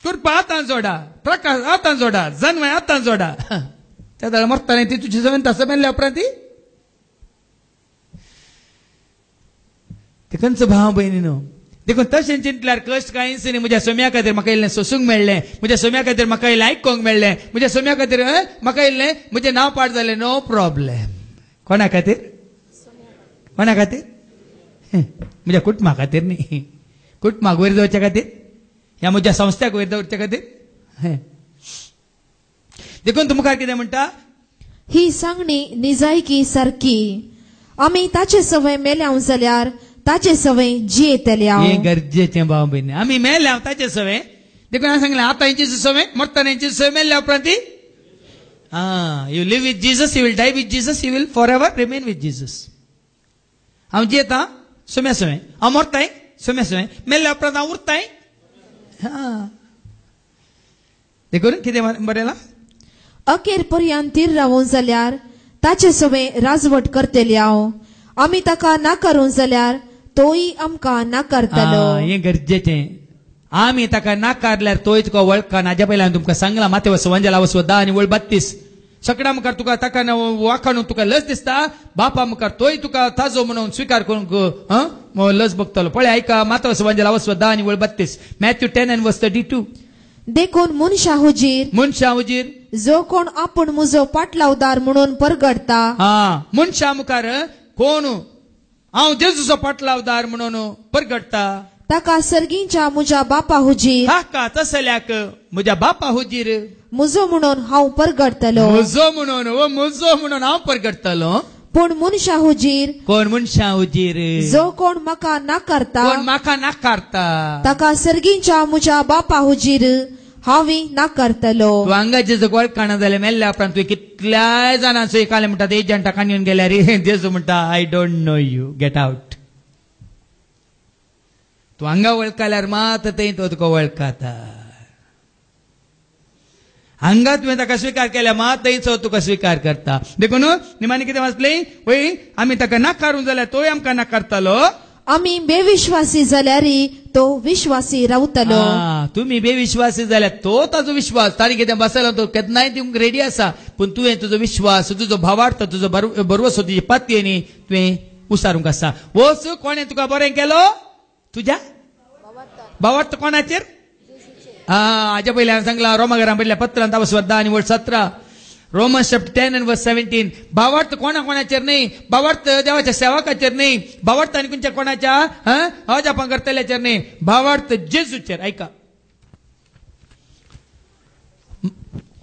कृपा हातान जोडा प्रकाश हातान जोडा जन्मय हातान जोडा त्या जाल्यार मोरताने ती तुजी जमीन तसं मेल्ल्या उपरांत ती. ते खंयचो भाव भयणीनो देखून तशें चिंतल्यार कश्ट कांयच न्ही. म्हज्या सोम्या खातीर म्हाका इल्लें सोसूंक मेळ्ळें, म्हज्या सोम्या खातीर म्हाका इल्लें आयकोंक मेळ्ळें, म्हज्या सोम्या खातीर म्हाका इल्लें म्हजें नांव पाड जालें. No problem. कोणा खातीर? कोणा खातीर? म्हज्या कुटुंबा खातीर न्ही. कुटुंबाक वयर दवरच्या खातीर ह्या म्हज्या संस्थाक वयर दवरच्या खातीर. देखून तूं मुखार कितें म्हणटा? ही सांगणी निजायकी सारकी. आमी ताचे सवय मेल्याव जाल्यार ताचे सवय जियेतल्या. हे गरजेचें भाव भयणी. आमी मेल्या ताचे सवय देखून हांवें सांगलें आतां हेंची सवय मरतना हेंची सवय मेल्ल्या उपरांत ती. You live with Jesus you will die with Jesus you will forever remain with Jesus. हांव जियेतां सोम्या सवय हांव मरताय सोम्या सवय मेल्ल्या उपरांत हांव उरताय. देखून कितें बरयलां? अखेर पर्यंत तीर रावूं जाल्यार ताचे सवय राजवट करतल्या. आमी ताका नाकारूं जाल्यार तोय आमकां नाकारतलो. हें गरजेचें. आमी ताका नाकारल्यार तोय तुका वळखना. हाज्या पयलीं हांवें तुमकां सांगलां माथेव सुवांजला वचो 10 आनी 32 सगळ्या मुखार तुका ताका वाखाणून तुका लस दिसता बापा मुखार तोय तुका ताजो म्हणून स्विकार करूंक लस बगतलो. पळय आयका माथेव सुवांजला वचो 10 आनी 32 मॅथ्यू 10 and verse 32. देखून मनशा हुजीर जो कोण आपूण म्हजो पाटलावदार म्हणून परगडता. मनशा मुखार कोण हांव जेजूचो पाटलावदार म्हणून परगडटा ताका सर्गीच्या म्हज्या बापा हुजीर ताका तसल्याक म्हज्या बापा हुजीर म्हजो म्हणून हांव परगडतलो. म्हजो म्हणून हांव परगडतलो. पूण मनशा हुजीर कोण मनशा हुजीर जो कोण म्हाका नाकारता ताका सर्गीच्या म्हज्या बापा हुजीर हांवें नाकारतलो. तूं हांगा जेजू वळखना जाल्यार मेल्ल्या उपरांत तुवें कितल्याय जाणांचो एकाले म्हणटा एजंटा काणून गेल्यार जेजू म्हणटा I don't know you get out. तूं हांगा वळखल्यार मात थंय तो तुका वळखता. हांगा तुवें ताका स्विकार केल्या मात थंयचो तुका स्विकार करता. देखून निमाणी कितें वाचलें वय आमी ताका नाकारूं जाल्यार तोय आमकां नाकारतलो. आमी बेविश्वासी जाल्यार तो विश्वासी रावतलो. तुमी बेविश्वासी जाल्यार तो ताजो विश्वास ताणी कितें बसयलो तो केन्नाय दिवंक रेडी आसा. पूण तुवें तुजो विश्वास तुजो भावार्थ तुजो बरवसो तुजी पातये न्ही तुवें उसारूंक आसा. वच कोणें तुका बरें केलो तुज्या भावार्थ कोणाचेर. हाज्या पयलीं हांवें सांगलां रोमाकारां पयल्या पत्रांत 10 आनी 17 Romans chapter 10 and verse 17. भावार्थ कोणाचेर न्ही. भावार्थ देवाच्या सेवकाचेर न्ही. भावार्थ आनी खंयच्या कोणाच्या अजापां करतल्याचेर न्ही. भावार्थ जेजूचेर. ऐका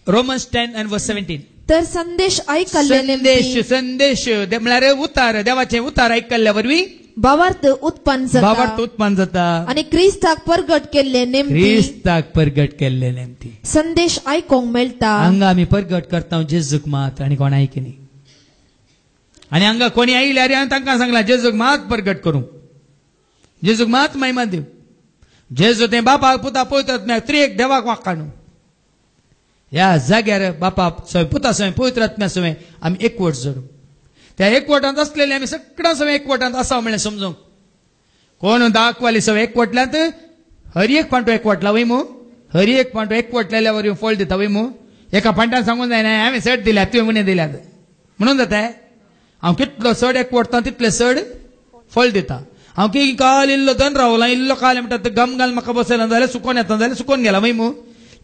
Romans 10 and verse 17. तर संदेश ऐकल्ले संदेश म्हळ्यार उतार देवाचे उतार ऐकल्ल्या वरवीं भावार्थ उत्पन्न जाता आणि क्रिस्ताक परगट केल्ले नेमती संदेश आयकोंक मेळटा. हांगा आमी परगट करता जेजूक मात आनी कोण आयकनी. आनी हांगा कोणी आयल्यार हांवें तांकां सांगलां जेजूक मात परगट करूं. जेजूक मात महिमा दिव. जेजू तें बापाक पुता पवित्र आत्म्याक त्रिएक देवाक वाखाणू. ह्या जाग्यार बापा सवय पुता सवय पवित्र आत्म्या सवय आमी एकवट जोडू. त्या एकवटांत असलेले आमी सगळ्यां सवय एकवटांत आसा म्हणलें समजूंक. कोण दाखवाली सवय एकवटल्यांत हर एक पांटो एकवटला वय मू. हर एक पांटो एकवटलेल्या वरवीं फळ दिता वय मू. एका पांटान सांगून जायना हांवें चड दिल्यात तुवें म्हणे दिल्यात म्हणून जाता. हांव कितलो चड एकवटता तितले चड फळ दिता. हांव की काल इल्लो दन रावला इल्लो काल म्हणटा गम घाल म्हाका बसयला जाल्यार सुकोन येता जाल्यार सुकोन गेला वय मू.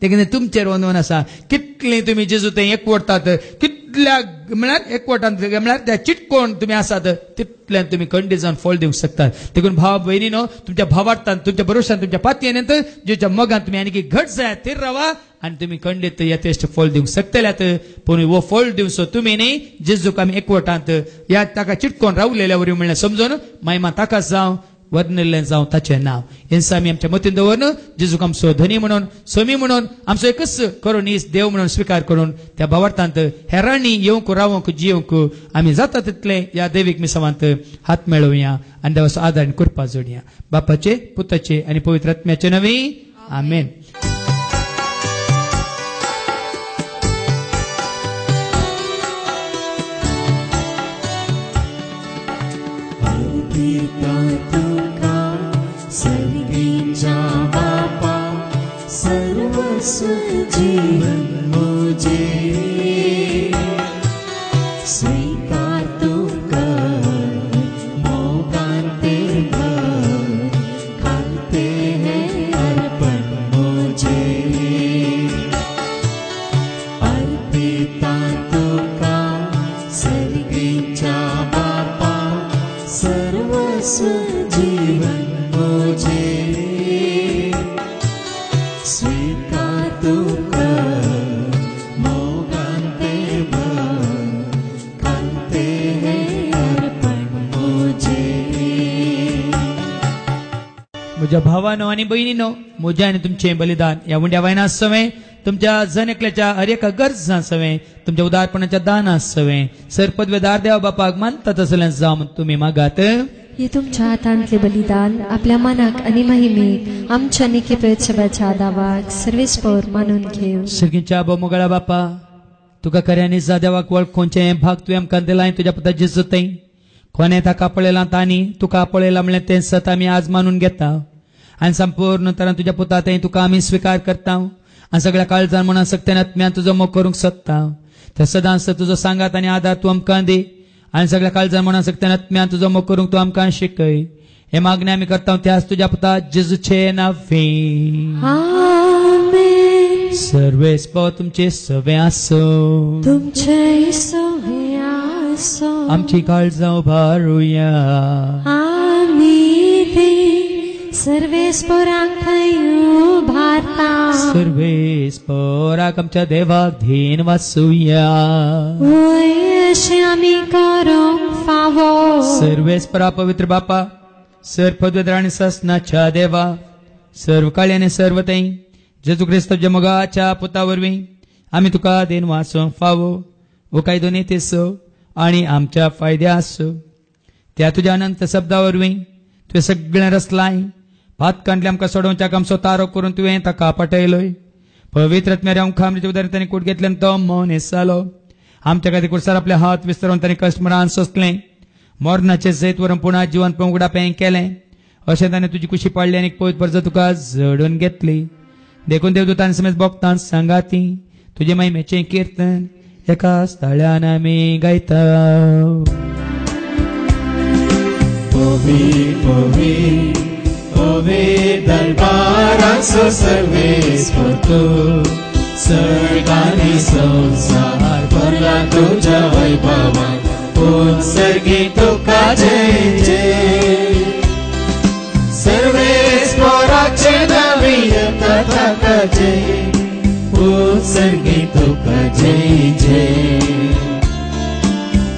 देखीक तुमचेर वंदन आसा कितली तुमी जेजू थंय एकवटात कितल्या म्हळ्यार एकवटान म्हळ्यार त्या चिटकोन तुमी आसात तितल्यान तुमी खंडीत जावन फळ दिवंक शकतात देखून भाव भयणीनो तुमच्या भावार्थान तुमच्या भरोशान तुमच्या पातयेंत जेच्या मोगान तुमी आनी घट जायात थंय रावा आनी तुमी खंडीत यथेश्ट फळ दिवंक शकतल्यात पूण वो फळ दिवचो तुमी न्ही जेजूक आमी एकवटांत या ताका चिटकोन रावलेल्या वरी म्हणलें समजून महिमा ताकाच जावं वर्णिल्लें जावं ताचें नांव हें आमी आमच्या मतीन दवरून जेजूक आमचो धनी म्हणून सोमी म्हणून आमचो एकच करुणीस देव म्हणून स्विकार करून त्या भावार्थांत हेरांनी येवंक रावंक जियोंक आमी जाता तितले ह्या दैवीक मिसावांत हात मेळोवया आनी देवाचो आदार आनी कृपा जोडया बापाचे पुताचे आनी पवित्र आत्म्याचे नवी आमेन. सर्गीच्या बापा सर्वस्व जीवन मुझे स्वीकार तू कर मोगांते भर खाते हैं अर्पण मुझे अर्पिता तुका सर्गीच्या बापा सर्वस्व जीवन मुझे स्वीकार तू कर मोगांते भर खाते हैं अर्पण मुझे. म्हज्या भावानो आनी भयणीनो म्हजें आनी तुमचें बलिदान ह्या उंड्या वायना सवें तुमच्या जनेकल्याच्या हर एका गरजां सवें तुमच्या उदारपणाच्या दाना सवें सर पदवेदार देवा बापाक मानता तसलें जावं तुमी मागात. हे तुमच्या हातांतले बलिदान आपल्या मनाक आनी महिमेक आमच्या निके प्रत्सवाच्या आदावाक सर्वेस्पर मानून घेव. सर्गीच्या मोगळा बापा तुका खऱ्यांनी जा देवाक वळखोवचें भाग तुवें आमकां दिलां तुज्या पुता जेजू थंय कोणें ताका पळयलां तांणी तुका पळयलां म्हणलें तें सत आमी आज मानून घेता आनी संपूर्ण तरान तुज्या पुता थंय तुका आमी स्विकार करता आनी सगळ्या काळजान म्हणून सक्त्यान आत्म्यान तुजो मोग करूंक सोदता त्या सदांच तुजो सांगात आनी आदार तूं आमकां दी आनी सगळ्या काळजान म्हणून सक्त्यान आत्म्यान तुजो मोग करूंक तूं आमकां शिकय हे मागणी आमी करता त्याच तुज्या पुता जेजूचे नांवे आमेन. सर्वेस्पर तुमचे सवे आसो तुमचे सवे आसो आमची काळजां उबारुया आमी ती सर्वेस्परांक थंय उबारता सर्वेस्पराक आमच्या देवाक धीन वाचुया अशें आमी करूंक फावो. सर्वेस्परा पवित्र बापा सर्व पदवेदार आनी ससनाच्या देवा सर्व काळी आनी सर्व थंय जेजू क्रिस्त मोगाच्या पुता वरवीं आमी तुका देन वाचोवंक फावो वो कायदो नेतेसो आनी आमच्या फायद्या आसो त्या तुज्या अनंत शब्दा वरवीं तुवें सगळें रचलाय पातकांतले आमकां सोडोवच्याक आमचो तारो करून तुवें ताका पटयलोय पवित्र आत्म्यार आमकां आमच्या उदारण ताणें कूट घेतल्यान तो मौनेस जालो आमच्या खातीर कुडसार आपले हात विस्तरून ताणें कश्ट मरान सोंसलें मरणाचें जैत व्हरून पुना जिवन उगडापें केलें अशें ताणें तुजी कुशी पाडली आनी पवित्र परजो तुका जडून घेतली देखून देवदूतांनी समेत भोगतां सांगाती तुजे महिमेचें किर्तन एका स्थळ्यान आमी गायता. पोवी पोवी ओवे दरबाराचो सर्वेस्पर तूं सर्गानी संसार भरला तुज्या वैभवान पूण सर्गी तुका जय जय सर्वेस्पराचे नावी ताका जय पूण सर्गी तुका जय जय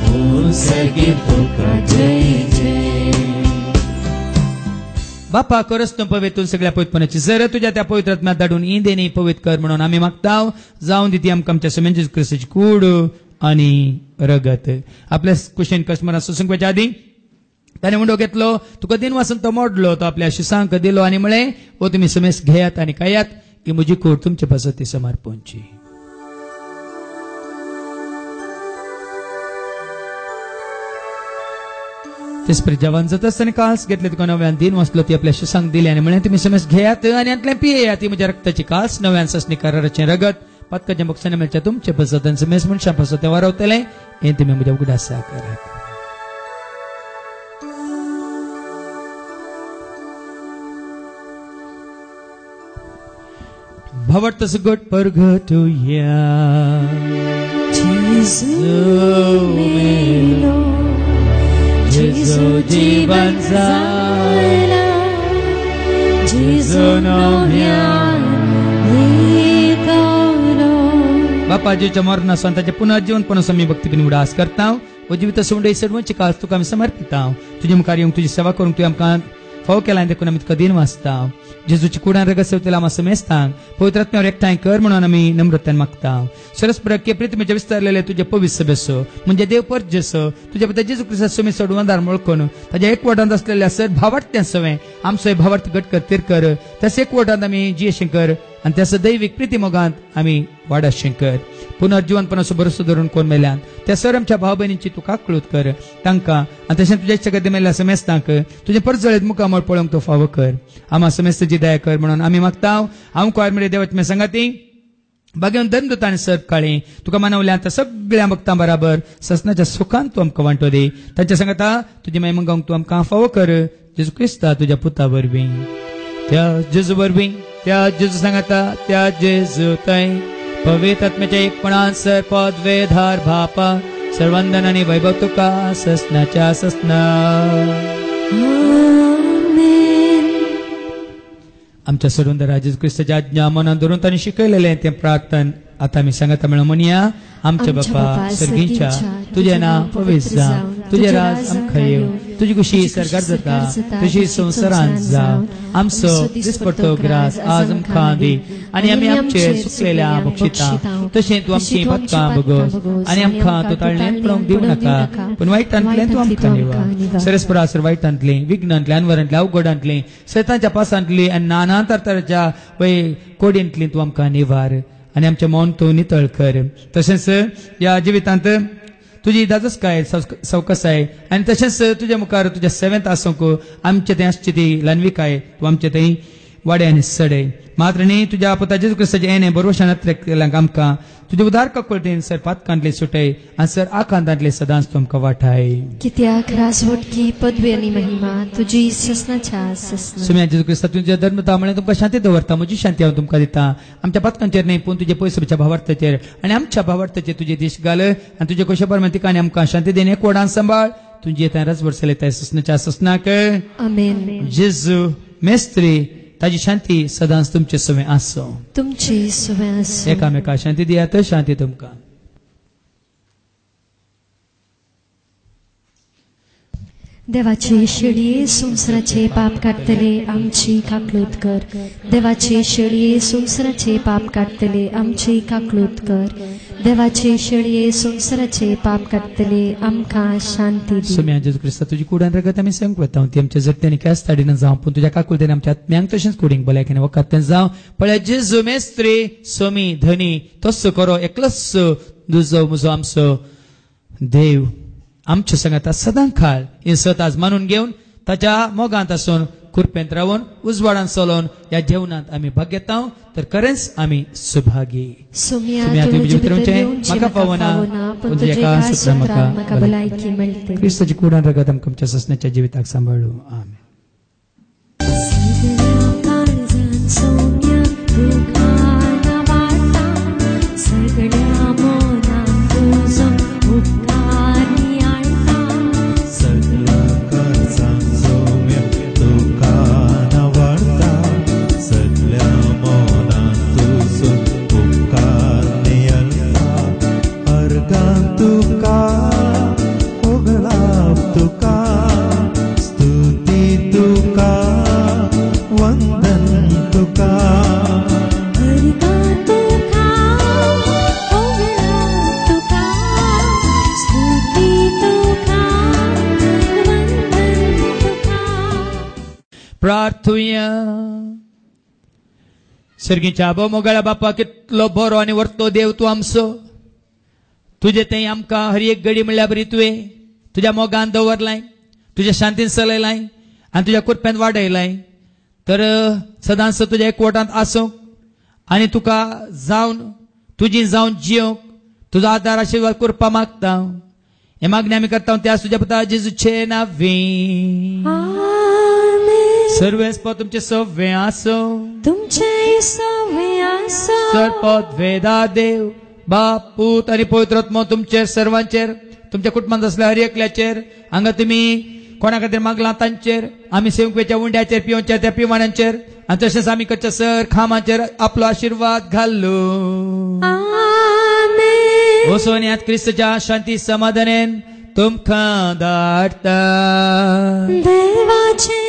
पूण सर्गी तुका जय जय. बापा करस तूं पवित्र सगळ्या पवित्रपणाची जर तुझ्या त्या पवित्र आत्म्यात धाडून इंदेनी पवित्र कर म्हणून आमी मागता जावन दिती आमकां आमच्या समेन जेजू क्रिस्ताची कूड आनी रगत. आपल्या कुशेन कस्टमरां सुसंगपाच्या आदी ताणें उंडो घेतलो तुका दिन वासून तो मोडलो तो आपल्या शिसांक दिलो आनी म्हळें वो तुमी समेस घेयात आनी खायात की म्हजी कूड तुमचे पासत समर्पणची. तेच जेवण जाता आसतना कास घेतले तुका नव्यान दिन वाचलो ती आपल्या शिसांक दिली आनी म्हळें तुमी समेस घेयात आनी आतलें पियेयात ती म्हज्या रक्ताची कास नव्यान ससनी कराराचें रगत पत्काच्या बक्षाने मेळच्या तुमचे पासत समेस मनशां पासत तें वारवतलें हें तुमी म्हज्या उगडासा करात. भावार्थ सगट परगटुया जेजू जीवन जाला जेजू नव्यान बापा जेच्या मरणा स्वतःच्या पुनर्जीवनपणास आम्ही भक्तीपणे उडास करता व जिवित सोडे सर्वांची काळ तुका आम्ही समर्पिता तुझे मुखार येऊन तुझी सेवा करून तू आमकां फाव केला देखून आम्ही तुका दिन वाचता जेजूची कुडान रगत सेवतेला आम्हा समेस्तांक पवित्र आत्म्यावर एकठांय कर म्हणून आम्ही नम्रतान मागता सरस्परके प्रितीमेचे विस्तारलेले तुझे पवित्र सभेसो म्हणजे देव परजेसो तुझ्या पिता जेजू ख्रिस्ता समी सोडवंदार मुळकून ताज्या एकवटांत असलेल्या सर भावार्थ्यां सवे आमचो भावार्थ गट कर तिर कर तस एकवटांत आम्ही जियेशें कर आणि त्या दैविक प्रिती मोगांत आम्ही वाडाशें कर पुनर्जीवनपणाचो भरोसो धरून कोण मेल्यान त्या सर आमच्या भाव भयणींची तूं काकळूत कर तांकां आनी तशें तुज्या इच्छा मेल्ल्या समेस्तांक तुजे परजळीत मुखामळ पळोवंक तो फावो कर आम्हा समेस्ताची दया कर म्हणून आमी मागता हांव कोयरमेरे देवाचे संगाती भाग्यवन धर्मदूत आनी सर काळी तुका मानवल्या त्या सगळ्या भक्तां बराबर ससनाच्या सुखान तूं आमकां वांटो दी तांच्या सांगाता तुजी महिमा गावंक तूं आमकां फावो कर जेजू क्रिस्ता तुज्या पुता वरवीं त्या जेजू वरवीं त्या जेजू सांगाता त्या जेजू थंय पवित्र आत्म्याच्या एकपणान सर पद वेधार भापा सर्वंदन आनी वैभव तुका ससनाच्या ससना आमच्या सर्वंदरा जेजू ख्रिस्ताच्या आज्ञा मनात धरून तांणी शिकयलेलें तें प्रार्थन आता आमी सांगता म्हणून म्हणया आमचे बापा सर्गींच्या तुझे नाव पवित्र जावं तुझे राज आमकां येवं तुझी खुशी सरकार जाता तुझी संवसारांत जावं आमचो दिसपडटो ग्रास आज आमकां दी आनी आमी आमचे सुकलेल्या बक्षिता तशें तूं आमची पातकां भोगोस आनी आमकां तूं ताळणेंत पडोवंक दिवं नाका पूण वायटांतल्यान तूं आमकां निवार सरस्परासर वायटांतली विघ्नांतली अनवरांतली अवघडांतली सैतांच्या पासांतली आनी नाना तरातराच्या कोडींतली तूं आमकां निवार आनी आमचे मौन तूं नितळ कर तशेंच ह्या जिवितांत तुजी दाजसकाय सवकसाय आनी तशेंच तुज्या मुखार तुज्या सेवेंत आसूंक आमचे थंय आसची ती ल्हानविकाय तूं आमचे थंय वाडे आनी सडय मात्र न्ही तुज्या पुता जेजू क्रिस्ताचे येणे बरोवशान केल्यांक आमकां तुजे उदार कपळटेन सर पातकांतले सुटय आनी सर आकांतांतले सदांच तूं आमकां वाठाय कित्याक राजवटकी पदवी आनी महिमा तुजी ससनाच्या ससना सुम्या जेजू क्रिस्ता तुज्या धर्मता म्हळ्यार तुमकां शांती दवरता म्हजी शांती हांव तुमकां दिता आमच्या पातकांचेर न्ही पूण तुजे पयसुच्या भावार्थाचेर आनी आमच्या भावार्थाचेर तुजे देश घाल आनी तुजे कशे परमंतीक आनी आमकां शांती देन एक वडान सांबाळ तुजी येता राजवट चलयता ससनाच्या ससनाक आमेन जेजू मेस्त्री ताजी शांती सदांच तुमचे सवे आसो तुमची सवे आसो एकामेका शांती दियात शांती तुमकां देवाचे शेळये संवसाराचे पाप काडटले आमची काकलूत कर देवाचे शेळये संवसाराचे पाप काडटले आमची काकलूत कर देवाचे शेळये संवसाराचे पाप काडटले आमकां शांती दी सुम्या जेजू क्रिस्ता तुजी कुडान रगत आमी संग वता ती आमच्या जट्ट्यांनी कॅस ताडीन जावं पूण तुज्या काकुलतेन आमच्या आत्म्यांक तशेंच कुडींक भलायकेन वखदांत जावं पळय जेजू मेस्त्री सोमी धनी तस्सो करो एकलोच दुजो मुजो आमचो देव आमच्या संगात सदां खाळ हे सत आज मानून घेवन ताच्या मोगांत आसून कुरपेंत रावून उजवाडांत चलोवन ह्या जेवणांत आमी भाग घेता तर खरेंच आमी सुभागी सोम्या तुझे म्हाका पावना पूण तुज्या सुत्रां म्हाका भलायकी मेळटे क्रिस्ताची कुडान रगत आमकां आमच्या ससण्याच्या जिविताक सांबाळू आमेन प्रार्थुया सर्गीच्या आबो मोगाळा बापा कितलो बरो आनी वर्तो देव तूं आमचो तुजे थंय आमकां हर एक घडी म्हणल्यार बरी तुवें तुज्या मोगान दवरलाय तुज्या शांतीन चलयलाय आनी तुज्या कुरप्यान वाडयलाय तर सदांच तुज्या एकवटांत आसूंक आनी तुका जावन तुजी जावन जियोंक तुजो आदार आशिर्वाद करपा मागता हे मागणी आमी करता त्या तुज्या पुता जेजूचे नांवीं सर्वेस्प तुमचे सव्वे आसो तुमचे सवे आसा सरपद वेदा देव बाप पूत आणि पवित्रात्मा तुमचेर सर्वांचेर तुमच्या कुटुंबात असल्या हर एकल्याचेर हांगा तुम्ही कोणा खातीर मागला तांचेर आमी सेवकेच्या उंड्याचेर पिवच्या त्या पिवाण्यांचेर आणि तशेंच आमी कच्च्या सर खामाचेर आपलो आशीर्वाद घाल्लो आमेन ओसोन्यात क्रिस्तच्या शांती समाधानेन तुमकां धाडटा देवाचे